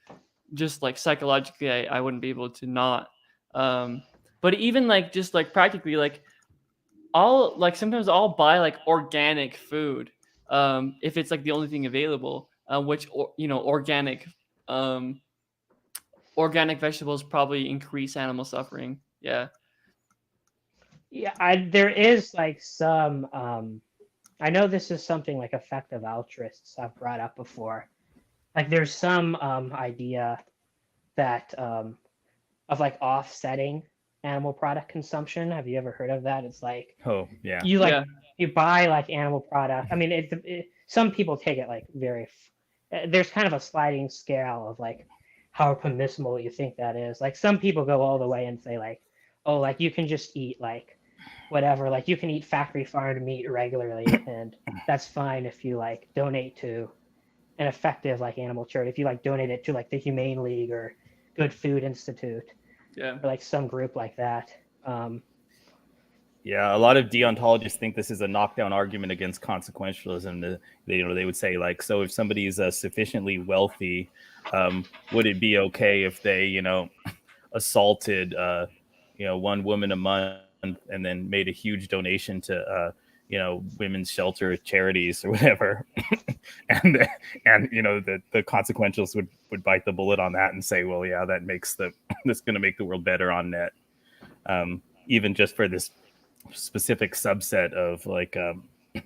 just like psychologically, I wouldn't be able to not. But even like just like practically, like sometimes I'll buy like organic food, if it's like the only thing available, um, organic vegetables probably increase animal suffering. Yeah.
Yeah, there is like some I know this is something like effective altruists have brought up before. Like there's some idea that of like offsetting animal product consumption. Have you ever heard of that? It's like
Oh yeah.
you like
Yeah.
you buy like animal product. I mean, some people take it like there's kind of a sliding scale of like how permissible you think that is. Like some people go all the way and say like, oh, like you can just eat like whatever, like you can eat factory farmed meat regularly, and that's fine if you like donate to an effective like animal charity. If you like donate it to like the Humane League or Good Food Institute
Yeah.
or like some group like that.
Yeah, a lot of deontologists think this is a knockdown argument against consequentialism. They would say like, so if somebody is sufficiently wealthy, would it be okay if they assaulted one woman a month and then made a huge donation to women's shelter charities or whatever, and the consequentialists would bite the bullet on that and say, well, yeah, that's going to make the world better on net, even just for this specific subset of like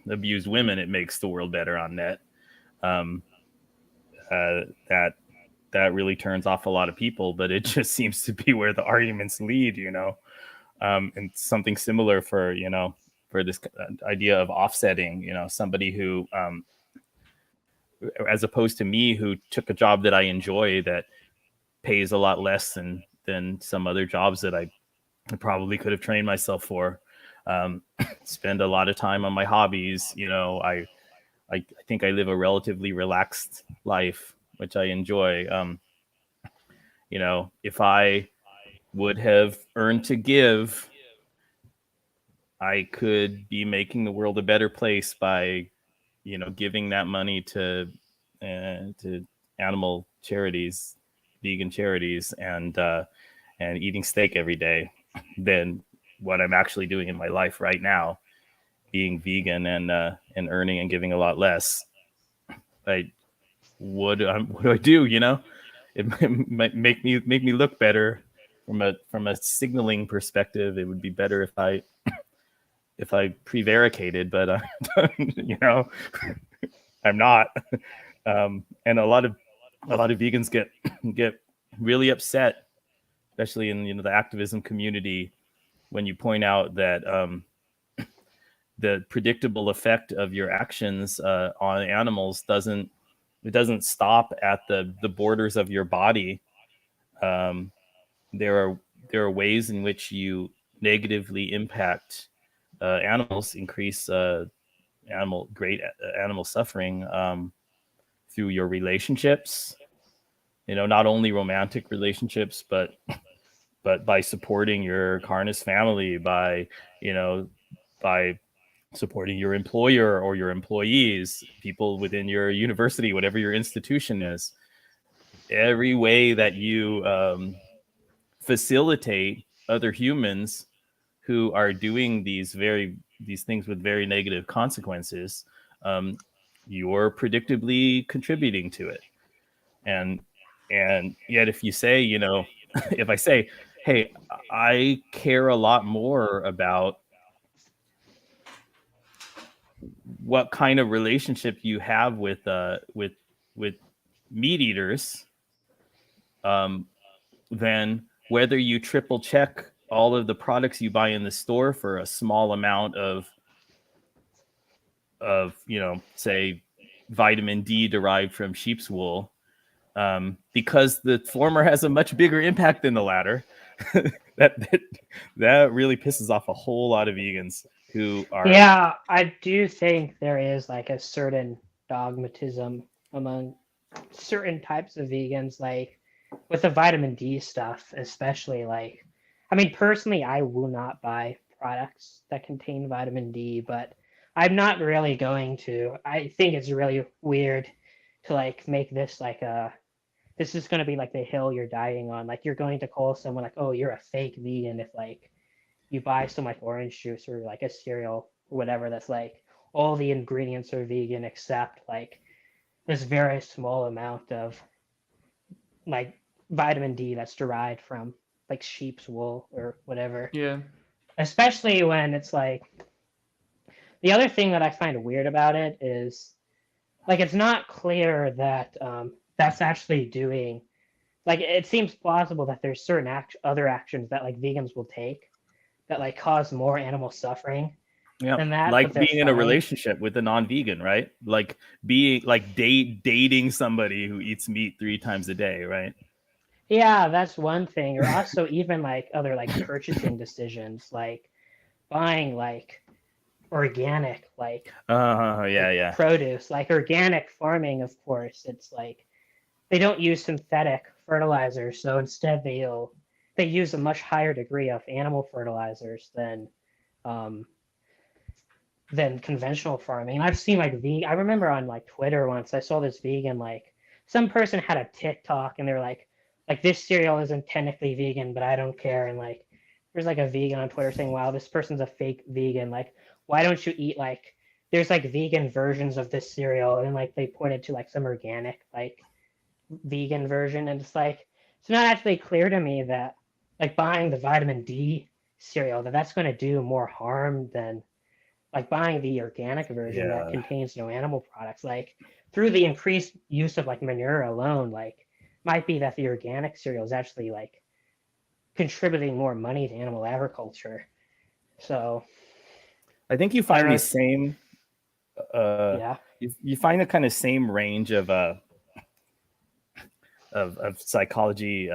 abused women, it makes the world better on net. That really turns off a lot of people, but it just seems to be where the arguments lead, and something similar for this idea of offsetting, somebody who as opposed to me who took a job that I enjoy that pays a lot less than some other jobs that I probably could have trained myself for. Spend a lot of time on my hobbies. I think I live a relatively relaxed life, which I enjoy. If I would have earned to give, I could be making the world a better place by, giving that money to animal charities, vegan charities, and eating steak every day than what I'm actually doing in my life right now, being vegan and earning and giving a lot less. What do I do? It might make me look better from a signaling perspective. It would be better if I prevaricated, but I'm not. And a lot of vegans get really upset, especially in the activism community, when you point out that the predictable effect of your actions on animals doesn't stop at the borders of your body. There are ways in which you negatively impact animals, increase animal suffering through your relationships. Not only romantic relationships, but by supporting your carnivore family, by supporting your employer or your employees, people within your university, whatever your institution is. Every way that you facilitate other humans who are doing these things with very negative consequences, you're predictably contributing to it. And yet, if you say, if I say, hey, I care a lot more about what kind of relationship you have with meat eaters, then whether you triple check all of the products you buy in the store for a small amount of say vitamin D derived from sheep's wool, because the former has a much bigger impact than the latter. that really pisses off a whole lot of vegans who are.
Yeah, I do think there is like a certain dogmatism among certain types of vegans, like with the vitamin D stuff, especially. Like, I mean, personally, I will not buy products that contain vitamin D, but I'm not really going to. I think it's really weird to like make this like this is going to be like the hill you're dying on. Like, you're going to call someone like, oh, you're a fake vegan if like you buy some like orange juice or like a cereal or whatever that's like all the ingredients are vegan except like this very small amount of like vitamin D that's derived from like sheep's wool or whatever.
Yeah.
Especially when it's like, the other thing that I find weird about it is like it's not clear that that's actually doing, like, it seems plausible that there's certain other actions that like vegans will take that like cause more animal suffering than that.
Like
but they're
being in a
fine.
relationship with a non-vegan, right? Like being like dating somebody who eats meat 3 times a day, right?
Yeah, that's one thing. Or also even like other like purchasing decisions, like buying like organic like
yeah.
produce, like organic farming. Of course, it's like they don't use synthetic fertilizers, so instead they use a much higher degree of animal fertilizers than conventional farming. I've seen like I remember on like Twitter once I saw this vegan, like some person had a TikTok and they're like this cereal isn't technically vegan, but I don't care. And like there's like a vegan on Twitter saying, wow, this person's a fake vegan. Like, why don't you eat like, there's like vegan versions of this cereal, and like they pointed to like some organic like vegan version, and it's like it's not actually clear to me that like buying the vitamin D cereal that's going to do more harm than like buying the organic version that contains no animal products. Like through the increased use of like manure alone, like might be that the organic cereal is actually like contributing more money to animal agriculture. So
I think you find these same
Yeah.
you find the kind of same range of psychology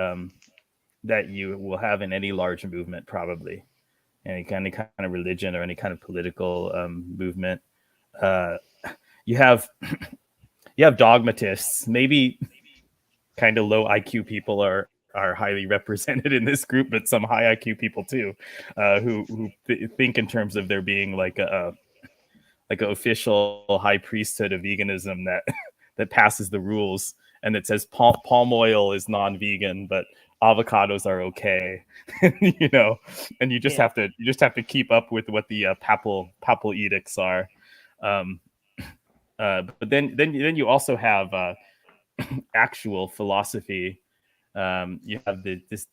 that you will have in any large movement, probably any kind of religion or any kind of political movement. You have dogmatists, maybe kind of low IQ people are highly represented in this group, but some high IQ people too, who think in terms of there being like an official high priesthood of veganism that that passes the rules and that says palm oil is non-vegan, but avocados are okay. You know, and you just have to keep up with what the papal edicts are. But then you also have actual philosophy. You have this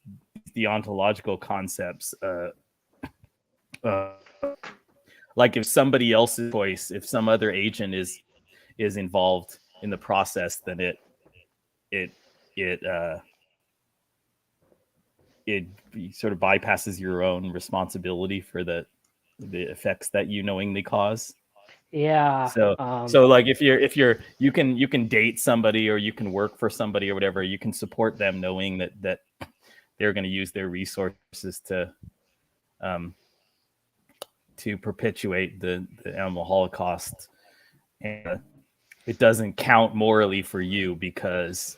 deontological concepts, like if somebody else's choice, if some other agent is involved in the process, then it sort of bypasses your own responsibility for the effects that you knowingly cause.
Yeah.
So like if you can date somebody or you can work for somebody or whatever, you can support them knowing that they're going to use their resources to perpetuate the animal holocaust, and it doesn't count morally for you because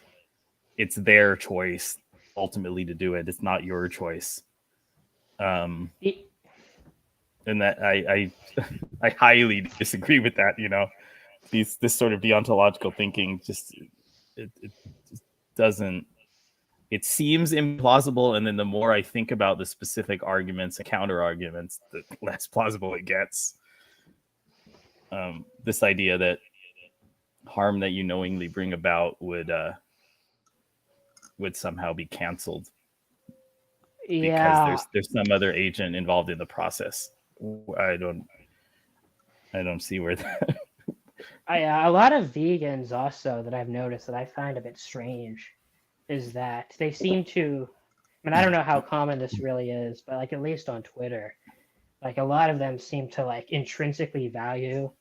it's their choice ultimately to do it. It's not your choice. And that I highly disagree with that. You know, this sort of deontological thinking just doesn't. It seems implausible, and then the more I think about the specific arguments and counter arguments, the less plausible it gets. This idea that harm that you knowingly bring about would somehow be canceled because there's some other agent involved in the process. I don't see where that.
A lot of vegans also that I've noticed that I find a bit strange is that they seem to, I mean, I don't know how common this really is, but like at least on Twitter, like a lot of them seem to like intrinsically value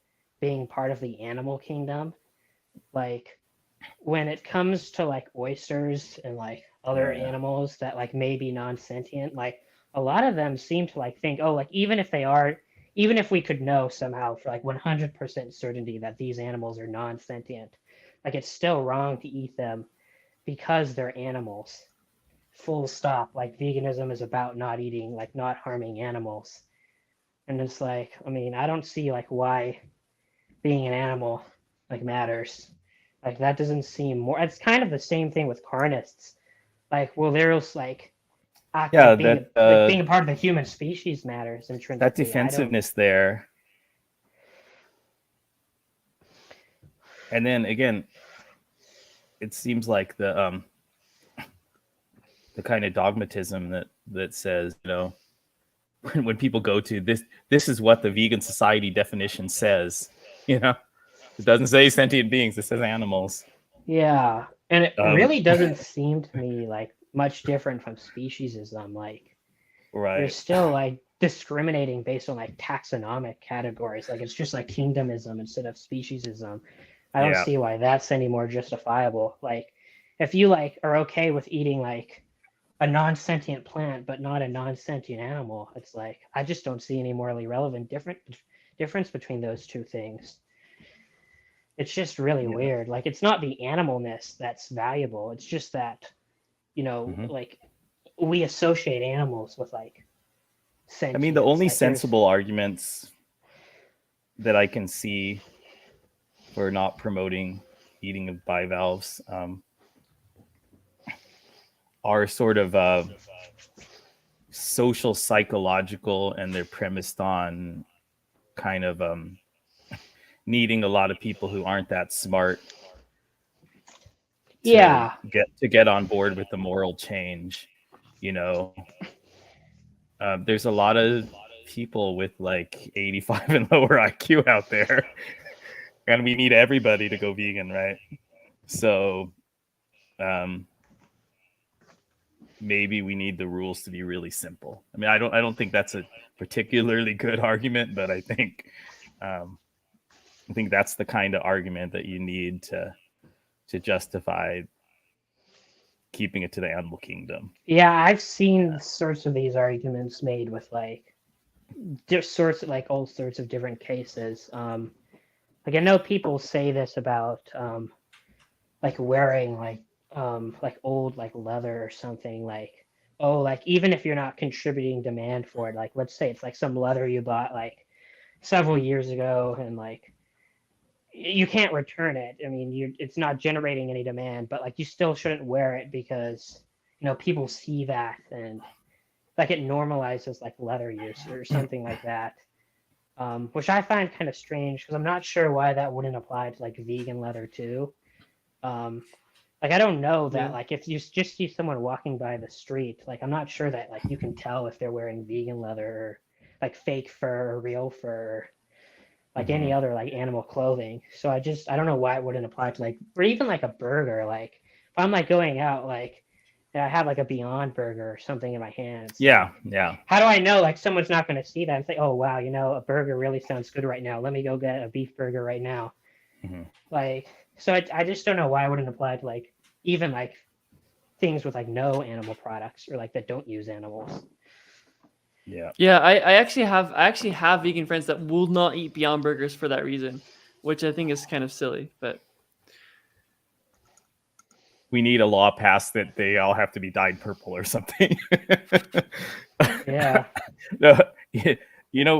being part of the animal kingdom. Like when it comes to like oysters and like other animals that like may be non-sentient, like a lot of them seem to like think, oh, like even if we could know somehow for like 100% certainty that these animals are non-sentient, like it's still wrong to eat them because they're animals. Full stop. Like veganism is about not eating, like not harming animals. And it's like, I mean, I don't see like why being an animal like matters. Like that doesn't seem more. It's kind of the same thing with carnists. Like, well, there's like, being a part of the human species matters intrinsically.
That defensiveness there. And then again, it seems like the kind of dogmatism that says, you know, when people go to this is what the vegan society definition says, you know, it doesn't say sentient beings, it says animals.
Yeah, and it really doesn't seem to me like much different from speciesism. Like, they're still like discriminating based on like taxonomic categories. Like it's just like kingdomism instead of speciesism. I don't see why that's any more justifiable. Like, if you like are okay with eating like a non-sentient plant but not a non-sentient animal, it's like I just don't see any morally relevant difference between those two things. It's just really weird. Like it's not the animalness that's valuable. It's just that, you know, like we associate animals with like sentience.
I mean, the only
like,
sensible arguments that I can see for not promoting eating of bivalves are sort of social psychological, and they're premised on kind of needing a lot of people who aren't that smart to get on board with the moral change. You know, there's a lot of people with like 85 and lower IQ out there, and we need everybody to go vegan, right? So maybe we need the rules to be really simple. I mean, I don't think that's a particularly good argument, but I think I think that's the kind of argument that you need to justify keeping it to the animal kingdom.
Yeah, I've seen sorts of these arguments made with like all sorts of different cases. Like I know people say this about like wearing like old like leather or something, like, oh, like even if you're not contributing demand for it, like let's say it's like some leather you bought like several years ago and like you can't return it. I mean, it's not generating any demand, but like you still shouldn't wear it because people see that and like it normalizes like leather use or something like that. Which I find kind of strange because I'm not sure why that wouldn't apply to like vegan leather too. Like I don't know that like if you just see someone walking by the street, like I'm not sure that like you can tell if they're wearing vegan leather or like fake fur or real fur, like any other like animal clothing. So I don't know why it wouldn't apply to like, or even like a burger. Like if I'm like going out, like I have like a Beyond Burger or something in my hands.
Yeah.
How do I know like someone's not going to see that and say, oh wow, a burger really sounds good right now. Let me go get a beef burger right now. Like, so I just don't know why it wouldn't apply to like even like things with like no animal products or like that don't use animals.
Yeah.
I actually have vegan friends that will not eat Beyond Burgers for that reason, which I think is kind of silly. But
we need a law passed that they all have to be dyed purple or something.
Yeah.
No,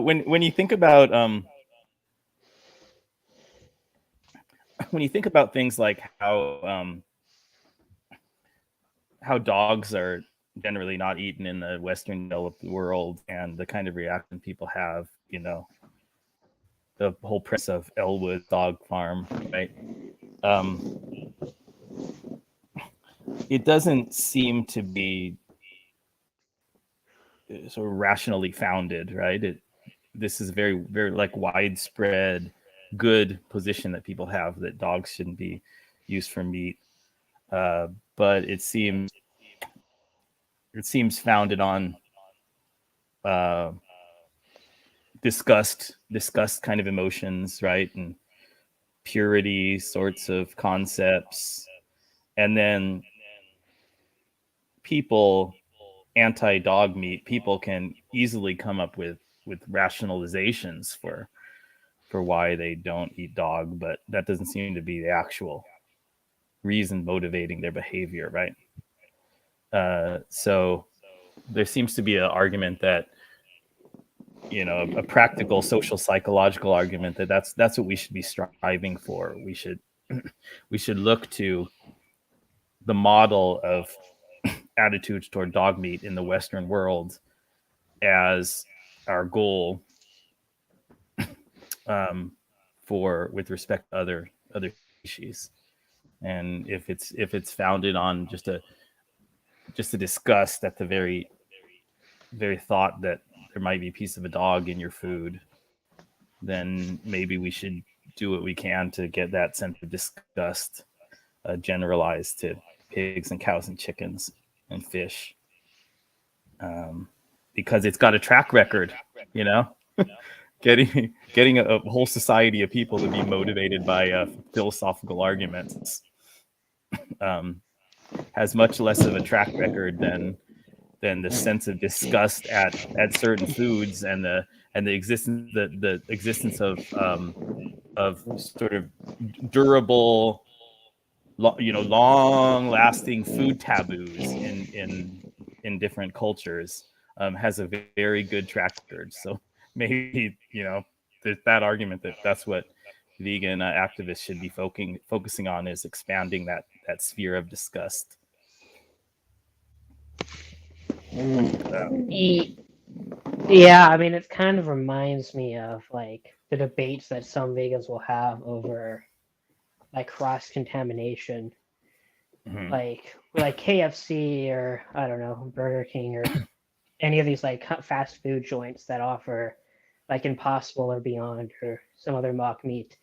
when you think about things like how dogs are generally not eaten in the Western developed world and the kind of reaction people have, the whole premise of Elwood Dog Farm, right? It doesn't seem to be sort of rationally founded, right? This is very, very like widespread good position that people have that dogs shouldn't be used for meat, but it seems founded on disgust kind of emotions, right? And purity sorts of concepts. And then people, anti-dog meat, people can easily come up with rationalizations for why they don't eat dog, but that doesn't seem to be the actual reason motivating their behavior, right? So there seems to be an argument that, a practical social psychological argument that's what we should be striving for. We should look to the model of attitudes toward dog meat in the Western world as our goal with respect to other species. And if it's founded on just a disgust at the very thought that there might be a piece of a dog in your food, then maybe we should do what we can to get that sense of disgust generalized to pigs and cows and chickens and fish, because it's got a track record, getting a whole society of people to be motivated by philosophical arguments has much less of a track record than the sense of disgust at certain foods and the existence of sort of durable, long lasting food taboos in different cultures, has a very good track record. So maybe there's that argument that's what vegan activists should be focusing on, is expanding that sphere of disgust.
Yeah, I mean, it kind of reminds me of like the debates that some vegans will have over like cross contamination, like KFC or I don't know, Burger King or any of these like fast food joints that offer like Impossible or Beyond or some other mock meat.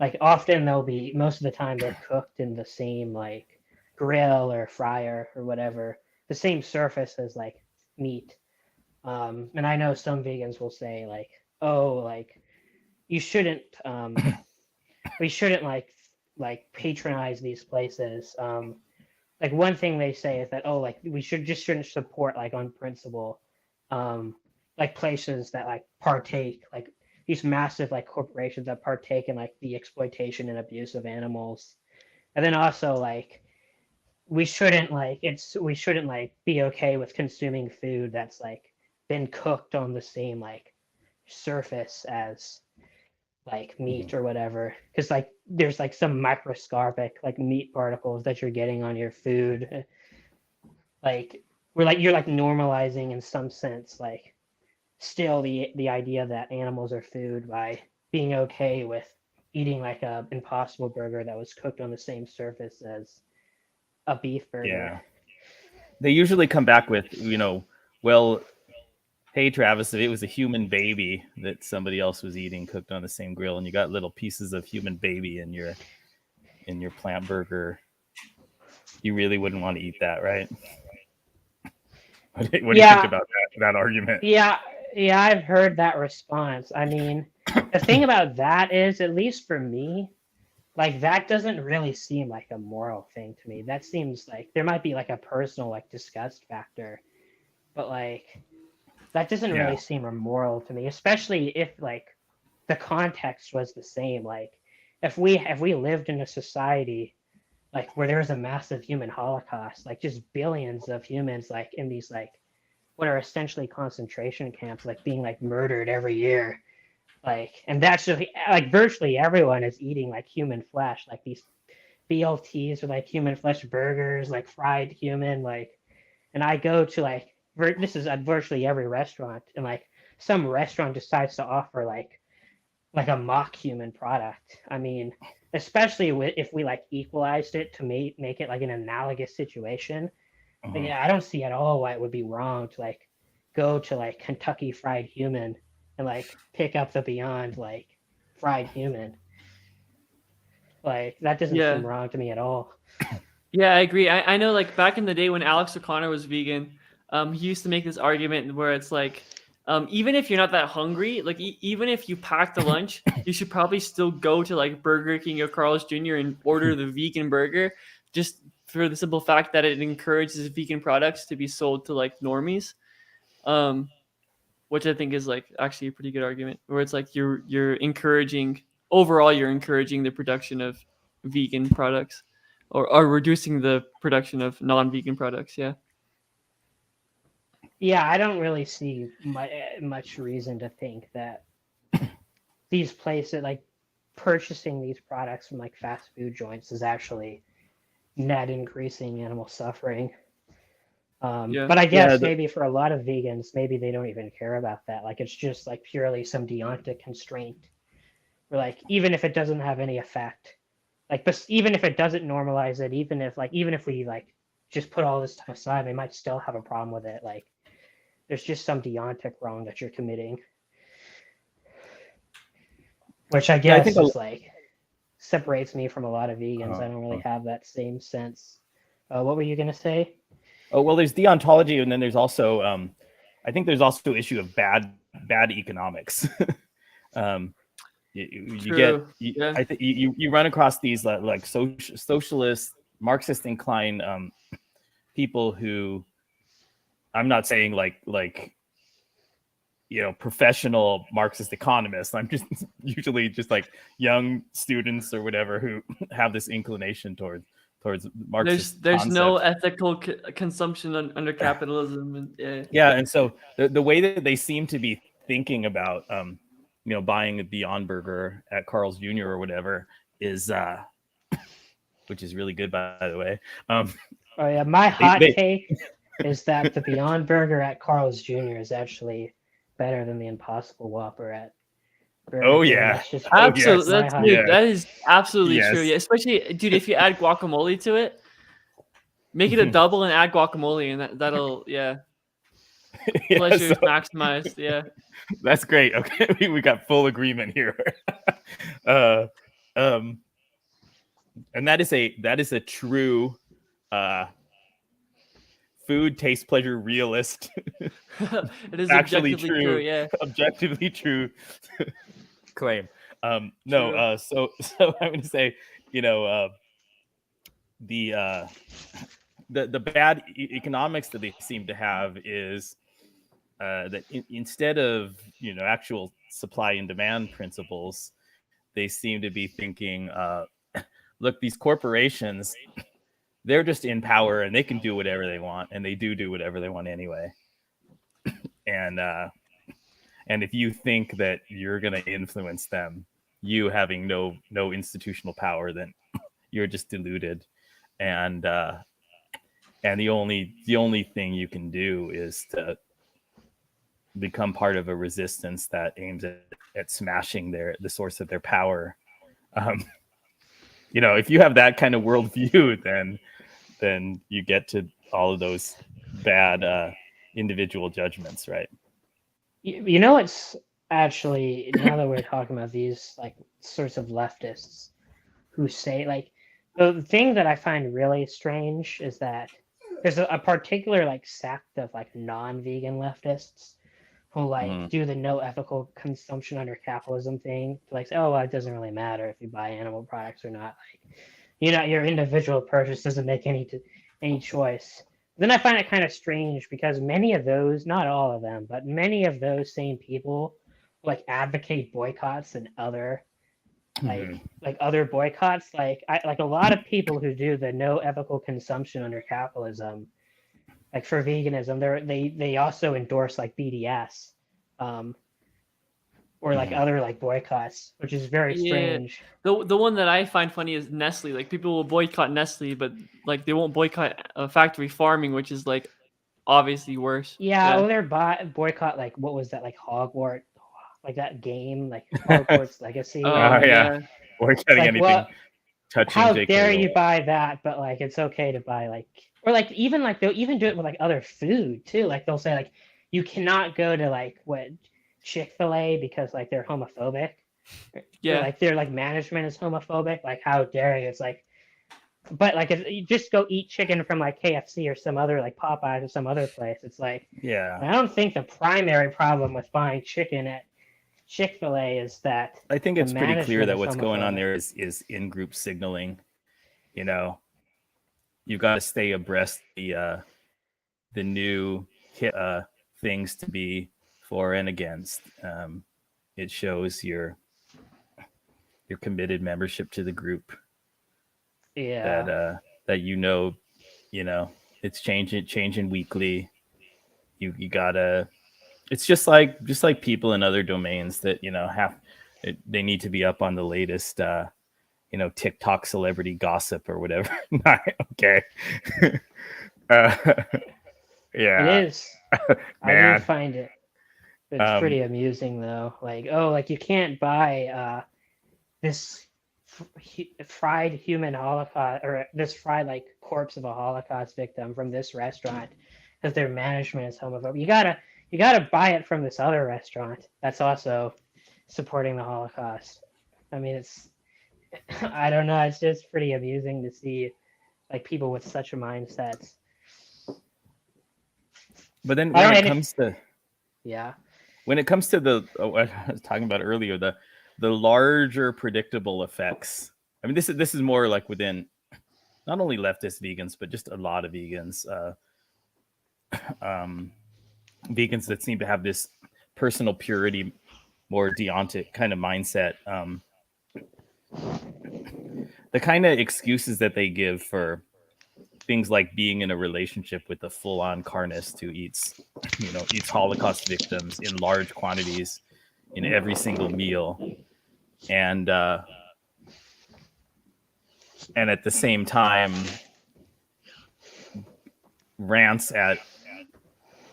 Like often most of the time they're cooked in the same like grill or fryer or whatever, the same surface as like meat. And I know some vegans will say like, oh, like you shouldn't we shouldn't like patronize these places. Like one thing they say is that, oh, like we shouldn't support like on principle, like places that like partake, like these massive like corporations that partake in like the exploitation and abuse of animals. And then also like we shouldn't like be okay with consuming food that's like been cooked on the same like surface as like meat or whatever, because like there's like some microscopic like meat particles that you're getting on your food. Like you're like normalizing in some sense like still the idea that animals are food by being okay with eating like a Impossible Burger that was cooked on the same surface as a beef burger.
Yeah. They usually come back with, well, hey Travis, if it was a human baby that somebody else was eating cooked on the same grill, and you got little pieces of human baby in your plant burger, you really wouldn't want to eat that, right? What do you think about that argument?
Yeah, I've heard that response. I mean, the thing about that is, at least for me, like that doesn't really seem like a moral thing to me. That seems like there might be like a personal like disgust factor, but like that doesn't really seem immoral to me, especially if like the context was the same. Like if we lived in a society like where there was a massive human holocaust, like just billions of humans like in these like what are essentially concentration camps, like being like murdered every year, like, and that's just like virtually everyone is eating like human flesh, like these BLTs or like human flesh burgers, like fried human, like, and I go to like this is at virtually every restaurant, and like some restaurant decides to offer like a mock human product. I mean, especially if we like equalized it to make it like an analogous situation. But yeah, I don't see at all why it would be wrong to like go to like Kentucky Fried Human and like pick up the Beyond like fried human. Like that doesn't seem wrong to me at all.
Yeah, I agree. I know like back in the day when Alex O'Connor was vegan, he used to make this argument where it's like, even if you're not that hungry, like even if you packed a lunch, you should probably still go to like Burger King or Carl's Jr. and order the vegan burger, just for the simple fact that it encourages vegan products to be sold to like normies, which I think is like actually a pretty good argument. Where it's like you're encouraging the production of vegan products, or reducing the production of non-vegan products. Yeah.
Yeah, I don't really see much reason to think that these places like purchasing these products from like fast food joints is actually net increasing animal suffering. But I guess maybe for a lot of vegans, maybe they don't even care about that. Like it's just like purely some deontic constraint. Or like even if it doesn't have any effect, like but even if it doesn't normalize it, even if we like just put all this stuff aside, they might still have a problem with it. Like there's just some deontic wrong that you're committing, which I guess is like separates me from a lot of vegans. I don't really have that same sense. What were you gonna say?
Oh, well, there's deontology, and then there's also, I think there's also the issue of bad economics. You run across these like socialist, Marxist inclined people who, I'm not saying like professional Marxist economists. I'm just usually just like young students or whatever who have this inclination towards Marxist.
There's no ethical consumption under capitalism.
And so the way that they seem to be thinking about buying a Beyond Burger at Carl's Jr. or whatever is which is really good, by the way.
My hot take is that the Beyond Burger at Carl's Jr. is actually better than the Impossible Whopper at Burger
King.
Absolutely. That is absolutely true. Yeah, especially, dude, if you add guacamole to it, make it a double and add guacamole, and that'll pleasure maximized. Yeah,
that's great. Okay, we got full agreement here. And that is a true food taste pleasure realist.
It is actually objectively true. Yeah,
objectively true claim. No,
True.
so I'm gonna say, you know, the the bad economics that they seem to have is that instead of actual supply and demand principles, they seem to be thinking, look, these corporations, they're just in power and they can do whatever they want, and they do whatever they want anyway. And if you think that you're going to influence them, you having no institutional power, then you're just deluded. And the only thing you can do is to become part of a resistance that aims at smashing the source of their power. If you have that kind of worldview, then you get to all of those bad individual judgments, right?
You know, it's actually, now that we're talking about these like sorts of leftists who say, like, the thing that I find really strange is that there's a particular like sect of like non-vegan leftists who like do the no ethical consumption under capitalism thing, like say, oh, well, it doesn't really matter if you buy animal products or not, like, your individual purchase doesn't make any choice. Then I find it kind of strange because many of those, not all of them, but many of those same people like advocate boycotts and other like other boycotts. Like a lot of people who do the no ethical consumption under capitalism, like for veganism, they also endorse like BDS, or like other like boycotts, which is very strange.
The one that I find funny is Nestle. Like people will boycott Nestle, but like they won't boycott factory farming, which is like obviously worse.
Yeah, well, they're boycott like what was that, like Hogwarts, like that game, like Hogwarts Legacy.
Yeah.
Boycotting
like,
anything
well,
touching
how
J.K.
dare
Rowling.
you buy that? But like it's okay to buy like, or like even like they'll even do it with like other food too. Like they'll say like you cannot go to like what Chick-fil-A because like they're homophobic.
Yeah.
Or, like their like management is homophobic. Like how dare you? It's like, but like if you just go eat chicken from like KFC or some other like Popeyes or some other place, it's like,
Yeah,
I don't think the primary problem with buying chicken at Chick-fil-A is that
I think
the
it's pretty clear
management
that
is
what's going on
homophobic.
there is in-group signaling. You've got to stay abreast the new hit things to be for and against. It shows your committed membership to the group.
Yeah.
That it's changing weekly. You gotta. It's just like people in other domains that they need to be up on the latest TikTok celebrity gossip or whatever. Okay. Yeah.
It is. I
Man.
do find it. It's pretty amusing though. Like, oh, like you can't buy this fried human Holocaust, or this fried like corpse of a Holocaust victim from this restaurant because their management is homophobic. You gotta buy it from this other restaurant that's also supporting the Holocaust. I mean, it's I don't know. It's just pretty amusing to see like people with such a mindset.
But then
I
when
don't
it
know,
comes to
Yeah.
when it comes to what I was talking about earlier, the larger predictable effects. I mean, this is more like within not only leftist vegans, but just a lot of vegans. Vegans that seem to have this personal purity, more deontic kind of mindset. The kind of excuses that they give for things like being in a relationship with a full-on carnist who eats Holocaust victims in large quantities in every single meal, and at the same time rants at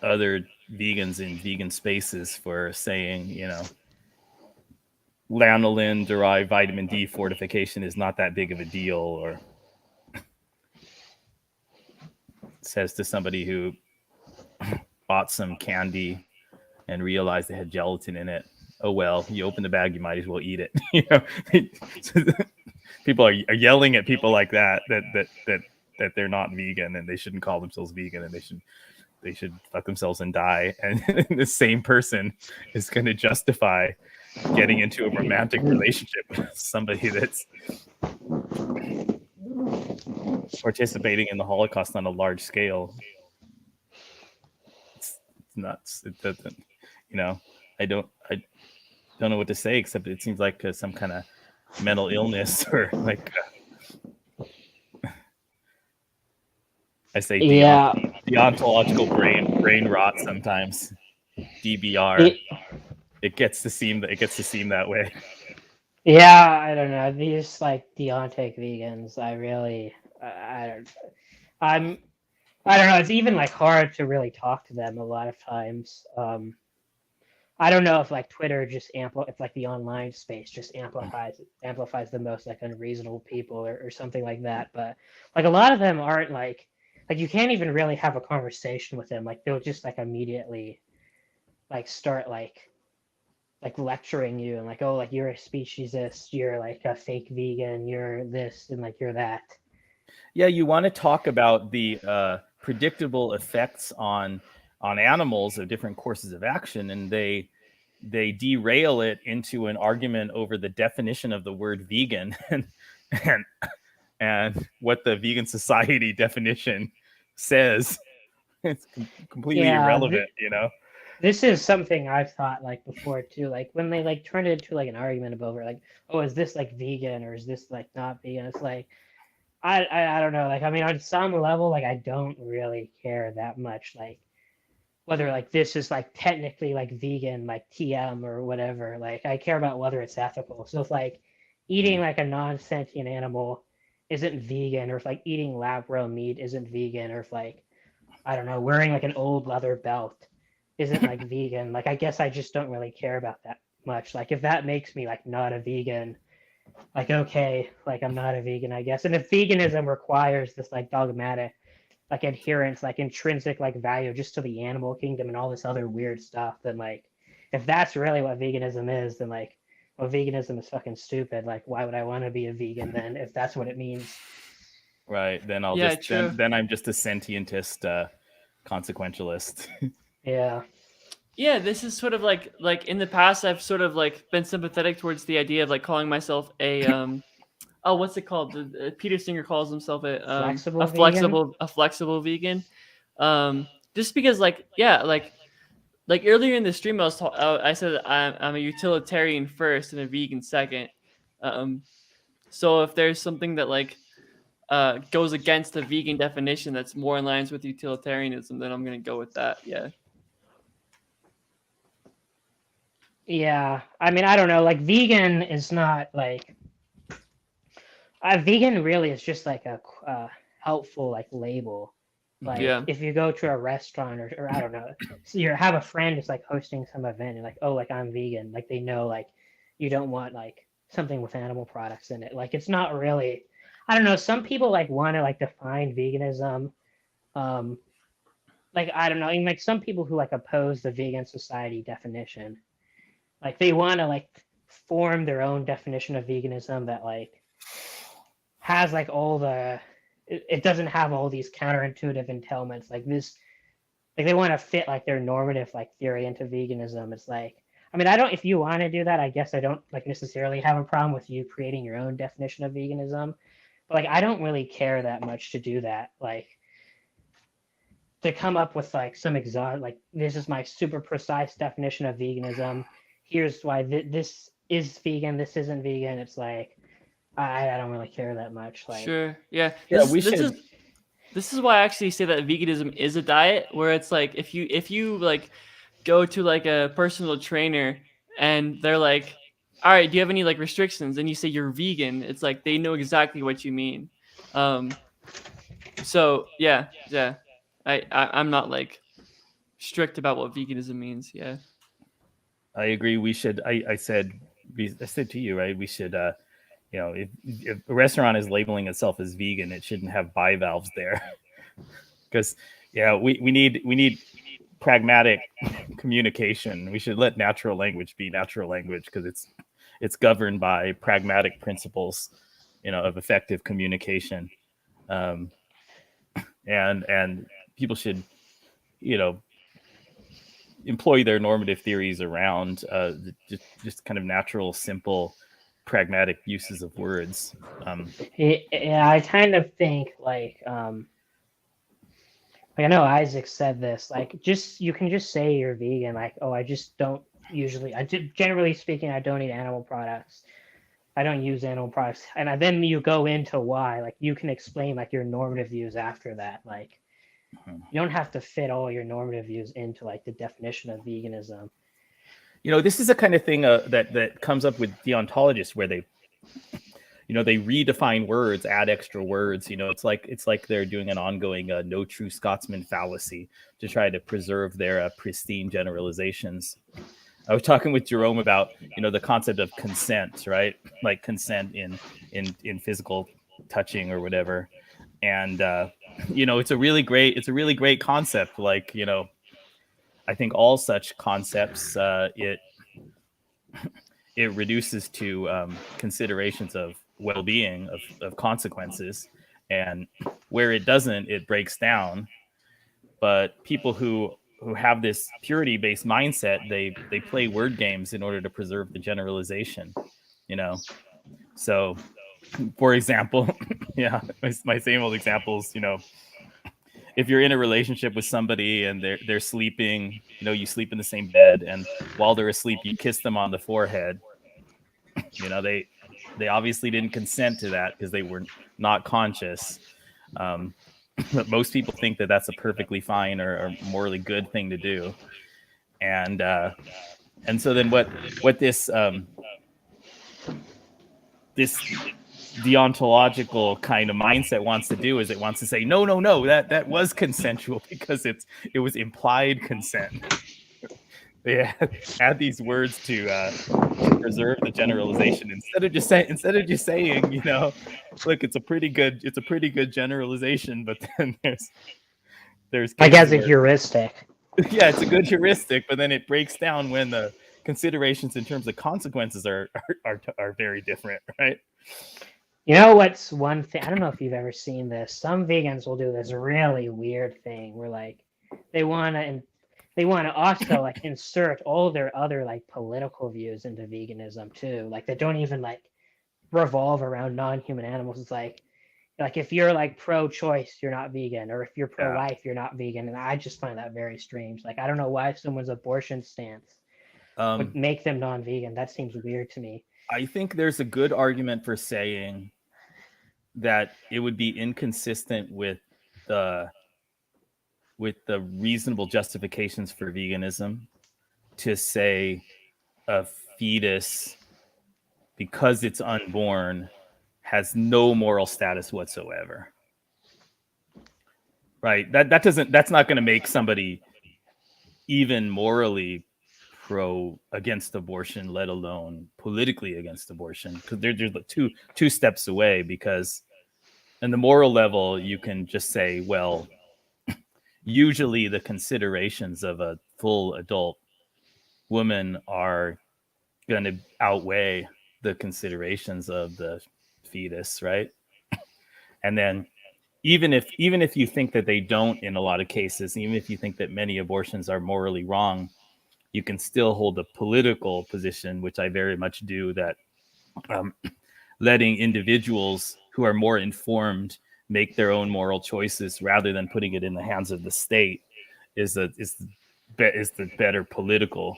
other vegans in vegan spaces for saying, lanolin derived vitamin D fortification is not that big of a deal, or says to somebody who bought some candy and realized they had gelatin in it, oh well, you open the bag, you might as well eat it. People are yelling at people like that they're not vegan and they shouldn't call themselves vegan and they should fuck themselves and die. And the same person is going to justify getting into a romantic relationship with somebody that's participating in the Holocaust on a large scale. It's nuts. It doesn't, I don't know what to say, except it seems like some kind of mental illness or like I say
Yeah.
deontological brain rot sometimes. DBR. It gets to seem that way.
Yeah, I don't know. These like deontic vegans, I don't know. It's even like hard to really talk to them a lot of times. I don't know if like Twitter just if like the online space just amplifies the most like unreasonable people or something like that. But like a lot of them aren't like you can't even really have a conversation with them. Like they'll just like immediately like start like lecturing you and like, oh, like you're a speciesist, you're like a fake vegan, you're this and like you're that.
Yeah, you want to talk about the predictable effects on animals of different courses of action, and they derail it into an argument over the definition of the word vegan and what the vegan society definition says. It's completely irrelevant,
This is something I've thought like before too. Like when they like turn it into like an argument about like, oh, is this like vegan or is this like not vegan? It's like I don't know. Like I mean, on some level, like I don't really care that much. Like whether like this is like technically like vegan, like TM or whatever. Like I care about whether it's ethical. So if like eating like a non-sentient animal isn't vegan, or if like eating lab grown meat isn't vegan, or if like I don't know, wearing like an old leather belt isn't like vegan. Like I guess I just don't really care about that much. Like if that makes me like not a vegan, like okay, like I'm not a vegan, I guess. And if veganism requires this like dogmatic like adherence, like intrinsic like value just to the animal kingdom and all this other weird stuff, then like if that's really what veganism is, then like well, veganism is fucking stupid. Like why would I want to be a vegan then if that's what it means?
Right. Then then I'm just a sentientist consequentialist.
Yeah.
Yeah, this is sort of like in the past I've sort of like been sympathetic towards the idea of like calling myself a oh, what's it called? Peter Singer calls himself
Flexible vegan?
a flexible vegan. Just because like yeah, like earlier in the stream I said that I'm a utilitarian first and a vegan second. So if there's something that like goes against the vegan definition that's more in lines with utilitarianism, then I'm gonna go with that. Yeah.
Yeah, I mean, I don't know. Like, vegan is not like vegan. Really, is just like a helpful like label. Like,
Yeah.
if you go to a restaurant or I don't know, so you have a friend who's like hosting some event and like, oh, like I'm vegan. Like they know like you don't want like something with animal products in it. Like it's not really. I don't know. Some people like want to like define veganism. Like I don't know. And like some people who like oppose the vegan society definition. Like they want to like form their own definition of veganism that like has like all the it doesn't have all these counterintuitive entailments like this. Like they want to fit like their normative like theory into veganism. It's like I mean I don't if you want to do that I guess I don't like necessarily have a problem with you creating your own definition of veganism. But like I don't really care that much to do that. Like to come up with like some exotic like this is my super precise definition of veganism. Here's why this is vegan, this isn't vegan. It's like I don't really care that much. Like
Sure. Yeah.
Yeah,
This is why I actually say that veganism is a diet, where it's like if you like go to like a personal trainer and they're like, all right, do you have any like restrictions? And you say you're vegan, it's like they know exactly what you mean. So yeah. I'm not like strict about what veganism means. Yeah.
I agree. We should. I said to you, right? We should. If a restaurant is labeling itself as vegan, it shouldn't have bivalves there, because we need pragmatic communication. We should let natural language be natural language because it's governed by pragmatic principles, of effective communication, and people should, employ their normative theories around just kind of natural, simple, pragmatic uses of words.
Yeah, I kind of think like I know Isaac said this, like you can just say you're vegan, like, oh, I just don't usually, generally speaking, I don't eat animal products. I don't use animal products, and then you go into why, like you can explain like your normative views after that, like you don't have to fit all your normative views into like the definition of veganism.
This is the kind of thing that comes up with deontologists, where they redefine words, add extra words. It's like they're doing an ongoing no true Scotsman fallacy to try to preserve their pristine generalizations. I was talking with Jerome about the concept of consent, right? Like consent in physical touching or whatever, and it's a really great concept. Like I think all such concepts it reduces to considerations of well-being, of consequences, and where it doesn't, it breaks down. But people who have this purity-based mindset, they play word games in order to preserve the generalization. So for example, yeah, my same old examples. If you're in a relationship with somebody and they're sleeping, you sleep in the same bed, and while they're asleep, you kiss them on the forehead. They obviously didn't consent to that because they were not conscious. But most people think that that's a perfectly fine or morally good thing to do. And so then what this deontological kind of mindset wants to do is it wants to say no, that was consensual because it was implied consent. They add these words to preserve the generalization instead of just saying look, it's a pretty good generalization, but then there's
I guess a
where,
heuristic.
yeah, it's a good heuristic, but then it breaks down when the considerations in terms of consequences are very different, right?
What's one thing, I don't know if you've ever seen this. Some vegans will do this really weird thing where like they want to also like insert all their other like political views into veganism too. Like they don't even like revolve around non-human animals. It's like if you're like pro-choice, you're not vegan, or if you're pro-life, you're not vegan. And I just find that very strange. Like I don't know why someone's abortion stance would make them non-vegan. That seems weird to me.
I think there's a good argument for saying that it would be inconsistent with the reasonable justifications for veganism to say a fetus, because it's unborn, has no moral status whatsoever. Right? That's not going to make somebody even morally against abortion, let alone politically against abortion, because they're two steps away. Because in the moral level, you can just say, well, usually the considerations of a full adult woman are going to outweigh the considerations of the fetus, right? And then even if you think that they don't in a lot of cases, even if you think that many abortions are morally wrong, you can still hold a political position, which I very much do, that letting individuals who are more informed make their own moral choices rather than putting it in the hands of the state is the better political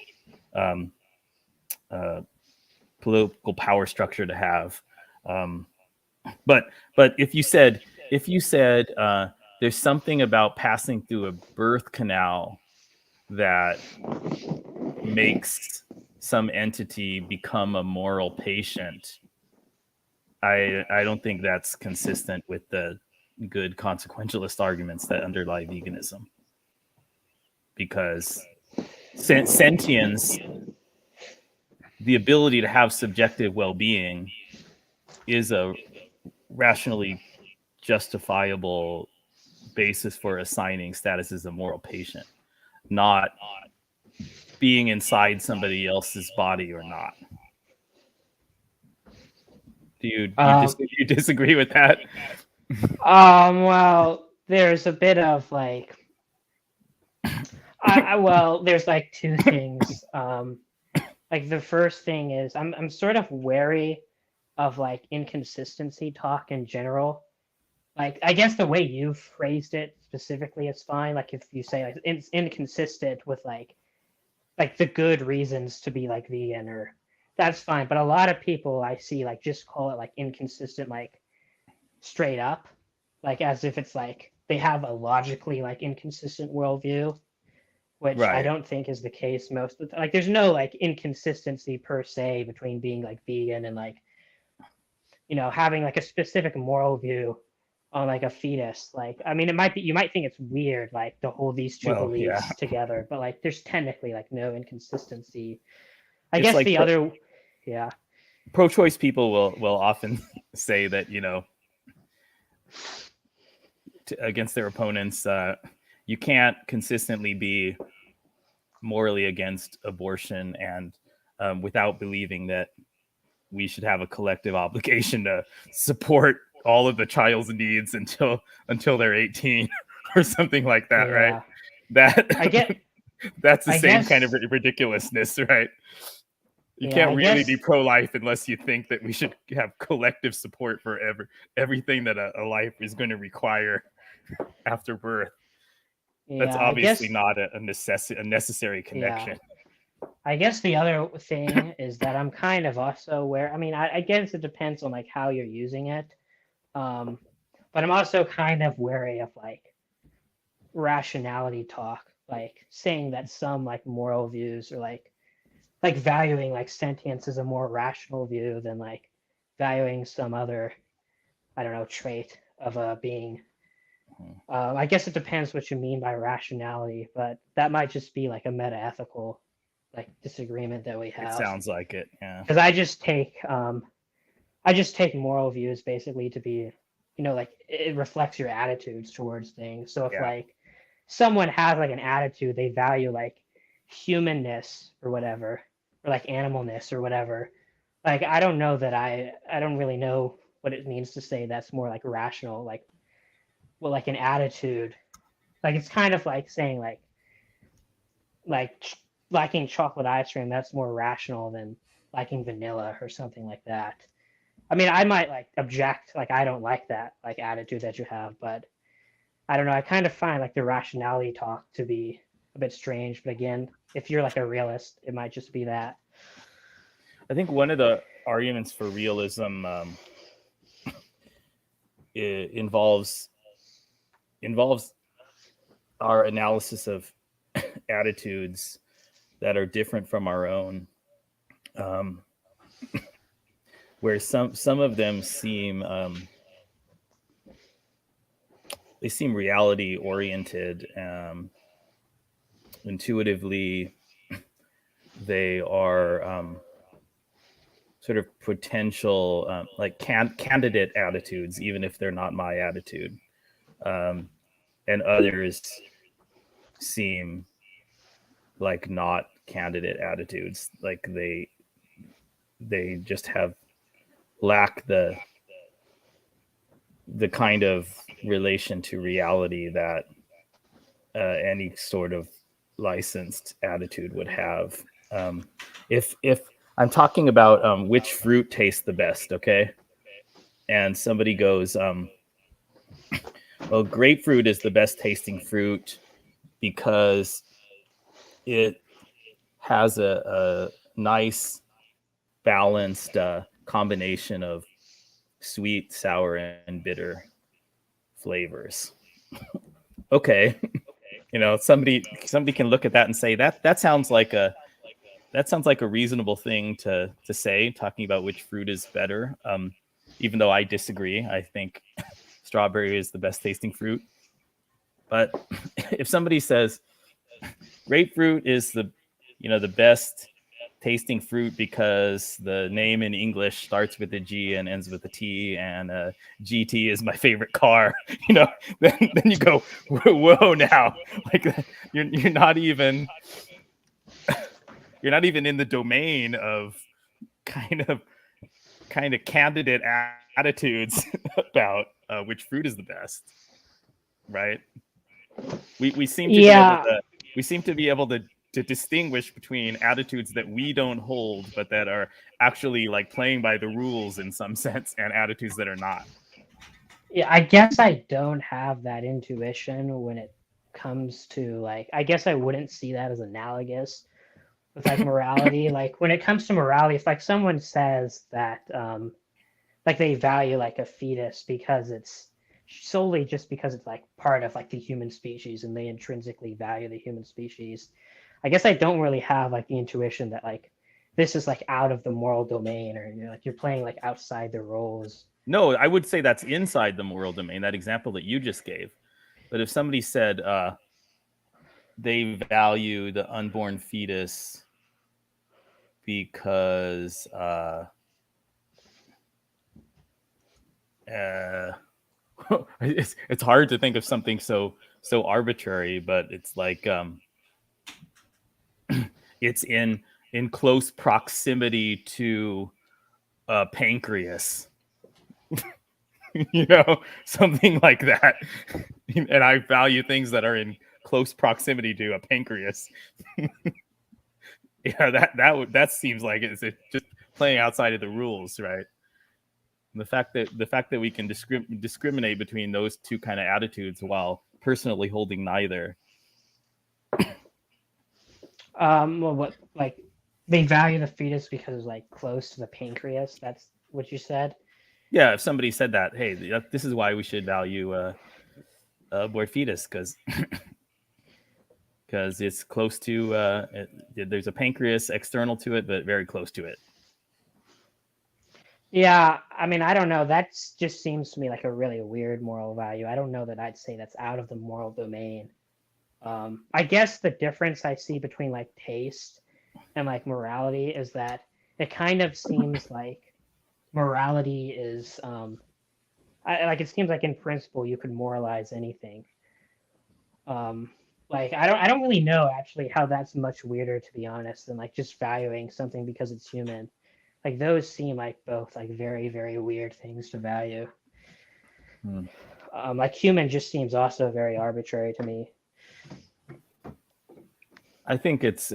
political power structure to have. But if you said there's something about passing through a birth canal that makes some entity become a moral patient, I don't think that's consistent with the good consequentialist arguments that underlie veganism. Because sentience, the ability to have subjective well-being, is a rationally justifiable basis for assigning status as a moral patient, not being inside somebody else's body or not. Do you disagree with that?
Well, there's a bit of like, Well, there's like two things. Like the first thing is I'm sort of wary of like inconsistency talk in general. Like I guess the way you phrased it specifically is fine. Like if you say like it's inconsistent with like the good reasons to be like vegan, or that's fine. But a lot of people I see like just call it like inconsistent, like straight up, like as if it's like they have a logically like inconsistent worldview, which I
Right.
don't think is the case most of the time. Like there's no like inconsistency per se between being like vegan and like, you know, having like a specific moral view on like a fetus. Like I mean it might be, you might think it's weird like to hold these two
Well, yeah.
beliefs together, but like there's technically like no inconsistency. I
It's
guess
like
the other, yeah.
pro-choice people will often say that, you know, against their opponents, you can't consistently be morally against abortion and without believing that we should have a collective obligation to support all of the child's needs until they're 18 or something like that,
Yeah.
right? That
I get
that's the
I
same
guess,
kind of ridiculousness, right? You
yeah,
can't
I
really
guess,
be pro-life unless you think that we should have collective support for everything that a life is going to require after birth. That's
yeah, I
obviously
guess,
not a necessary connection.
I guess the other thing is that I'm kind of also aware. I mean, I guess it depends on like how you're using it, um, but I'm also kind of wary of like rationality talk, like saying that some like moral views or like valuing like sentience as a more rational view than like valuing some other, I don't know, trait of a being. I guess it depends what you mean by rationality, but that might just be like a meta ethical like disagreement that we
It
have.
sounds like it, yeah.
Because I just take moral views basically to be, you know, like it reflects your attitudes towards things. So if
Yeah.
like someone has like an attitude, they value like humanness or whatever, or like animalness or whatever. Like I don't know that I don't really know what it means to say that's more like rational, like well, like an attitude. Like it's kind of like saying like liking chocolate ice cream, that's more rational than liking vanilla or something like that. I mean, I might like object, like I don't like that like attitude that you have, but I don't know. I kind of find like the rationality talk to be a bit strange. But again, if you're like a realist, it might just be that.
I think one of the arguments for realism involves our analysis of attitudes that are different from our own, where some of them seem they seem reality oriented, intuitively they are sort of potential like candidate attitudes, even if they're not my attitude, and others seem like not candidate attitudes, like they just lack the kind of relation to reality that any sort of licensed attitude would have. If I'm talking about which fruit tastes the best, okay, and somebody goes, well, grapefruit is the best tasting fruit because it has a nice balanced combination of sweet, sour, and bitter flavors. Okay, you know, somebody can look at that and say that sounds like a reasonable thing to say, talking about which fruit is better. Even though I disagree, I think strawberry is the best tasting fruit. But if somebody says grapefruit is the best tasting fruit because the name in English starts with a G and ends with a T, and GT is my favorite car, you know, then you go, whoa, now, like you're not even in the domain of kind of candidate attitudes about which fruit is the best, right? We seem to be able
Yeah,
to seem to be able to distinguish between attitudes that we don't hold, but that are actually like playing by the rules in some sense, and attitudes that are not.
Yeah, I guess I don't have that intuition when it comes to like, I guess I wouldn't see that as analogous with like morality. Like when it comes to morality, if like someone says that like they value like a fetus because it's solely just because it's like part of like the human species and they intrinsically value the human species, I guess I don't really have like the intuition that like this is like out of the moral domain, or you know, like you're playing like outside the roles.
No, I would say that's inside the moral domain, that example that you just gave. But if somebody said they value the unborn fetus because it's hard to think of something so arbitrary, but it's like it's in close proximity to a pancreas. You know, something like that. And I value things that are in close proximity to a pancreas. Yeah, that seems like it's just playing outside of the rules, right? And the fact that we can discriminate between those two kind of attitudes while personally holding neither.
Well, what like they value the fetus because it's like close to the pancreas. That's what you said.
Yeah, if somebody said that, hey, this is why we should value aborted fetus, because it's close to there's a pancreas external to it, but very close to it.
Yeah, I mean, I don't know. That just seems to me like a really weird moral value. I don't know that I'd say that's out of the moral domain. I guess the difference I see between like taste and like morality is that it kind of seems like morality is like it seems like in principle you could moralize anything. Like I don't really know actually how that's much weirder, to be honest, than like just valuing something because it's human. Like those seem like both like very, very weird things to value. Like human just seems also very arbitrary to me.
I think it's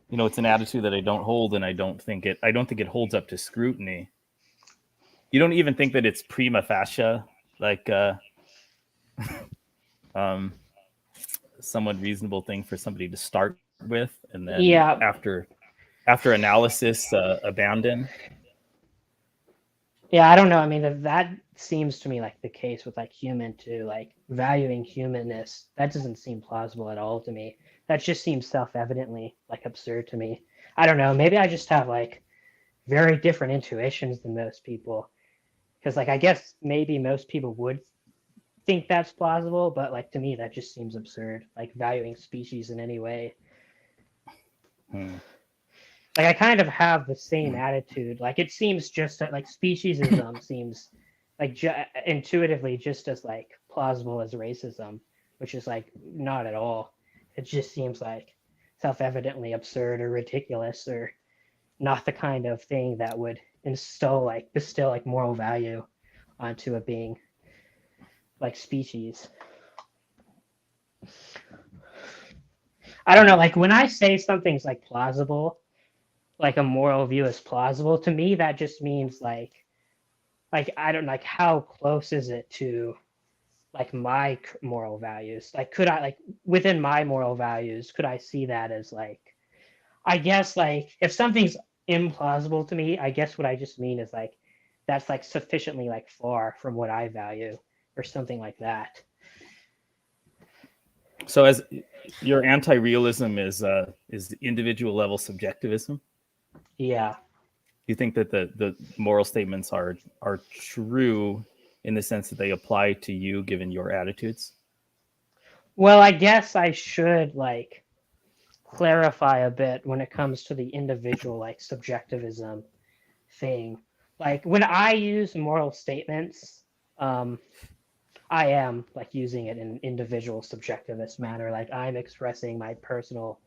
it's an attitude that I don't hold, and I don't think it holds up to scrutiny. You don't even think that it's prima facie like somewhat reasonable thing for somebody to start with, and then after analysis abandon.
Yeah, I don't know. I mean, that seems to me like the case with like human too, like valuing humanness. That doesn't seem plausible at all to me. That just seems self-evidently like absurd to me. I don't know. Maybe I just have like very different intuitions than most people. Because like I guess maybe most people would think that's plausible, but like to me that just seems absurd. Like valuing species in any way. Like I kind of have the same attitude. Like it seems just like speciesism seems like intuitively just as like plausible as racism, which is like not at all. It just seems like self-evidently absurd or ridiculous, or not the kind of thing that would bestow like moral value onto a being like species. I don't know. Like when I say something's like plausible, like a moral view is plausible to me, that just means like I don't like how close is it to like my moral values? Like could I like within my moral values could I see that as like, I guess like if something's implausible to me, I guess what I just mean is like that's like sufficiently like far from what I value or something like that.
So as your anti-realism is individual level subjectivism.
Yeah.
You think that the moral statements are true in the sense that they apply to you given your attitudes?
Well, I guess I should like clarify a bit when it comes to the individual like subjectivism thing. Like when I use moral statements, I am like using it in an individual subjectivist manner. Like I'm expressing my personal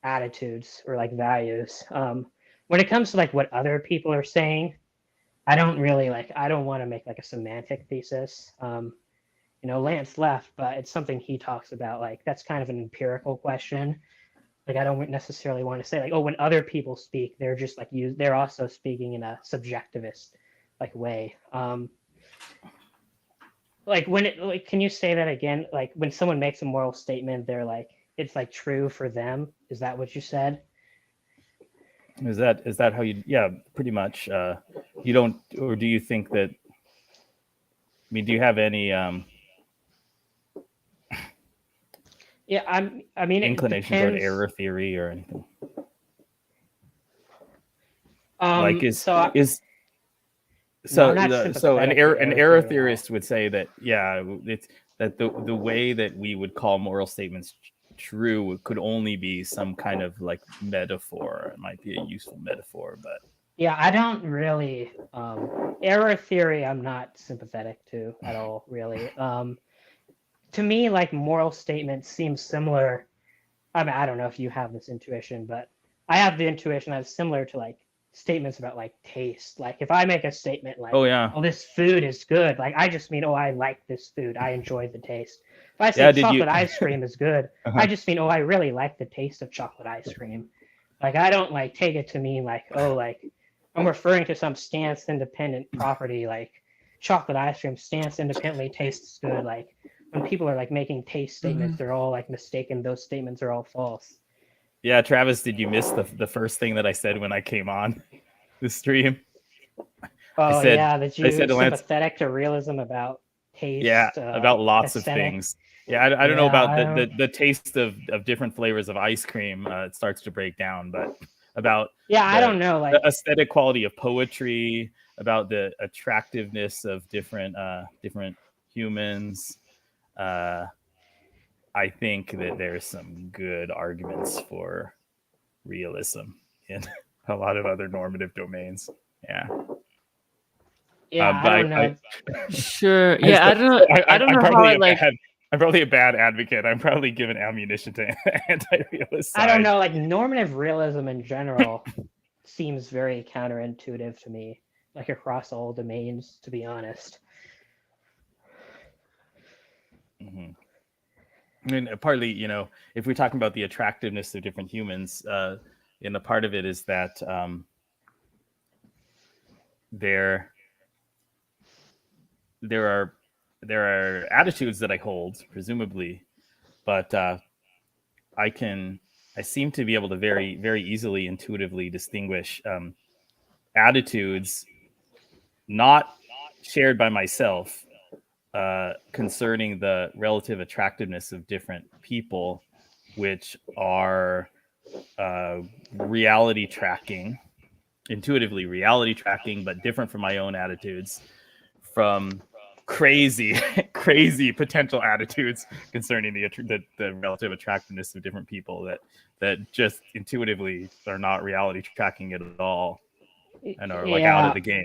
attitudes or like values. When it comes to like what other people are saying, I don't really like, I don't want to make like a semantic thesis. Lance left, but it's something he talks about. Like that's kind of an empirical question. Like I don't necessarily want to say like, oh, when other people speak, they're just like they're also speaking in a subjectivist like way. Like when it like, can you say that again? Like when someone makes a moral statement, they're like, it's like true for them. Is that what you said?
Is that how you? Yeah, pretty much. You don't, or do you think that? I mean, do you have any
Yeah, I mean, it
inclination toward
depends.
error theory or anything?
Um,
Like
so I-
is
No,
so
I'm not
so an
sympathetic to
error
error
error
theory at all.
theorist would say that it's that the way that we would call moral statements true could only be some kind of like metaphor. It might be a useful metaphor, but
yeah, I don't really error theory. I'm not sympathetic to at all, really. To me, like moral statements seem similar. I mean, I don't know if you have this intuition, but I have the intuition that's similar to like statements about like taste. Like if I make a statement like,
oh yeah,
"Oh, this food is good," like I just mean, "Oh, I like this food. I enjoy the taste." If I say
yeah. Did you?
chocolate ice cream is good, I just mean, "Oh, I really like the taste of chocolate ice cream." Like I don't like take it to mean like, "Oh, like I'm referring to some stance independent property like chocolate ice cream stance independently tastes good." Like when people are like making taste statements, they're all like mistaken. Those statements are all false.
Yeah, Travis, did you miss the first thing that I said when I came on the stream?
Oh
said-
yeah, that
I said
you
to Lance-
sympathetic to realism about taste.
Yeah, about lots
aesthetic.
of things. Yeah, I don't know
Yeah,
about
I
the taste of different flavors of ice cream. It starts to break down, but about
Yeah, I
the-
don't know. Like
the aesthetic quality of poetry, about the attractiveness of different humans. I think that there's some good arguments for realism in a lot of other normative domains. Yeah.
yeah,
but
I don't know.
Sure. Yeah, I don't know. I don't
I'm
know how
probably
I like.
I'm probably a bad advocate. I'm probably giving ammunition to anti-realist
I don't
side.
know. Like normative realism in general seems very counterintuitive to me. Like across all domains, to be honest.
Mm-hmm. I mean, partly, if we're talking about the attractiveness of different humans, a part of it is that there are attitudes that I hold, presumably, but I seem to be able to very, very easily, intuitively distinguish attitudes not shared by myself concerning the relative attractiveness of different people, which are reality tracking, intuitively reality tracking, but different from my own attitudes, from crazy potential attitudes concerning the relative attractiveness of different people that just intuitively are not reality tracking it at all and are like out of the game.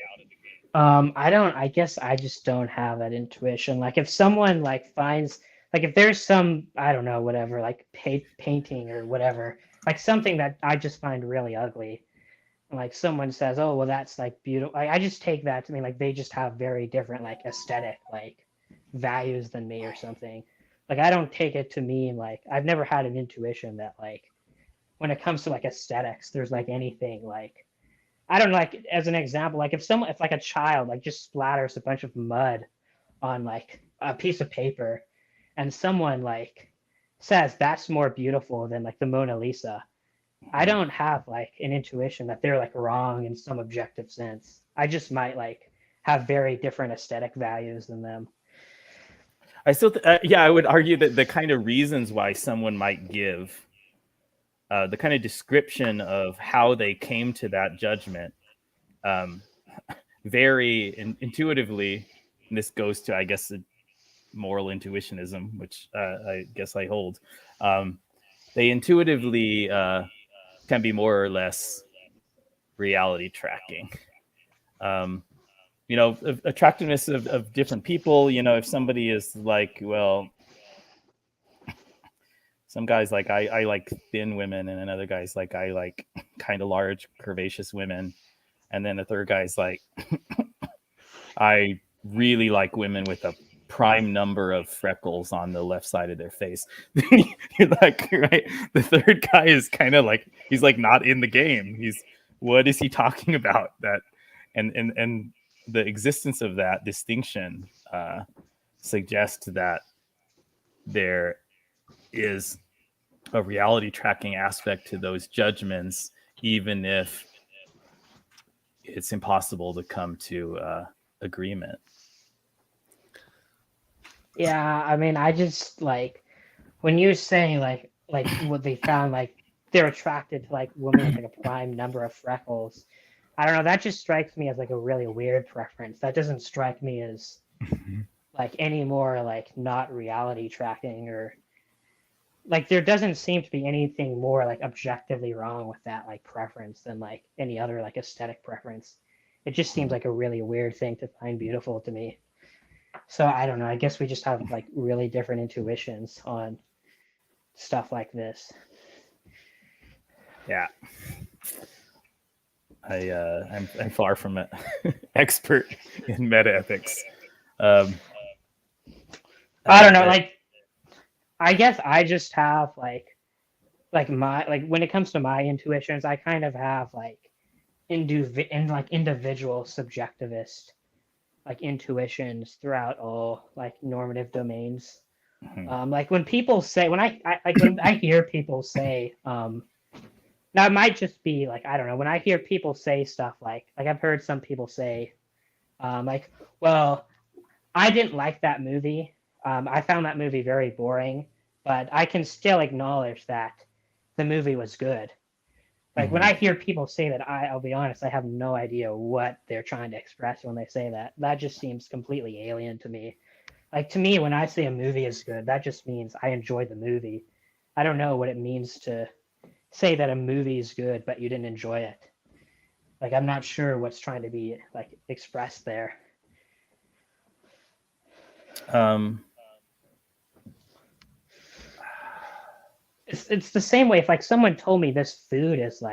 I guess I just don't have that intuition. Like if someone like finds like if there's some I don't know whatever like painting or whatever like something that I just find really ugly, and like someone says, "Oh, well, that's like beautiful." I just take that to mean like they just have very different like aesthetic like values than me or something. Like I don't take it to mean like I've never had an intuition that like when it comes to like aesthetics, there's like anything like I don't know, like as an example, like if like a child like just splatters a bunch of mud on like a piece of paper and someone like says that's more beautiful than like the Mona Lisa, I don't have like an intuition that they're like wrong in some objective sense. I just might like have very different aesthetic values than them.
I still, I would argue that the kind of reasons why someone might give, the kind of description of how they came to that judgment, very intuitively. And this goes to, I guess, moral intuitionism, which I guess I hold. They intuitively can be more or less reality tracking. Attractiveness of different people. If somebody is like, well, some guys like I like thin women, and another guy's like I like kind of large, curvaceous women, and then the third guy's like I really like women with a prime number of freckles on the left side of their face. You're like, right? The third guy is kind of like, he's like not in the game. What is he talking about? That and the existence of that distinction suggests that there is a reality tracking aspect to those judgments, even if it's impossible to come to agreement.
Yeah, I mean, I just like when you're saying like what they found, like they're attracted to like women with like a prime number of freckles. I don't know. That just strikes me as like a really weird preference. That doesn't strike me as like any more like not reality tracking, or like there doesn't seem to be anything more like objectively wrong with that like preference than like any other like aesthetic preference. It just seems like a really weird thing to find beautiful to me. So I don't know. I guess we just have like really different intuitions on stuff like this.
Yeah. I'm far from an expert in meta ethics.
I don't know. Like, I guess I just have like my like when it comes to my intuitions, I kind of have like individual subjectivist like intuitions throughout all like normative domains. Like when people say, when I hear people say, now it might just be like, I don't know, when I hear people say stuff like I've heard some people say, like, well, I didn't like that movie. I found that movie very boring, but I can still acknowledge that the movie was good. Like when I hear people say that, I'll be honest, I have no idea what they're trying to express when they say that. That just seems completely alien to me. Like to me, when I say a movie is good, that just means I enjoyed the movie. I don't know what it means to say that a movie is good, but you didn't enjoy it. Like I'm not sure what's trying to be like expressed there. It's the same way if like someone told me this food is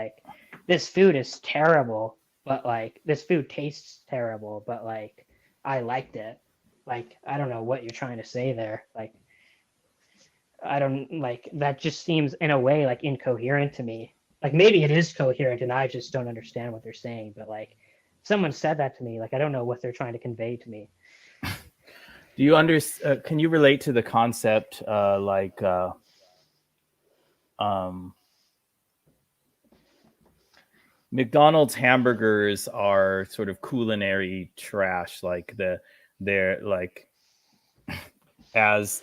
terrible, but like this food tastes terrible, but like I liked it. Like I don't know what you're trying to say there. Like I don't like that just seems in a way like incoherent to me. Like maybe it is coherent and I just don't understand what they're saying, but like someone said that to me, like I don't know what they're trying to convey to me.
Do you can you relate to the concept McDonald's hamburgers are sort of culinary trash, like they're like as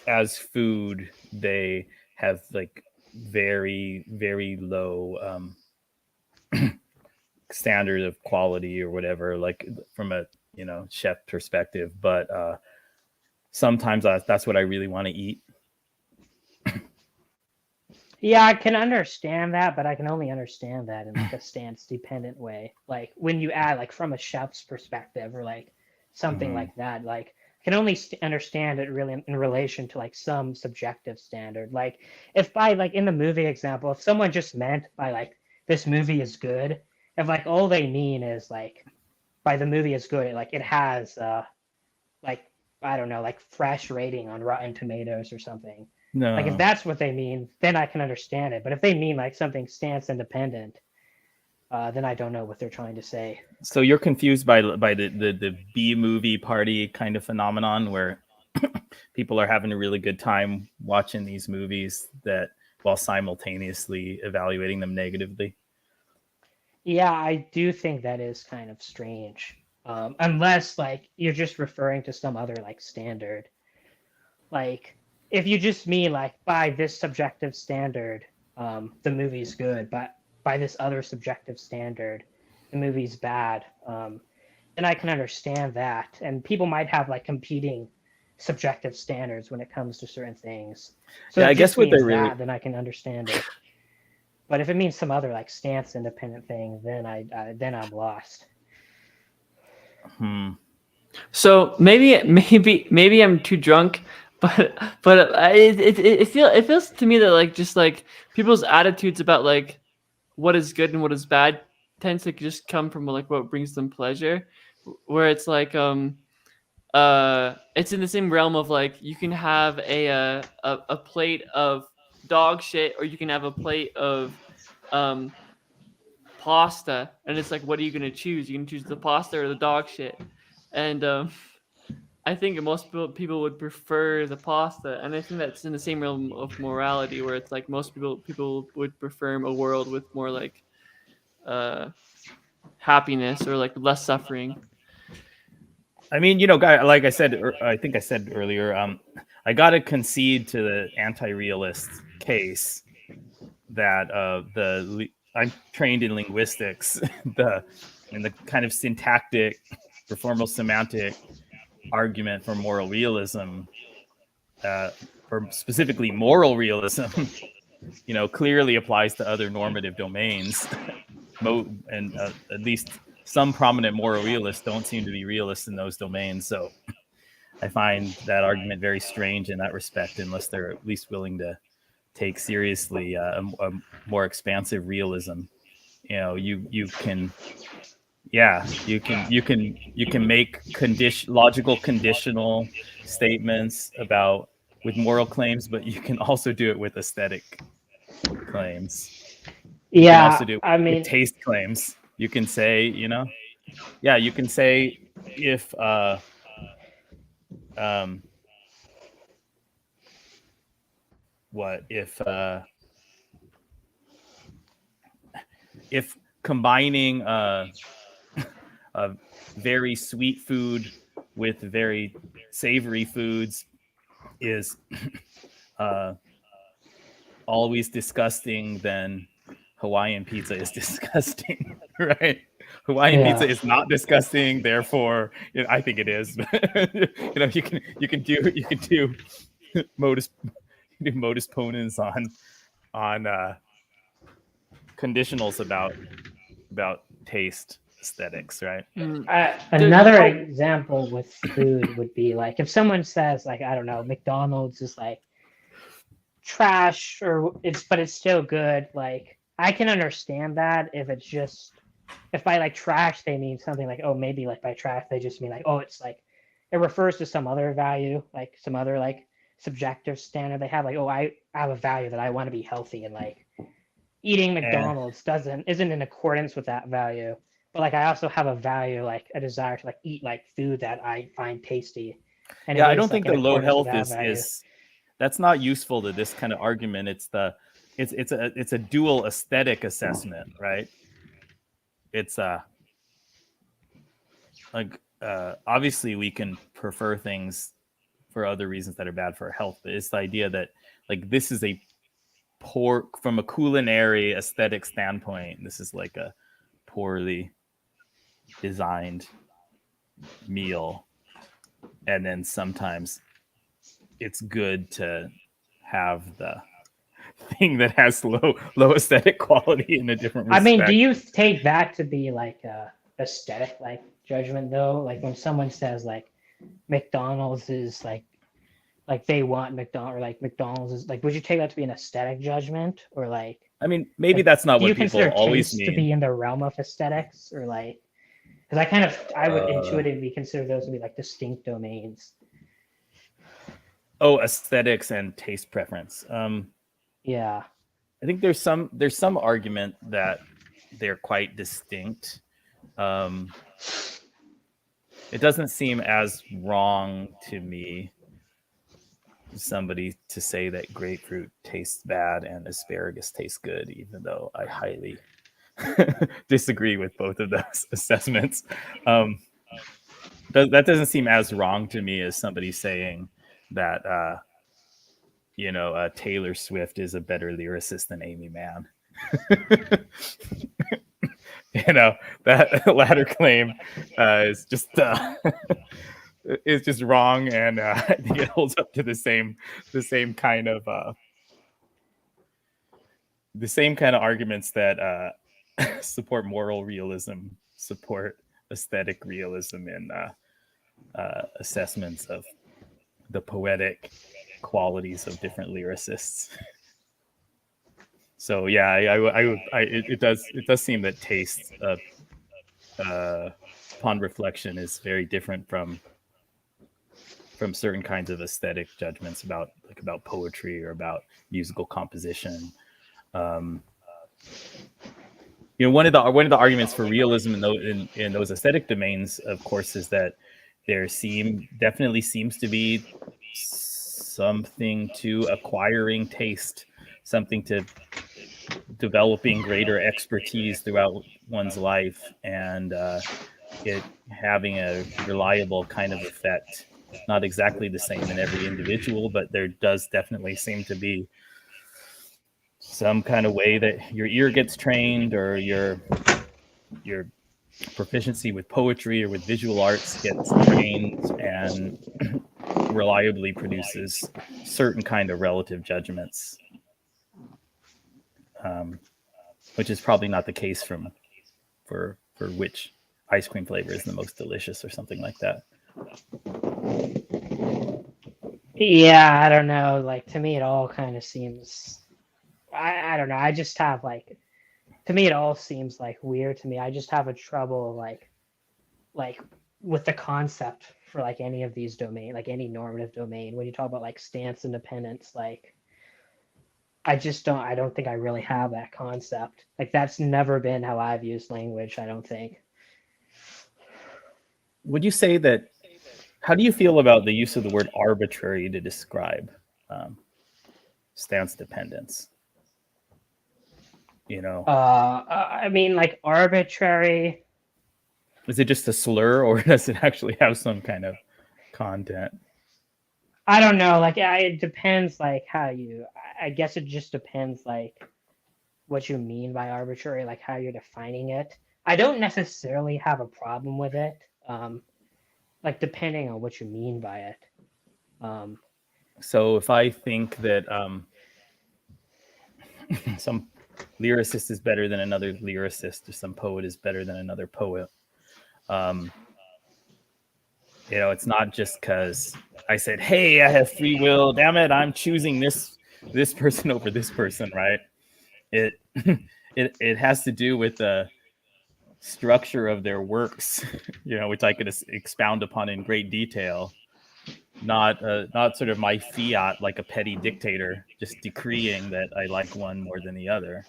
food they have like very, very low standard of quality or whatever, like from a chef perspective, but sometimes that's what I really want to eat.
Yeah, I can understand that, but I can only understand that in like a stance dependent way. Like when you add like from a chef's perspective or like something like that, like I can only understand it really in relation to like some subjective standard. Like if by like in the movie example, if someone just meant by like this movie is good, if like all they mean is like by the movie is good, like it has like I don't know, like fresh rating on Rotten Tomatoes or something.
No.
Like if that's what they mean, then I can understand it. But if they mean like something stance independent, then I don't know what they're trying to say.
So you're confused by the B movie party kind of phenomenon where people are having a really good time watching these movies that while simultaneously evaluating them negatively.
Yeah, I do think that is kind of strange. Unless like you're just referring to some other like standard. Like if you just mean like by this subjective standard, the movie's good, but by this other subjective standard, the movie's bad, then I can understand that. And people might have like competing subjective standards when it comes to certain things. So
yeah,
I guess what
they're
that,
really
then I can understand it. But if it means some other like stance independent thing, then I'm lost.
So maybe I'm too drunk, but it feels to me that like just like people's attitudes about like what is good and what is bad tends to just come from like what brings them pleasure, where it's like it's in the same realm of like you can have a plate of dog shit, or you can have a plate of pasta, and it's like, what are you gonna choose? You can choose the pasta or the dog shit, and I think most people would prefer the pasta, and I think that's in the same realm of morality, where it's like most people would prefer a world with more like happiness or like less suffering.
I mean, you know, guy, like I said, I think I said earlier, I gotta concede to the anti-realist case that I'm trained in linguistics, the kind of syntactic or formal semantic argument for moral realism, or specifically moral realism, you know, clearly applies to other normative domains, and at least some prominent moral realists don't seem to be realists in those domains. So I find that argument very strange in that respect, unless they're at least willing to take seriously a more expansive realism. You know, you can make logical conditional statements with moral claims, but you can also do it with aesthetic claims. You can
Yeah,
also do it
I
with
mean,
taste claims. You can say, you know, you can say if if combining a very sweet food with very savory foods is always disgusting, then Hawaiian pizza is disgusting, right? Hawaiian pizza is not disgusting, therefore, I think it is. You know, you can do modus ponens on conditionals about taste aesthetics, right?
Another example with food would be like if someone says like, I don't know, McDonald's is like trash, but it's still good. Like I can understand that if by like trash they mean something like, oh, maybe like by trash they just mean like, oh, it's like it refers to some other value, like some other like subjective standard they have, like, oh, I have a value that I want to be healthy, and like eating McDonald's isn't in accordance with that value. But like I also have a value, like a desire to like eat like food that I find tasty. And
I don't think the low health
value.
That's not useful to this kind of argument. It's a dual aesthetic assessment, right? It's obviously we can prefer things for other reasons that are bad for our health, but it's the idea that like this is a poor, from a culinary aesthetic standpoint, this is like a poorly designed meal, and then sometimes it's good to have the thing that has low aesthetic quality in a different respect.
I mean, do you take that to be like a aesthetic like judgment though? Like when someone says like McDonald's is like they want McDonald's, or like McDonald's is like, would you take that to be an aesthetic judgment, or like?
I mean, maybe that's not what people always mean.
To be in the realm of aesthetics, or like, because I would intuitively consider those to be like distinct domains.
Oh, aesthetics and taste preference.
Yeah,
I think there's some argument that they're quite distinct. It doesn't seem as wrong to me somebody to say that grapefruit tastes bad and asparagus tastes good, even though I highly disagree with both of those assessments. That doesn't seem as wrong to me as somebody saying that Taylor Swift is a better lyricist than Amy Mann. That latter claim is just wrong, and I think it holds up to the same kind of arguments that support moral realism, support aesthetic realism in assessments of the poetic qualities of different lyricists. So yeah, it does seem that taste, upon reflection, is very different from from certain kinds of aesthetic judgments about poetry or about musical composition. One of the arguments for realism in those aesthetic domains, of course, is that there definitely seems to be something to acquiring taste, something to developing greater expertise throughout one's life, and it having a reliable kind of effect. Not exactly the same in every individual, but there does definitely seem to be some kind of way that your ear gets trained, or your proficiency with poetry or with visual arts gets trained and reliably produces certain kind of relative judgments, which is probably not the case for which ice cream flavor is the most delicious or something like that.
Yeah, I don't know. Like, to me, it all kind of seems. I don't know. I just have like. To me, it all seems like weird to me. I just have a trouble like with the concept for like any of these domain, like any normative domain. When you talk about like stance independence, like I don't think I really have that concept. Like that's never been how I've used language, I don't think.
Would you say that? How do you feel about the use of the word arbitrary to describe stance dependence?
I mean, like arbitrary.
Is it just a slur, or does it actually have some kind of content?
I don't know. Like, it depends. Like how you. I guess it just depends. Like what you mean by arbitrary. Like how you're defining it. I don't necessarily have a problem with it. Like depending on what you mean by it.
So if I think that some lyricist is better than another lyricist, or some poet is better than another poet, it's not just because I said, "Hey, I have free will. Damn it, I'm choosing this person over this person." Right? It it has to do with the structure of their works, which I could expound upon in great detail. Not sort of my fiat, like a petty dictator, just decreeing that I like one more than the other.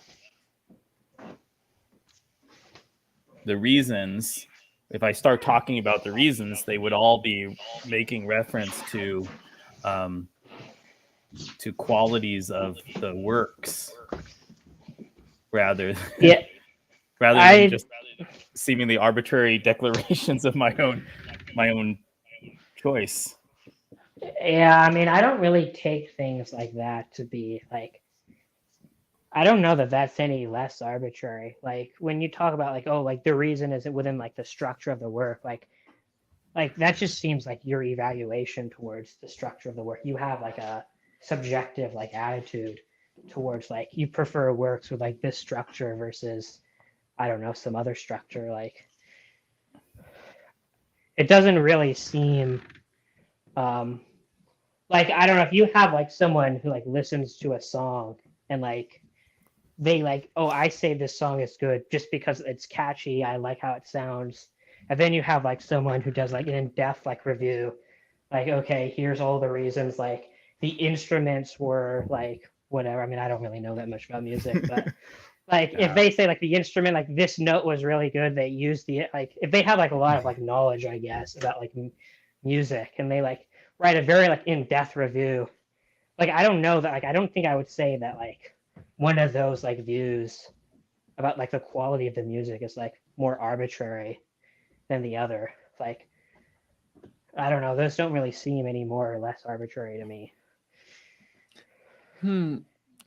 The reasons, if I start talking about the reasons, they would all be making reference to qualities of the works rather
Yeah,
than just seemingly arbitrary declarations of my own choice.
Yeah, I mean, I don't really take things like that to be like. I don't know that that's any less arbitrary. Like when you talk about like, oh, like the reason isn't within like the structure of the work, like that just seems like your evaluation towards the structure of the work. You have like a subjective like attitude towards like you prefer works with like this structure versus I don't know, some other structure. Like it doesn't really seem like I don't know if you have like someone who like listens to a song and like they like, oh, I say this song is good just because it's catchy. I like how it sounds. And then you have like someone who does like an in-depth like review, like, okay, here's all the reasons. Like the instruments were like whatever. I mean, I don't really know that much about music, but like if they say like the instrument, like this note was really good, they used the like if they have like a lot of like knowledge, I guess, about like music, and they like write a very like in-depth review. Like I don't know that like I don't think I would say that like one of those like views about like the quality of the music is like more arbitrary than the other. Like I don't know, those don't really seem any more or less arbitrary to me.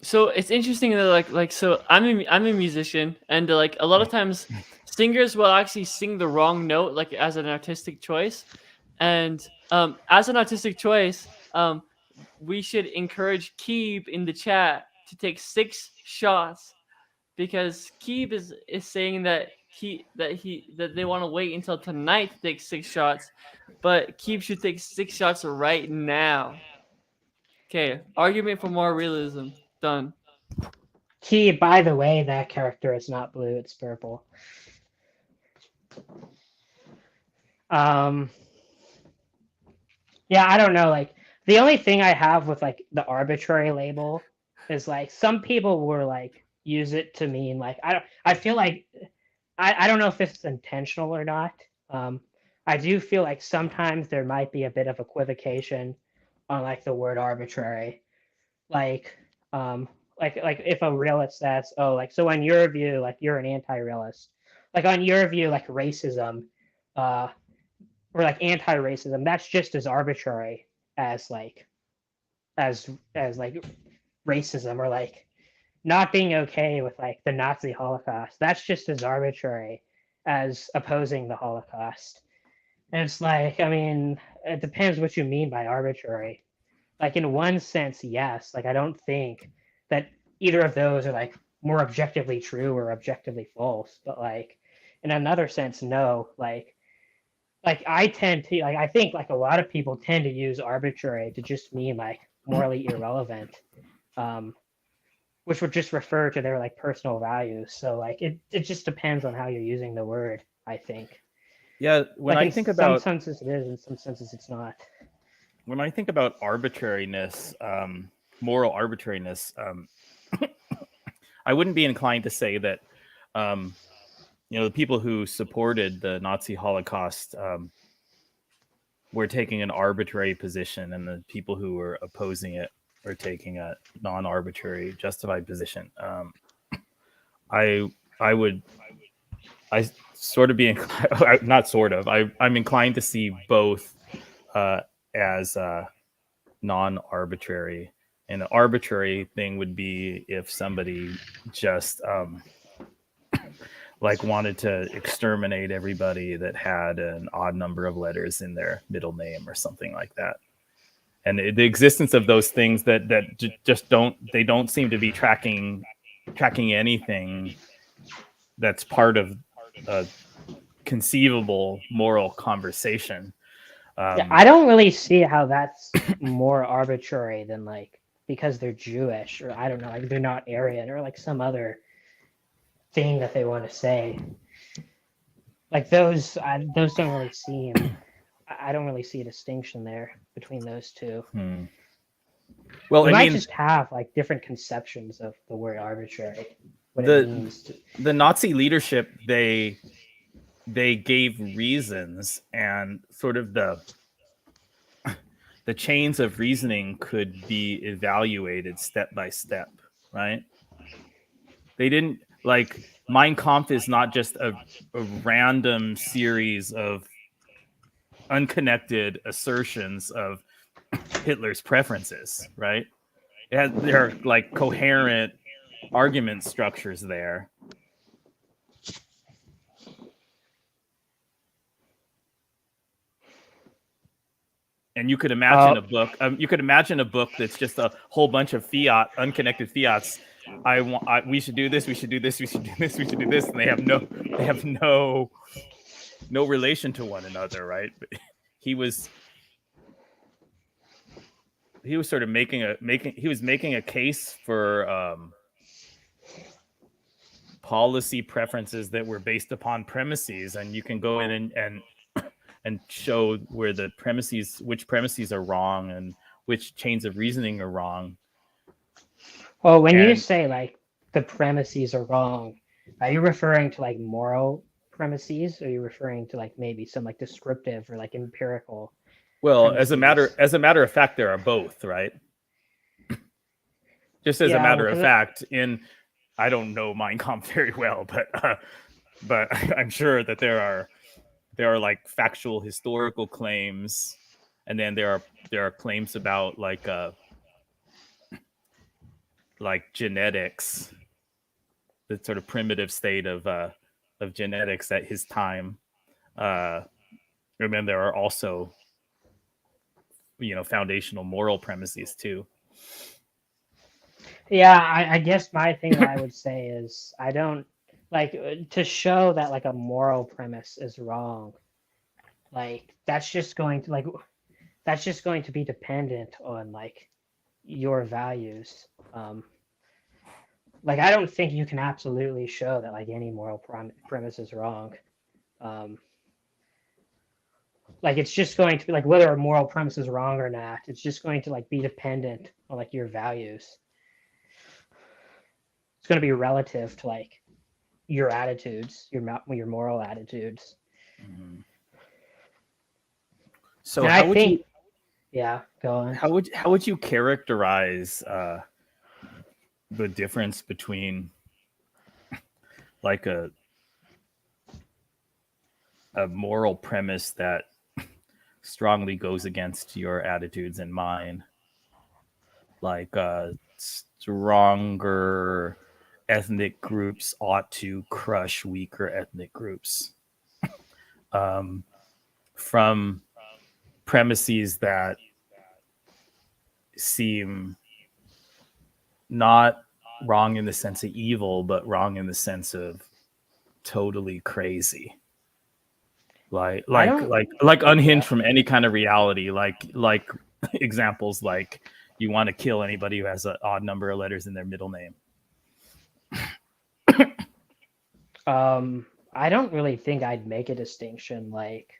So it's interesting that so I'm a musician, and like a lot of times singers will actually sing the wrong note like as an artistic choice, and as an artistic choice, we should encourage Keeb in the chat to take 6 shots, because Keeb is saying that they want to wait until tonight to take 6 shots, but Keeb should take 6 shots right now. Okay, argument for more realism. Done.
Key, by the way, that character is not blue, it's purple. Yeah, I don't know. Like the only thing I have with like the arbitrary label is like some people were like use it to mean like I feel like I don't know if this is intentional or not. Um, I do feel like sometimes there might be a bit of equivocation on like the word arbitrary. Like um like if a realist says, oh, like so on your view, like you're an anti-realist. Like on your view, like racism, uh or like anti-racism, that's just as arbitrary as like as like racism or like not being okay with like the Nazi Holocaust. That's just as arbitrary as opposing the Holocaust. And it's like, I mean, it depends what you mean by arbitrary. Like in one sense, yes. Like I don't think that either of those are like more objectively true or objectively false. But like in another sense, no. Like I tend to like I think like a lot of people tend to use arbitrary to just mean like morally irrelevant, um, which would just refer to their like personal values. So like it just depends on how you're using the word, I think.
Yeah, when
Like
I
in
think
some
about
senses it is, in some senses it's not.
arbitrariness, moral arbitrariness, I wouldn't be inclined to say that, um, the people who supported the Nazi Holocaust were taking an arbitrary position, and the people who were opposing it are taking a non-arbitrary, justified position. I I would I sort of be inclined, not sort of. I'm inclined to see both as non-arbitrary. And the arbitrary thing would be if somebody just like wanted to exterminate everybody that had an odd number of letters in their middle name or something like that. And the existence of those things that just don't seem to be tracking anything that's part of a conceivable moral conversation.
Yeah, I don't really see how that's more arbitrary than like because they're Jewish or I don't know, like they're not Aryan or like some other thing that they want to say. Like those don't really seem. I don't really see a distinction there between those two.
Well,
We
I
might
mean,
just have like different conceptions of the word arbitrary, what it
the
means to.
the Nazi leadership, they gave reasons, and sort of the chains of reasoning could be evaluated step by step, right? They didn't like Mein Kampf is not just a random series of unconnected assertions of Hitler's preferences, right? There are like coherent argument structures there. And you could imagine a book. You could imagine a book that's just a whole bunch of unconnected fiats. We should do this. We should do this. We should do this. We should do this. And they have no relation to one another, right? But he was sort of making a case for policy preferences that were based upon premises, and you can go in and show where which premises are wrong and which chains of reasoning are wrong.
Well, when you say like the premises are wrong, are you referring to like moral premises, or are you referring to like maybe some like descriptive or like empirical?
Well,
premises?
as a matter of fact, there are both, right? Just as a matter of fact, I don't know Mein Kampf very well, but I'm sure that there are like factual historical claims, and then there are claims about like genetics, the sort of primitive state of genetics at his time. And then there are also foundational moral premises too.
Yeah, I guess my thing that I would say is I don't like to show that like a moral premise is wrong. Like that's just going to be dependent on like your values. Like I don't think you can absolutely show that like any moral premise is wrong. like it's just going to be like whether a moral premise is wrong or not. It's just going to like be dependent on like your values. It's going to be relative to like your attitudes, your moral attitudes.
Mhm. So
And
how
I
would
think,
you
yeah, go on.
how would you characterize the difference between like a moral premise that strongly goes against your attitudes and mine, like stronger ethnic groups ought to crush weaker ethnic groups, from premises that seem not wrong in the sense of evil, but wrong in the sense of totally crazy. Like
I
like
don't.
like like unhinged from any kind of reality. Like examples like you want to kill anybody who has an odd number of letters in their middle name.
I don't really think I'd make a distinction. Like,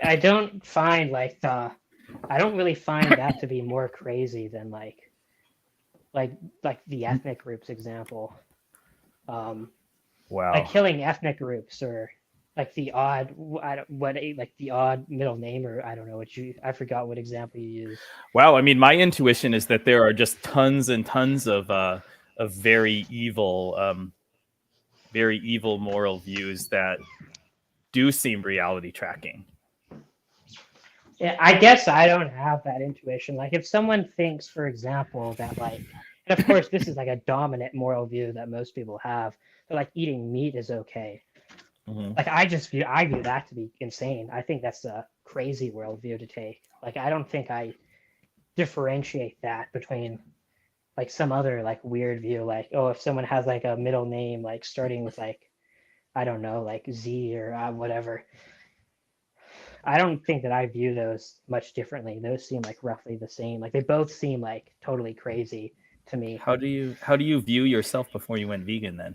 I don't find like the. I don't really find that to be more crazy than like the ethnic groups example. Um, like
Wow.
killing ethnic groups or like the odd like the odd middle name, or I don't know what you, I forgot what example you used.
Wow. I mean, my intuition is that there are just tons and tons of very evil moral views that do seem reality tracking.
Yeah, I guess I don't have that intuition. Like if someone thinks, for example, that like, and of course this is like a dominant moral view that most people have, that like eating meat is okay.
Mhm.
Like I view that to be insane. I think that's a crazy worldview to take. Like I don't think I differentiate that between like some other like weird view. Like, oh, if someone has like a middle name like starting with like, I don't know, like Z or whatever. I don't think that I view those much differently. Those seem like roughly the same. Like they both seem like totally crazy to me.
How do you view yourself before you went vegan then?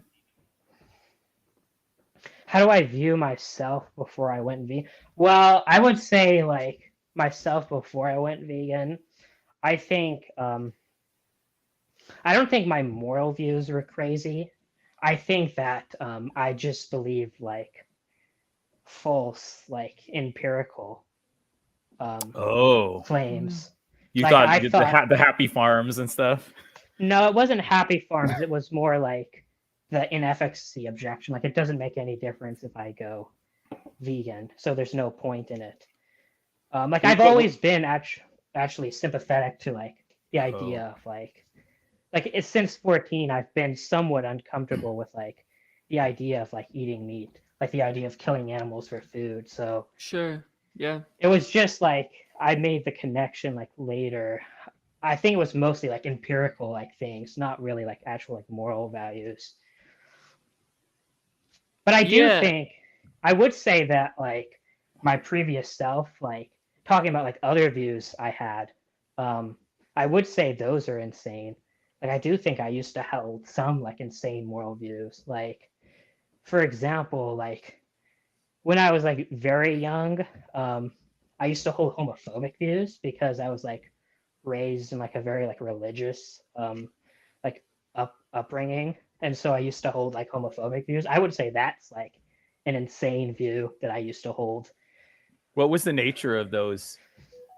How do I view myself before I went vegan? Well, I would say like myself before I went vegan, I think I don't think my moral views were crazy. I think that I just believed like false, like empirical
Oh,
claims.
you
Like
thought
I thought,
the happy farms and stuff?
no, it wasn't happy farms. It was more like the inefficacy objection. Like it doesn't make any difference if I go vegan, so there's no point in it. Like I've always been actually sympathetic to like the idea of like it's since 14 I've been somewhat uncomfortable with like the idea of like eating meat, like the idea of killing animals for food. So
Sure. Yeah.
it was just like I made the connection like later. I think it was mostly like empirical like things, not really like actual like moral values. But I do
Yeah.
think I would say that like my previous self, like talking about like other views I had, I would say those are insane. Like I do think I used to hold some like insane moral views. Like for example, like when I was like very young, I used to hold homophobic views because I was like raised in like a very like religious like upbringing, and so I used to hold like homophobic views. I would say that's like an insane view that I used to hold.
What was the nature of those?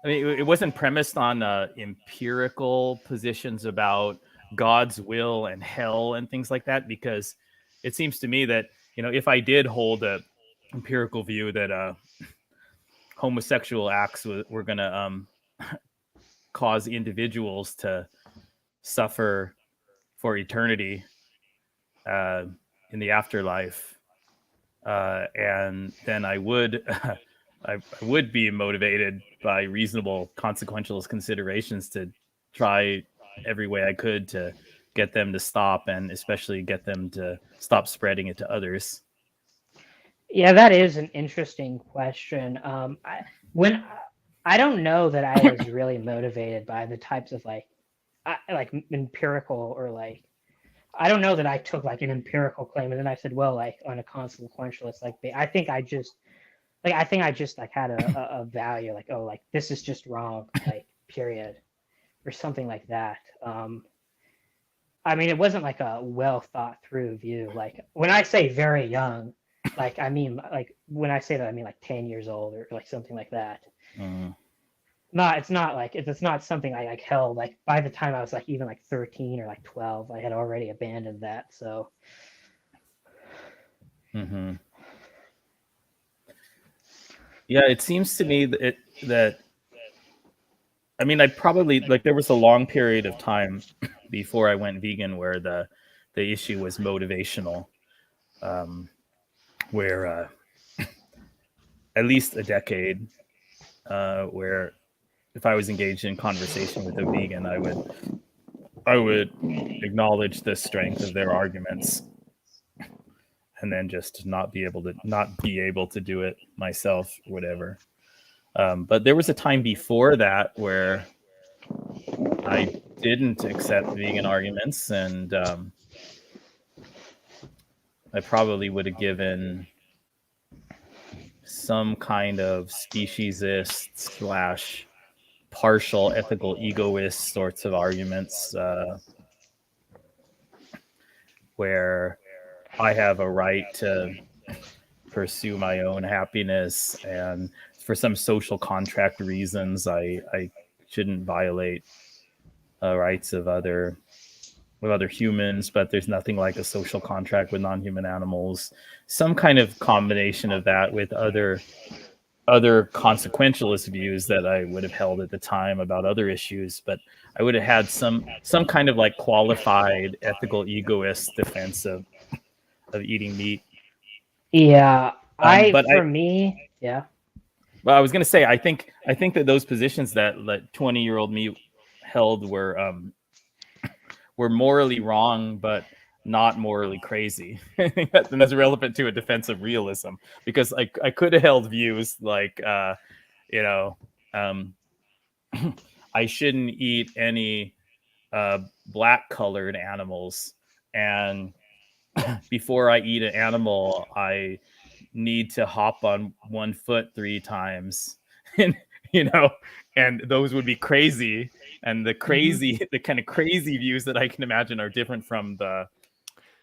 I mean, it wasn't premised on empirical positions about God's will and hell and things like that, because it seems to me that, if I did hold a empirical view that homosexual acts were going to cause individuals to suffer for eternity in the afterlife, and then I would I would be motivated by reasonable consequentialist considerations to try every way I could to get them to stop, and especially get them to stop spreading it to others.
Yeah, that is an interesting question. When I don't know that I was really motivated by the types of like empirical or like I don't know that I took like an empirical claim and then I said, well, like on a consequentialist, like I think I just like I think I just like had a value like, oh, like this is just wrong, like period, or something like that. I mean, it wasn't like a well thought through view. Like when I say very young, like I mean like when I say that I mean like 10 years old or like something like that.
Mm.
Not it's not like it's not something I like held like by the time I was like even like 13 or like 12, I had already abandoned that. So
Hmm. Yeah, it seems to me that I mean, I probably like there was a long period of time before I went vegan where the issue was motivational, where at least a decade, where if I was engaged in conversation with a vegan, I would acknowledge the strength of their arguments, and then just not be able to do it myself, or whatever. But there was a time before that where I didn't accept vegan arguments, and I probably would have given some kind of speciesist slash partial ethical egoist sorts of arguments, where I have a right to pursue my own happiness, and for some social contract reasons, I shouldn't violate rights of other humans, but there's nothing like a social contract with non-human animals. Some kind of combination of that with other consequentialist views that I would have held at the time about other issues, but I would have had some kind of like qualified ethical egoist defense of eating meat.
yeah,
But
for me, yeah.
well, I was going to say, I think that those positions that 20-year-old me held were morally wrong, but not morally crazy. And that's relevant to a defense of realism, because I could have held views like, you know, I shouldn't eat any black colored animals, and before I eat an animal, I need to hop on one foot 3 times, and and those would be crazy. And the kind of crazy views that I can imagine are different from the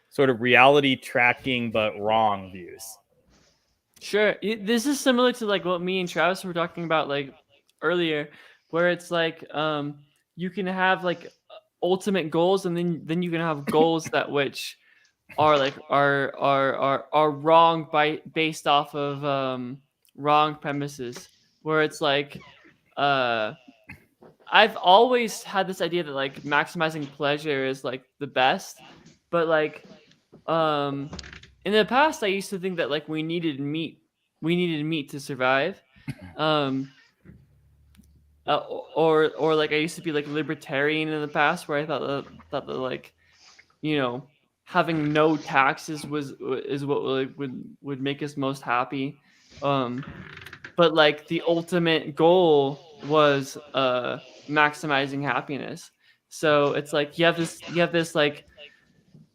sort of reality tracking but wrong views.
Sure. This is similar to like what me and Travis were talking about like earlier, where it's like you can have like ultimate goals, and then you can have goals that which are like are wrong based off of wrong premises, where it's like uh I've always had this idea that like maximizing pleasure is like the best, but like um in the past I used to think that like we needed meat to survive. Um or like I used to be like libertarian in the past, where I thought that like, you know, having no taxes is what like would make us most happy. But like the ultimate goal was maximizing happiness. So it's like you have this like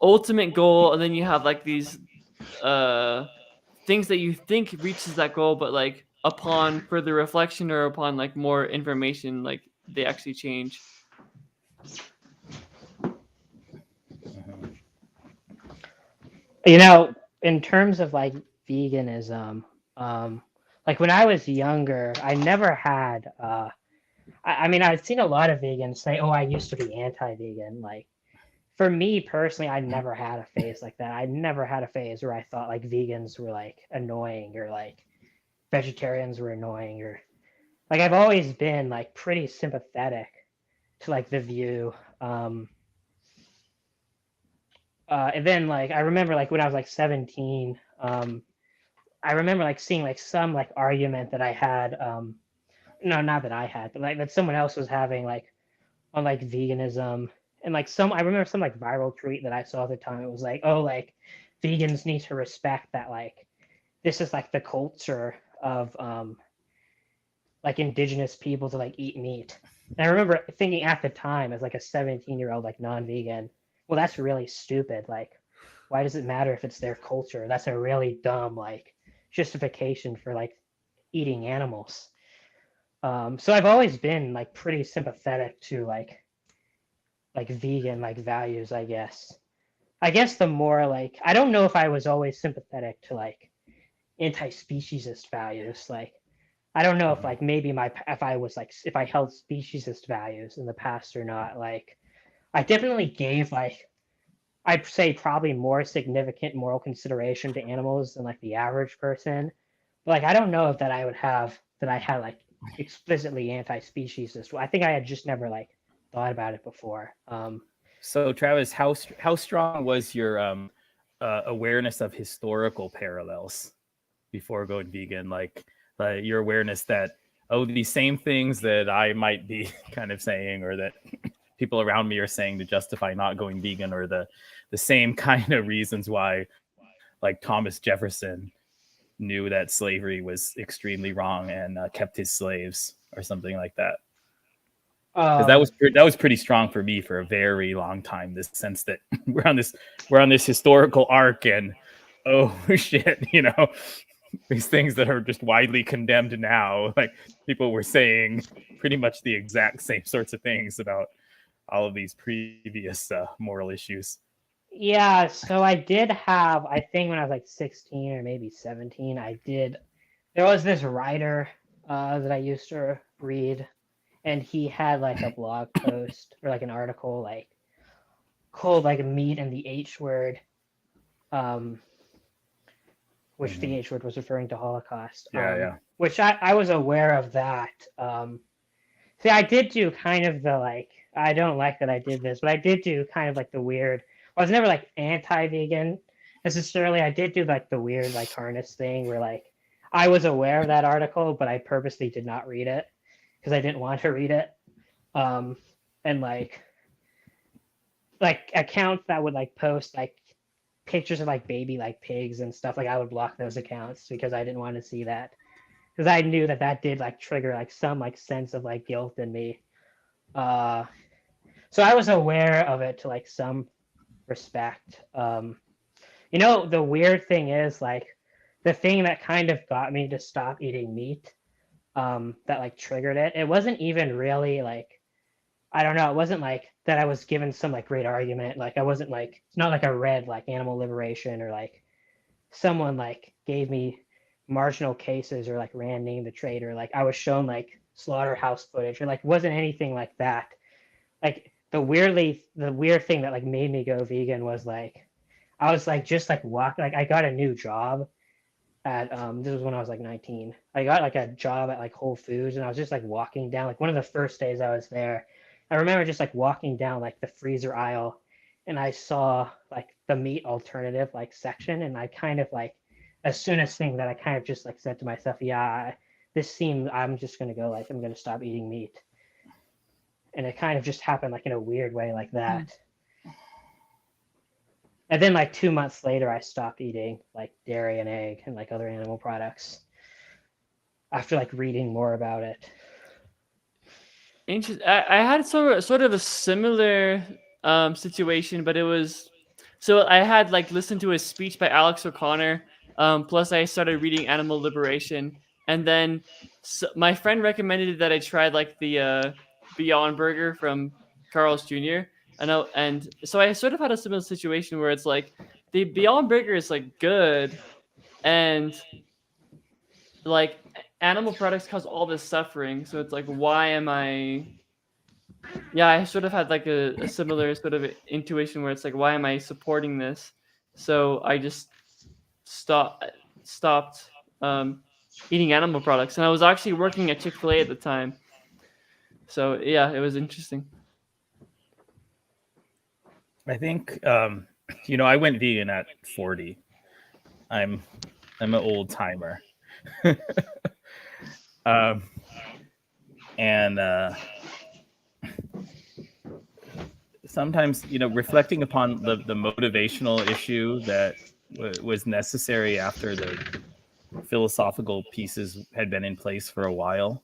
ultimate goal, and then you have like these uh things that you think reaches that goal, but like upon further reflection or upon like more information, like they actually change.
You know, in terms of like veganism, like when I was younger, I never had I mean, I've seen a lot of vegans say, "Oh, I used to be anti-vegan." Like for me personally, I never had a phase like that. I never had a phase where I thought like vegans were like annoying, or like vegetarians were annoying, or like I've always been like pretty sympathetic to like the view. And then like I remember like when I was like 17, I remember like seeing like some like argument that I had, no, not that I had, but like that someone else was having like on like veganism. And like some, I remember some like viral tweet that I saw at the time. It was like, oh, like vegans need to respect that like this is like the culture of like indigenous people to like eat meat. And I remember thinking at the time as like a 17-year-old like non-vegan, well, that's really stupid. Like, why does it matter if it's their culture? That's a really dumb like justification for like eating animals. So I've always been like pretty sympathetic to like vegan like values, I guess. I guess the more like I don't know if I was always sympathetic to like anti-speciesist values. Like I don't know if like maybe if I was like if I held speciesist values in the past or not. Like I definitely gave like I'd say probably more significant moral consideration to animals than like the average person. But like I don't know if that I would have that I had like explicitly anti-speciesist. I think I had just never like thought about it before.
So Travis, how strong was your awareness of historical parallels before going vegan? Like your awareness that, oh, these same things that I might be kind of saying, or that people around me are saying to justify not going vegan, or the same kind of reasons why, like Thomas Jefferson knew that slavery was extremely wrong and kept his slaves, or something like that. Because that was pretty strong for me for a very long time. This sense that we're on this historical arc, and oh shit, these things that are just widely condemned now. Like people were saying pretty much the exact same sorts of things about all of these previous moral issues.
Yeah, so I did have, I think when I was like 16 or maybe 17, there was this writer that I used to read, and he had like a blog post or like an article like called like Meat and the H Word, which the H word was referring to Holocaust.
Yeah.
Which I was aware of that. See, I did do kind of the like, I don't like that I did this, but I did do kind of like the weird, I was never like anti-vegan necessarily. I did do like the weird like harness thing where like I was aware of that article, but I purposely did not read it because I didn't want to read it. And like accounts that would like post like pictures of like baby like pigs and stuff, like I would block those accounts because I didn't want to see that, because I knew that did like trigger like some like sense of like guilt in me. So I was aware of it to like some respect. The weird thing is like the thing that kind of got me to stop eating meat, that like triggered it. It wasn't even really like, I don't know. It wasn't like that I was given some like great argument. Like I wasn't like, it's not like I read like Animal Liberation or like someone like gave me marginal cases or like ran Name the Traitor. Like I was shown like slaughterhouse footage or like wasn't anything like that. Like the weird thing that like made me go vegan was like I was like just like like I got a new job at this was when I was like 19. I got like a job at like Whole Foods, and I was just like walking down like one of the first days I was there. I remember just like walking down like the freezer aisle, and I saw like the meat alternative like section, and I kind of like as soon as seeing that I kind of just like said to myself, yeah, this seems I'm just gonna go like I'm gonna stop eating meat. And it kind of just happened like in a weird way like that. And then like 2 months later, I stopped eating like dairy and egg and like other animal products after like reading more about it.
Interesting. I had sort of a similar situation, but it was so I had like listened to a speech by Alex O'Connor. Plus, I started reading Animal Liberation, and then my friend recommended that I tried like the Beyond Burger from Carl's Jr. And so I sort of had a similar situation where it's like the Beyond Burger is like good, and like animal products cause all this suffering. So it's like, why am I? Yeah, I sort of had like a similar sort of intuition where it's like, why am I supporting this? So I just stopped eating animal products, and I was actually working at Chick-fil-A at the time. So yeah, it was interesting.
I think I went vegan at 40. I'm an old timer. And sometimes reflecting upon the motivational issue that was necessary after the philosophical pieces had been in place for a while.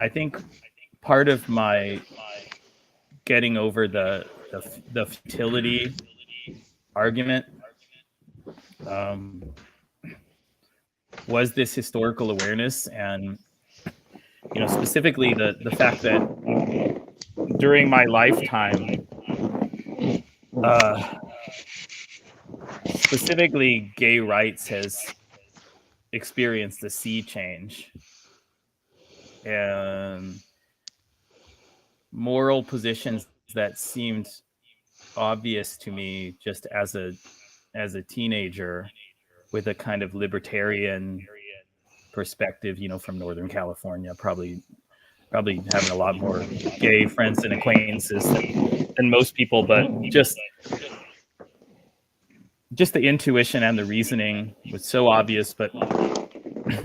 I think part of my getting over the futility argument was this historical awareness, and specifically the fact that during my lifetime, specifically gay rights has experienced a sea change, and moral positions that seemed obvious to me just as a teenager with a kind of libertarian perspective, from Northern California, probably having a lot more gay friends and acquaintances than most people, but just the intuition and the reasoning was so obvious. But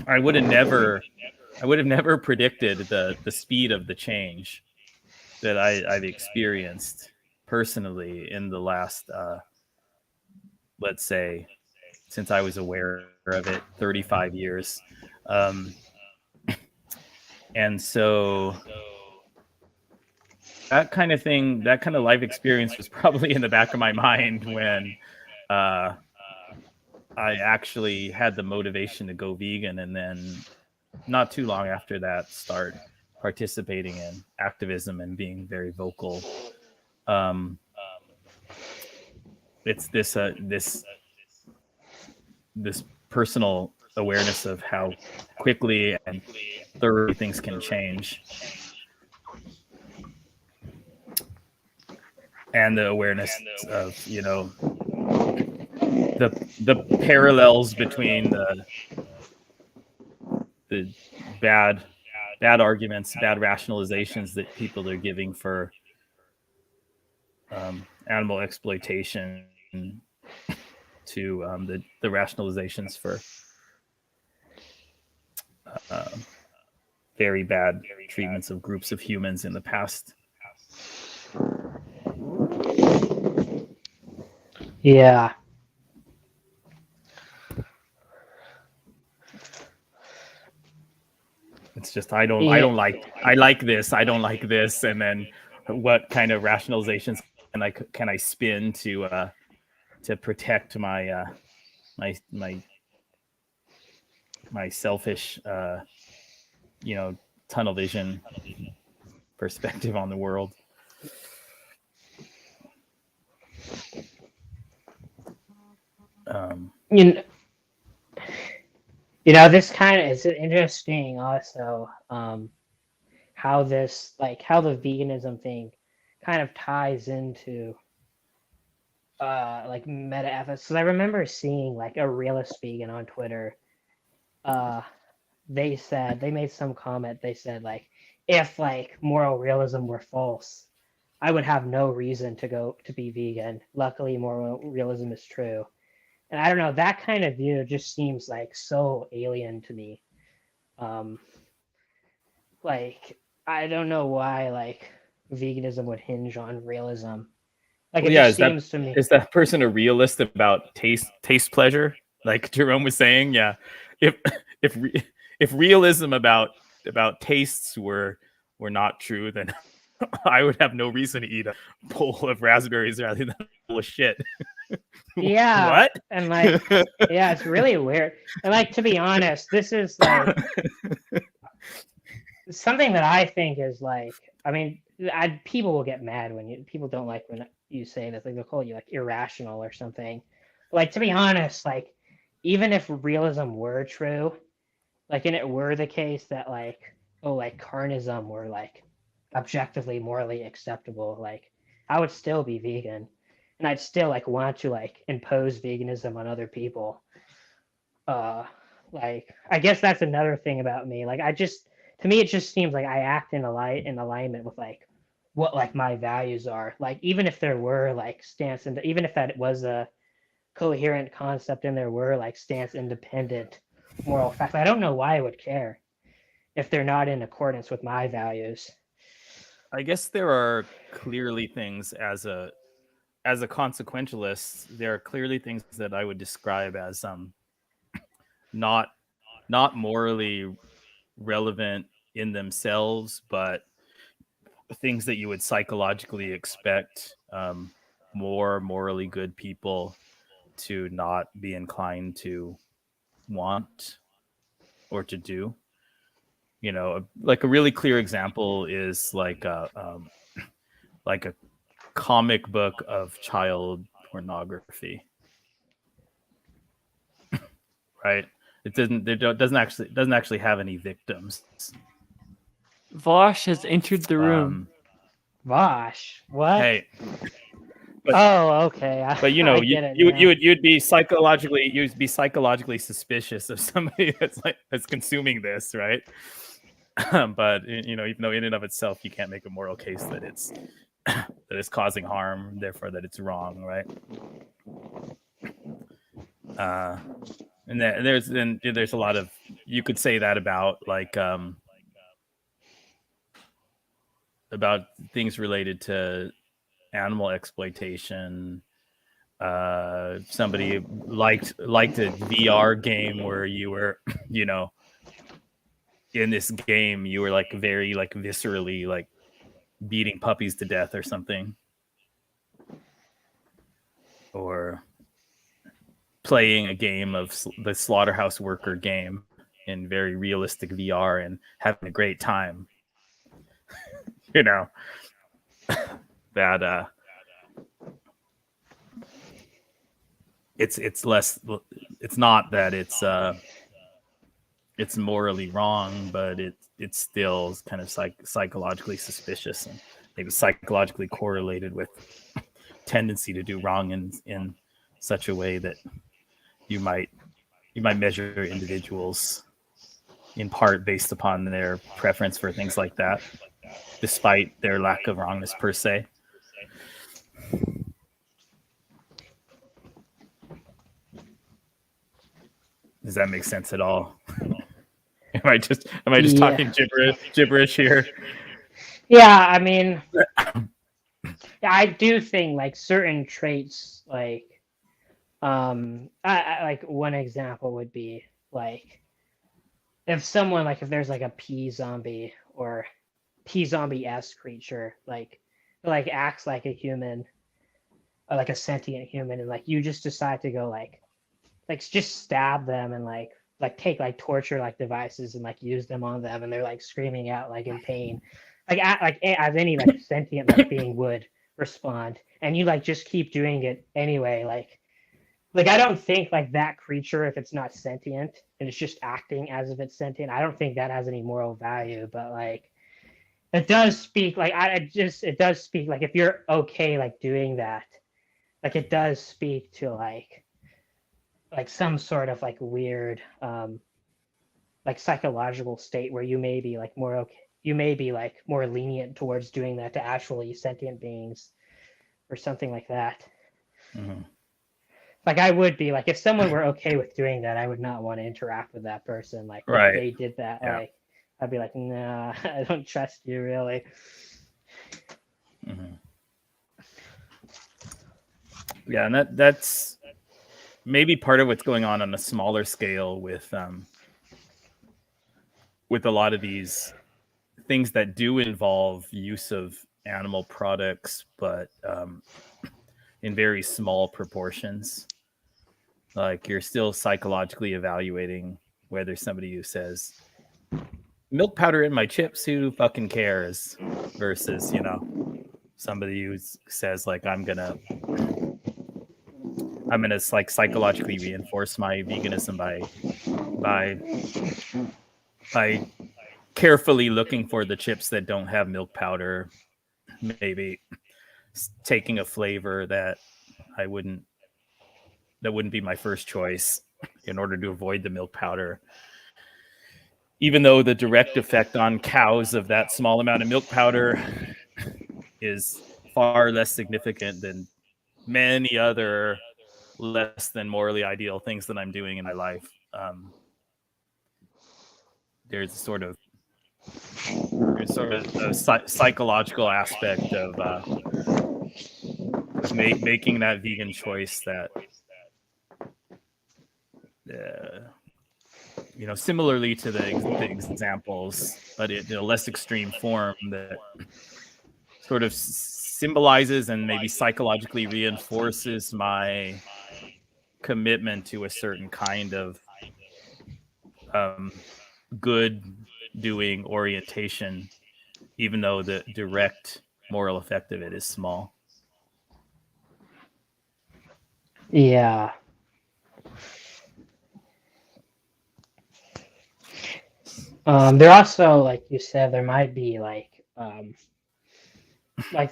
I would have never predicted the speed of the change that I've experienced personally in the last, let's say, since I was aware of it, 35 years. And so that kind of thing, that kind of life experience was probably in the back of my mind when I actually had the motivation to go vegan, and then not too long after that start participating in activism and being very vocal. It's this personal awareness of how quickly and thoroughly things can change, and the awareness of the parallels between the bad arguments, bad rationalizations that people are giving for animal exploitation to the rationalizations for very bad treatments of groups of humans in the past.
Yeah.
It's just I like this, I don't like this, and then what kind of rationalizations can I spin to protect my my selfish tunnel vision perspective on the world.
This kind of is interesting also, how this, how the veganism thing kind of ties into meta ethics. Because I remember seeing a realist vegan on Twitter. They made some comment. They said if moral realism were false, I would have no reason to be vegan. Luckily, moral realism is true. And I don't know, that kind of view just seems so alien to me. I don't know why veganism would hinge on realism. Seems to me.
Is that person a realist about taste pleasure? Like Jerome was saying, yeah. If realism about tastes were not true, then I would have no reason to eat a bowl of raspberries rather than a bowl of shit.
Yeah.
What?
And yeah, it's really weird. And to be honest, this is something that I think is people will get mad when people don't like when you say this. They'll call you irrational or something. To be honest, even if realism were true, and it were the case that carnism were objectively morally acceptable, I would still be vegan, and I'd still want to impose veganism on other people. I guess that's another thing about me. To me it just seems like I act in alignment with what my values are. Even if there were stance, and even if that was a coherent concept and there were stance independent moral facts, I don't know why I would care if they're not in accordance with my values.
I guess there are clearly things as a consequentialist, there are clearly things that I would describe as not morally relevant in themselves, but things that you would psychologically expect more morally good people to not be inclined to want. or to do. You know, like a really clear example is like a comic book of child pornography, right? It doesn't actually have any victims.
Vosh has entered the room.
Vosh, what?
Hey, but-
oh, okay.
but you
I
know,
get it
you'd
now.
be psychologically suspicious of somebody that's consuming this, right? But you know, even though in and of itself you can't make a moral case that it's causing harm, therefore that it's wrong, right? And there's a lot of, you could say that about like about things related to animal exploitation. Somebody liked a VR game where you were, you know, in this game you were like very like viscerally like beating puppies to death or something, or playing a game of the Slaughterhouse Worker game in very realistic VR and having a great time. You know, that it's less, it's not that it's morally wrong, but it's still kind of psychologically suspicious and maybe psychologically correlated with tendency to do wrong in such a way that you might measure individuals in part based upon their preference for things like that, despite their lack of wrongness per se. Does that make sense at all? Am I just talking gibberish here?
Yeah, I mean, yeah, I do think like certain traits, like, I like one example would be like if someone like if there's like a pea zombie or pea zombie-esque creature like acts like a human or like a sentient human, and like you just decide to go like just stab them and like take like torture like devices and like use them on them, and they're like screaming out like in pain, as any like sentient like being would respond, and you like just keep doing it anyway, like I don't think like that creature, if it's not sentient and it's just acting as if it's sentient, I don't think that has any moral value. But like it does speak like it does speak like if you're okay like doing that, like it does speak to like some sort of like weird like psychological state where you may be like more okay, you may be like more lenient towards doing that to actually sentient beings or something like that.
Mm-hmm.
Like I would be like if someone were okay with doing that, I would not want to interact with that person. Like
right.
If they did that,
yeah.
like I'd be like, nah, I don't trust you really.
Mm-hmm. Yeah, and that's maybe part of what's going on a smaller scale with a lot of these things that do involve use of animal products, but in very small proportions. Like you're still psychologically evaluating whether somebody who says milk powder in my chips, who fucking cares, versus, you know, somebody who says like I'm gonna like psychologically reinforce my veganism by carefully looking for the chips that don't have milk powder, maybe taking a flavor that wouldn't be my first choice in order to avoid the milk powder, even though the direct effect on cows of that small amount of milk powder is far less significant than many other less than morally ideal things that I'm doing in my life. There's sort of a psychological aspect of making that vegan choice that, you know, similarly to the examples, but in a less extreme form, that sort of symbolizes and maybe psychologically reinforces my commitment to a certain kind of good doing orientation, even though the direct moral effect of it is small.
Yeah. There also, like you said, there might be like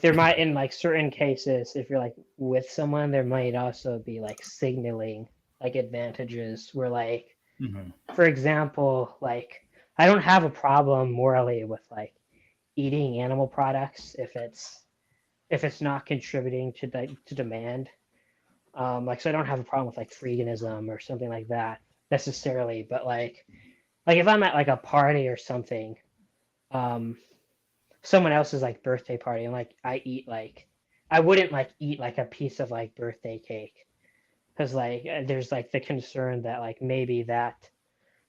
there might, in like certain cases, if you're like with someone, there might also be like signaling like advantages where like, for example, like I don't have a problem morally with like eating animal products if it's not contributing to demand. Like, so I don't have a problem with like veganism or something like that necessarily, but like if I'm at like a party or something, someone else's like birthday party, and like I wouldn't like eat like a piece of like birthday cake because like there's like the concern that like maybe that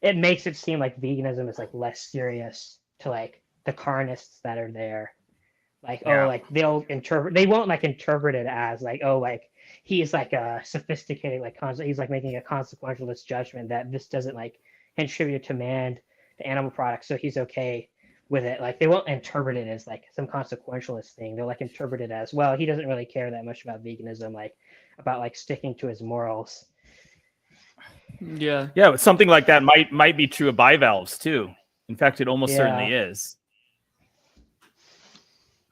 it makes it seem like veganism is like less serious to like the carnists that are there. Like,
Yeah.
oh, like they won't like interpret it as like, oh, like he's like a sophisticated like he's like making a consequentialist judgment that this doesn't like contribute to animal products, so he's okay with it. Like they won't interpret it as like some consequentialist thing. They'll like interpret it as, well, he doesn't really care that much about veganism, like about like sticking to his morals.
Yeah.
Yeah, but something like that might be true of bivalves too. In fact, it almost certainly is.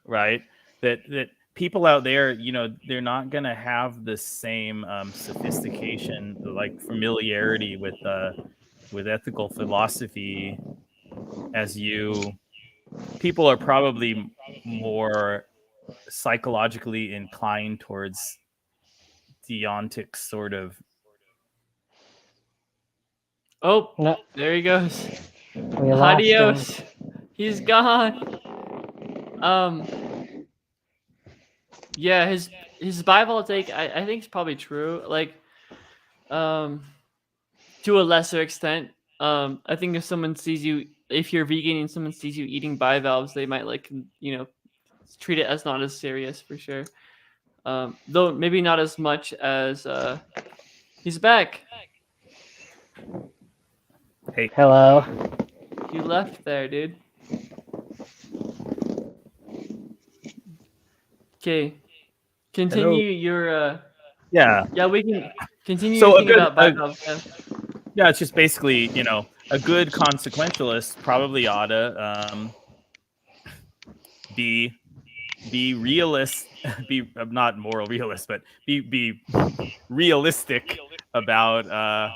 Right? That people out there, you know, they're not going to have the same sophistication, like familiarity with ethical philosophy as you. People are probably more psychologically inclined towards deontic sort of.
Oh,
No,
there he goes.
we lost him.
Adios. He's gone. Yeah, his Bible take I think is probably true. Like, to a lesser extent. I think if you're vegan and someone sees you eating bivalves, they might like, you know, treat it as not as serious for sure. Though maybe not as much as he's back.
Hey,
Hello.
You left there, dude. Okay. Continue your
yeah.
yeah, we can continue
So
your
a
thing
good,
about bivalves. Yeah.
yeah, it's just basically, you know, a good consequentialist probably ought to be realist, be not moral realist, but be realistic about how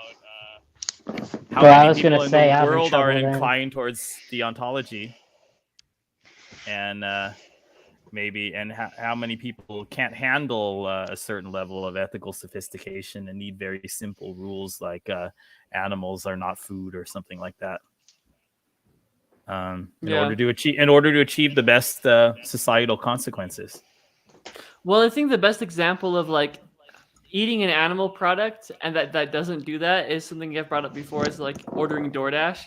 Well, I
many
was gonna
people in
say,
the
I'm in
world are
trouble then.
inclined towards deontology, and maybe, and how many people can't handle a certain level of ethical sophistication and need very simple rules like animals are not food or something like that. In order to achieve the best societal consequences.
Well, I think the best example of like eating an animal product and that doesn't do that is something I've brought up before. Is like ordering DoorDash.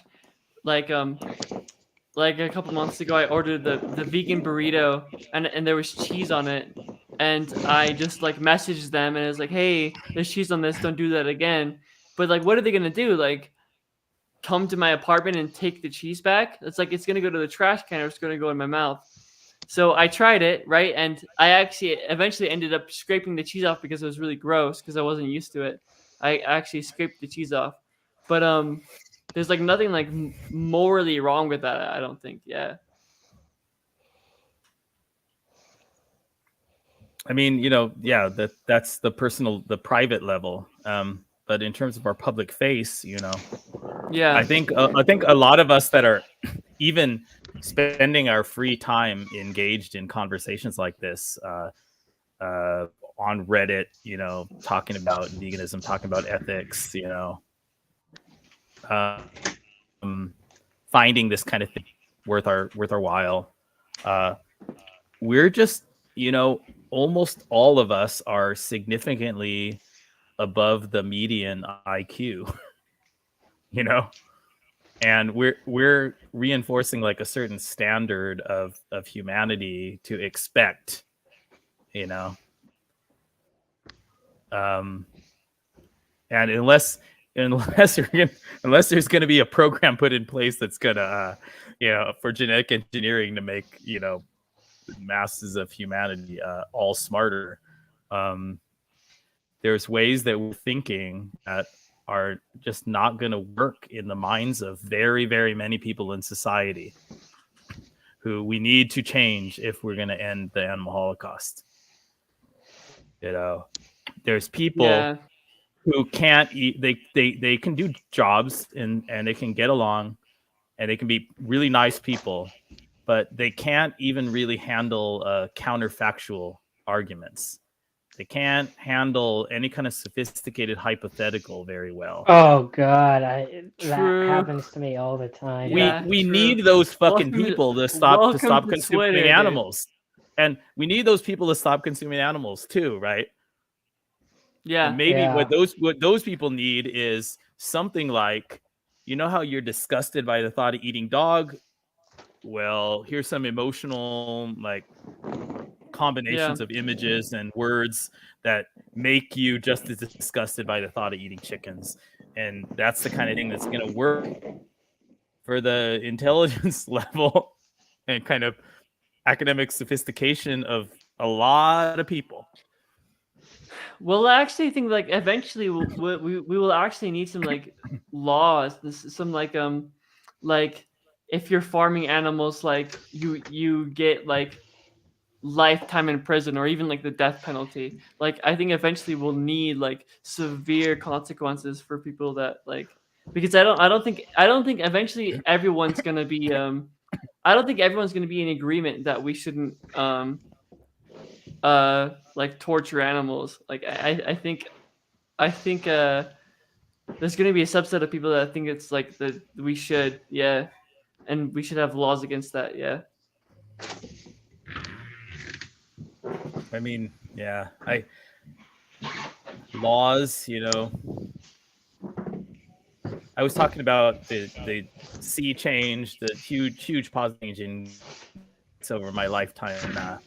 Like a couple months ago, I ordered the vegan burrito and there was cheese on it, and I just like messaged them and it was like, hey, there's cheese on this, don't do that again. But like, what are they gonna do? Like, come to my apartment and take the cheese back? It's like it's gonna go to the trash can or it's gonna go in my mouth. So I tried it, right? And I actually eventually ended up scraping the cheese off because it was really gross because I wasn't used to it. I actually scraped the cheese off. But there's like nothing like morally wrong with that, I don't think. Yeah.
I mean, you know, yeah, that's the private level. But in terms of our public face, you know,
Yeah.
I think a lot of us that are even spending our free time engaged in conversations like this on Reddit, you know, talking about veganism, talking about ethics, you know, finding this kind of thing worth our while. We're just, you know, almost all of us are significantly above the median IQ, you know, and we're reinforcing like a certain standard of humanity to expect, you know, and unless unless there's going to be a program put in place that's going to, for genetic engineering to make, masses of humanity all smarter. There's ways that we're thinking that are just not going to work in the minds of very, very many people in society who we need to change if we're going to end the animal holocaust. There's people who can't eat. They can do jobs and they can get along and they can be really nice people, but they can't even really handle counterfactual arguments. They can't handle any kind of sophisticated hypothetical very well.
Oh God, that
True.
happens to me all the time.
We
True.
need those fucking
Welcome to-
people to stop
welcome to
consuming
Twitter, dude.
animals, and we need those people to stop consuming animals too, right?
Yeah.
And maybe
Yeah.
what those people need is something like, how you're disgusted by the thought of eating dog. Well, here's some emotional combinations of images and words that make you just as disgusted by the thought of eating chickens. And that's the kind of thing that's going to work for the intelligence level and kind of academic sophistication of a lot of people.
Well, I actually think eventually we will actually need some laws. Some if you're farming animals, you get lifetime in prison or even the death penalty. I think eventually we'll need severe consequences for people that because I don't think eventually everyone's gonna be I don't think everyone's gonna be in agreement that we shouldn't torture animals. I think there's gonna be a subset of people that think it's that we should, and we should have laws against that.
I mean, laws, I was talking about the sea change, the huge positive change in over my lifetime.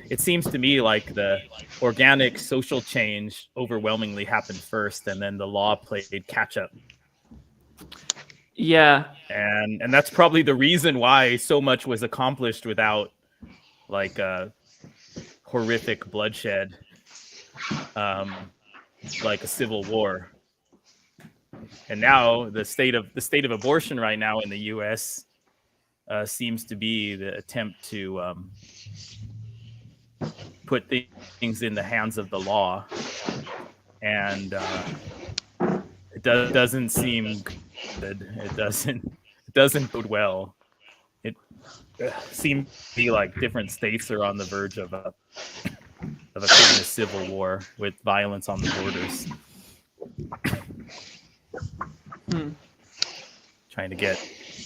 It seems to me like the organic social change overwhelmingly happened first, and then the law played catch up.
Yeah.
And that's probably the reason why so much was accomplished without horrific bloodshed, like a civil war. And now the state of abortion right now in the U.S. Seems to be the attempt to put things in the hands of the law, and it doesn't seem good. It doesn't bode well. It seems to be like different states are on the verge of a kind of civil war with violence on the borders. Trying to get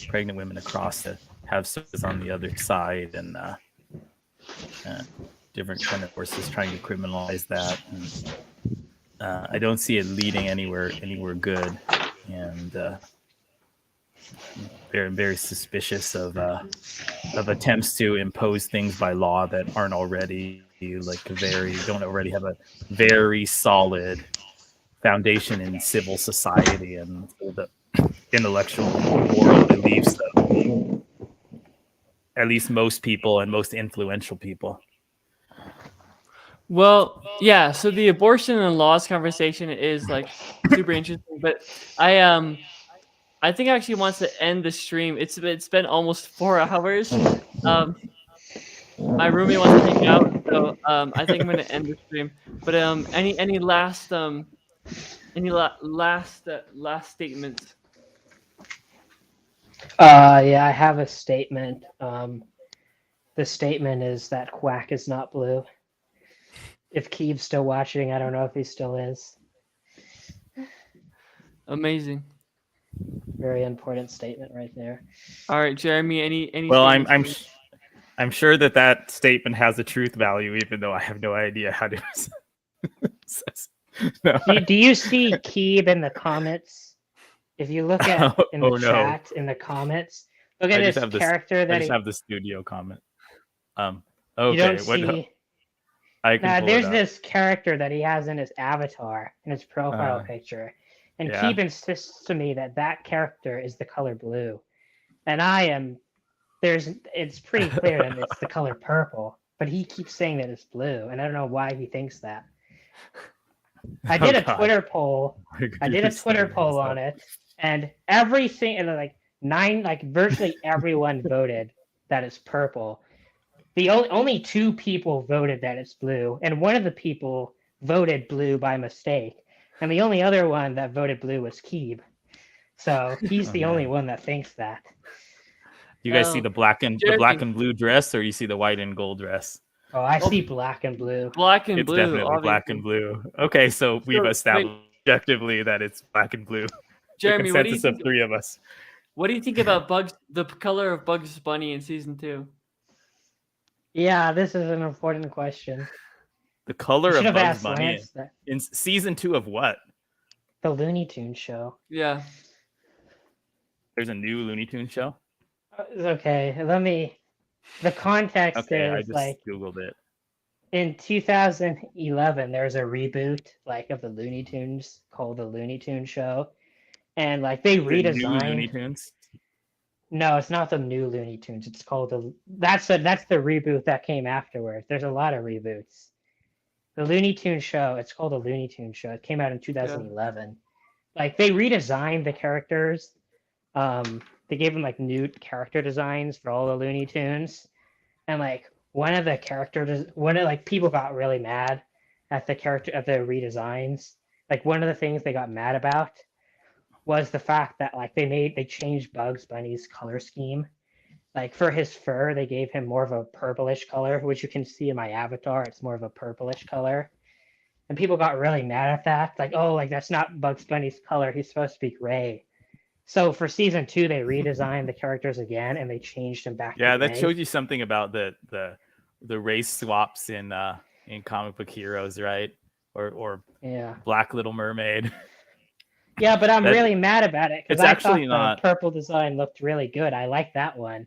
pregnant women across to have service on the other side, and different kind of forces trying to criminalize that. And, I don't see it leading anywhere good, and very, very suspicious of attempts to impose things by law that aren't already don't already have a very solid foundation in civil society and the intellectual moral beliefs of at least most people and most influential people.
Well, yeah. So the abortion and laws conversation is super interesting, but I think I actually wants to end the stream. It's been almost 4 hours. My roommate wants to hang out, so I think I'm gonna end the stream. But any last last statements?
Yeah, I have a statement. The statement is that Quack is not blue. If Keeb's still watching, I don't know if he still is.
Amazing.
Very important statement right there.
All right, Jeremy. Any?
Well,
statements?
I'm sure that statement has a truth value, even though I have no idea how to. No.
Do you see Keeb in the comments? If you look at in the chat in the comments, look at this character that
I just have the studio comment. Okay.
You don't see.
I can pull
there's
it up.
this character that he has in his avatar, in his profile picture, And
Yeah.
Keeb insists to me that that character is the color blue, and it's pretty clear that it's the color purple, but he keeps saying that it's blue, and I don't know why he thinks that. I did
Oh,
a
God.
Twitter poll. I did a Twitter poll on it, and virtually everyone voted that it's purple. The only 2 people voted that it's blue, and one of the people voted blue by mistake, and the only other one that voted blue was Keeb. So he's the only one that thinks that.
You guys see the black and
Jeremy.
blue dress, or you see the white and gold dress?
Oh, I see black and blue.
Black and
It's
blue.
definitely black and blue. Okay, so we've
wait.
established objectively that it's black and blue.
Jeremy,
the
what do you
consensus of
think?
3 of us.
What do you think about the color of Bugs Bunny in season 2?
Yeah, this is an important question.
The color
You
of
should have
Bugs
asked
Bunny
Lance that.
in season 2 of what?
The Looney Tunes show.
Yeah.
There's a new Looney Tunes show.
Okay, the context
Okay, I
is
just
like
googled it.
in 2011 there was a reboot of the Looney Tunes called the Looney Tunes show, and they
The new Looney
redesigned.
Tunes.
No, it's not the new Looney Tunes. It's called that's the reboot that came afterwards. There's a lot of reboots. The Looney Tunes show, it's called the Looney Tunes show. It came out in 2011. They redesigned the characters. They gave them new character designs for all the Looney Tunes, and one of the characters, people got really mad at the redesigns. One of the things they got mad about was the fact that they changed Bugs Bunny's color scheme. For his fur, they gave him more of a purplish color, which you can see in my avatar. It's more of a purplish color, and people got really mad at that. That's not Bugs Bunny's color. He's supposed to be gray. So for season 2, they redesigned the characters again, and they changed him back.
Yeah,
to
that
gray.
shows you something about the race swaps in comic book heroes, right? Or
Yeah.
Black Little Mermaid.
Yeah, but I'm really mad about it because
It's
I
actually
thought
not.
the purple design looked really good. I like that one.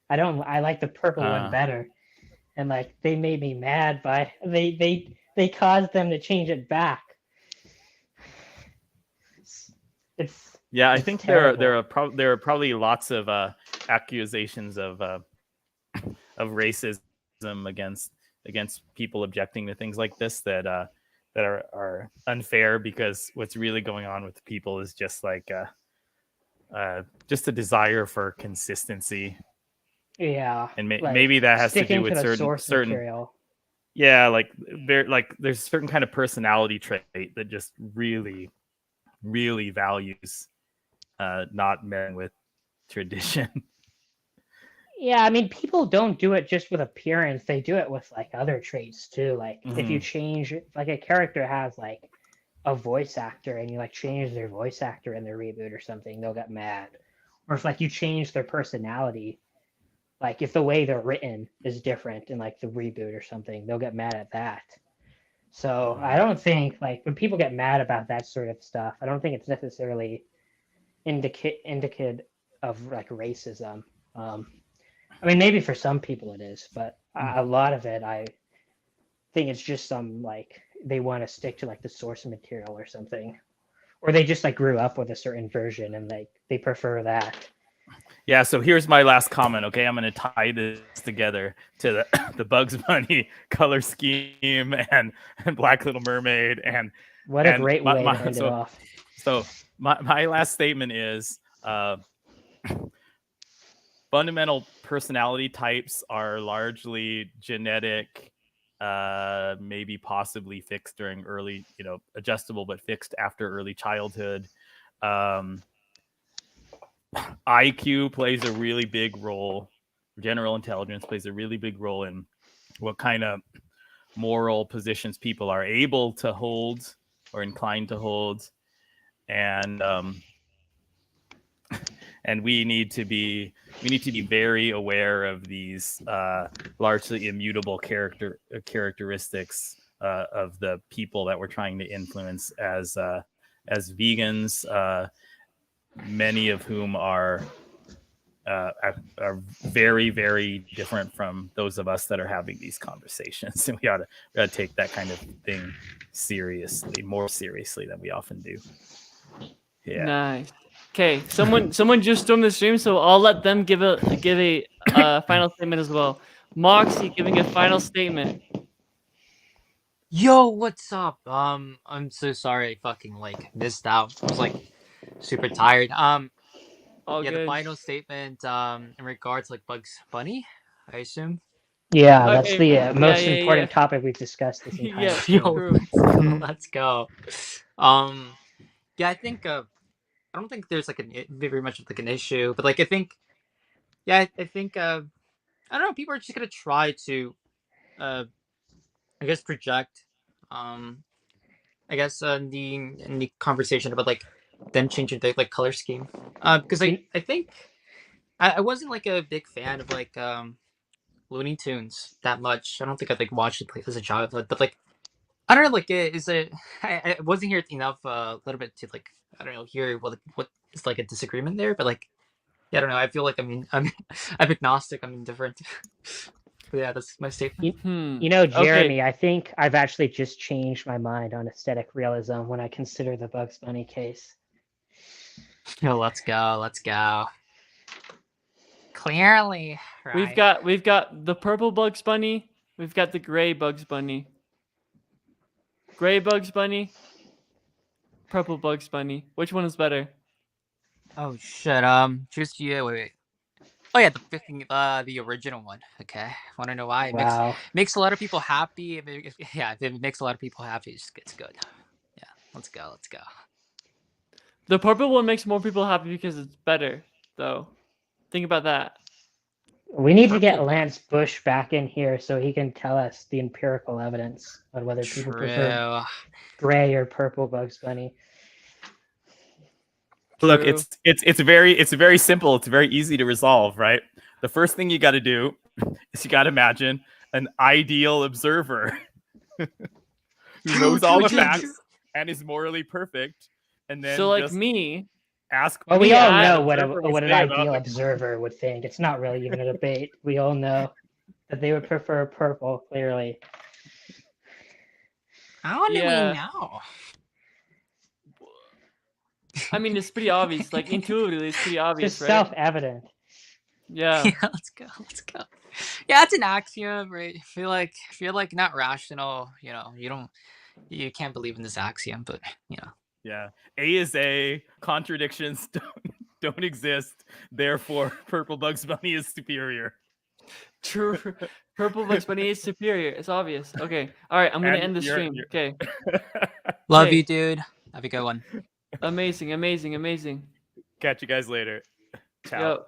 I like the purple one better, and they made me mad by they caused them to change it back.
Yeah, I
It's
think
terrible.
there are probably lots of accusations of racism against people objecting to things like this that are unfair, because what's really going on with people is just just a desire for consistency.
Yeah,
And maybe that has to do with certain
material.
Yeah, there's a certain kind of personality trait that just really values not men with tradition.
Yeah, I mean, people don't do it just with appearance. They do it with other traits too. If you change, a character has a voice actor, and you change their voice actor in their reboot or something, they'll get mad. Or if you change their personality, if the way they're written is different in the reboot or something, they'll get mad at that. So I don't think when people get mad about that sort of stuff, I don't think it's necessarily indicative of racism. I mean, maybe for some people it is, but a lot of it, I think it's just some they want to stick to the source material or something, or they just grew up with a certain version and they prefer that.
Yeah, so here's my last comment. Okay, I'm going to tie this together to the Bugs Bunny color scheme and Black Little Mermaid and
what a great way to end it off.
So my last statement is fundamental personality types are largely genetic, maybe possibly fixed during early, adjustable but fixed after early childhood. IQ plays a really big role. General intelligence plays a really big role in what kind of moral positions people are able to hold or inclined to hold, and we need to be very aware of these largely immutable characteristics of the people that we're trying to influence as vegans. Many of whom are very, very different from those of us that are having these conversations, and we ought to take that kind of thing seriously, more seriously than we often do. Yeah.
Nice. Okay, someone just stormed the stream, so I'll let them give a final statement as well. Moxie giving a final statement.
Yo, what's up? I'm so sorry I fucking like missed out. I was like super tired.
All
Yeah,
good.
the final statement in regards to like Bugs Bunny, I assume.
Yeah, that's
Okay,
the most
yeah,
important
yeah.
topic we've discussed this entire
Yeah,
stream.
Yo,
true.
let's go. Yeah, I think I don't think there's like very much of like an issue, but like I think I think I don't know, people are just gonna try to I guess project I guess in the conversation about like them changing the like color scheme. Because
You-
I think I wasn't like a big fan of like Looney Tunes that much. I don't think I like watched it like as a child, but like I don't know, like is it? I wasn't here enough a little bit to like I don't know hear what is like a disagreement there, but like yeah, I don't know. I feel like I'm I'm agnostic. I'm indifferent. But yeah, that's my statement.
You know,
Okay.
Jeremy, I think I've actually just changed my mind on aesthetic realism when I consider the Bugs Bunny case.
Yo, let's go, let's go. Clearly, right.
We've got the purple Bugs Bunny. We've got the gray Bugs Bunny. Gray Bugs Bunny. Purple Bugs Bunny. Which one is better?
Oh shit. Choose you. Wait. Oh yeah, the original one. Okay. Want to know why? It
Wow.
makes a lot of people happy. Yeah, if it makes a lot of people happy, it's good. Yeah. Let's go. Let's go.
The purple one makes more people happy because it's better, though. Think about that.
We need to get
Purple.
Lance Bush back in here so he can tell us the empirical evidence on whether people prefer
True.
gray or purple Bugs Bunny.
Look,
True.
it's very simple. It's very easy to resolve, right? The first thing you got to do is you got to imagine an ideal observer who knows all the facts and is morally perfect, and then
So like
just
me,
ask.
Well, we
Me,
all
I-
know
observer will
what an
say about
ideal
the-
observer would think. It's not really even a debate. We all know that they would prefer purple, clearly.
How do
Yeah.
we know?
I mean, it's pretty obvious. Like intuitively, it's pretty
It's
obvious,
just
right?
self-evident.
Yeah.
Yeah, let's go. Let's go. Yeah, it's an axiom, right? If you're like not rational, you can't believe in this axiom, but
Yeah, A is A. Contradictions don't exist. Therefore, purple Bugs Bunny is superior.
True. Purple Bugs Bunny is superior. It's obvious. Okay. All right. I'm gonna
And
end the
you're-
stream.
you're-
Okay.
love
Okay.
you, dude. Have a good one.
Amazing. Amazing. Amazing.
Catch you guys later. Ciao.
Yo.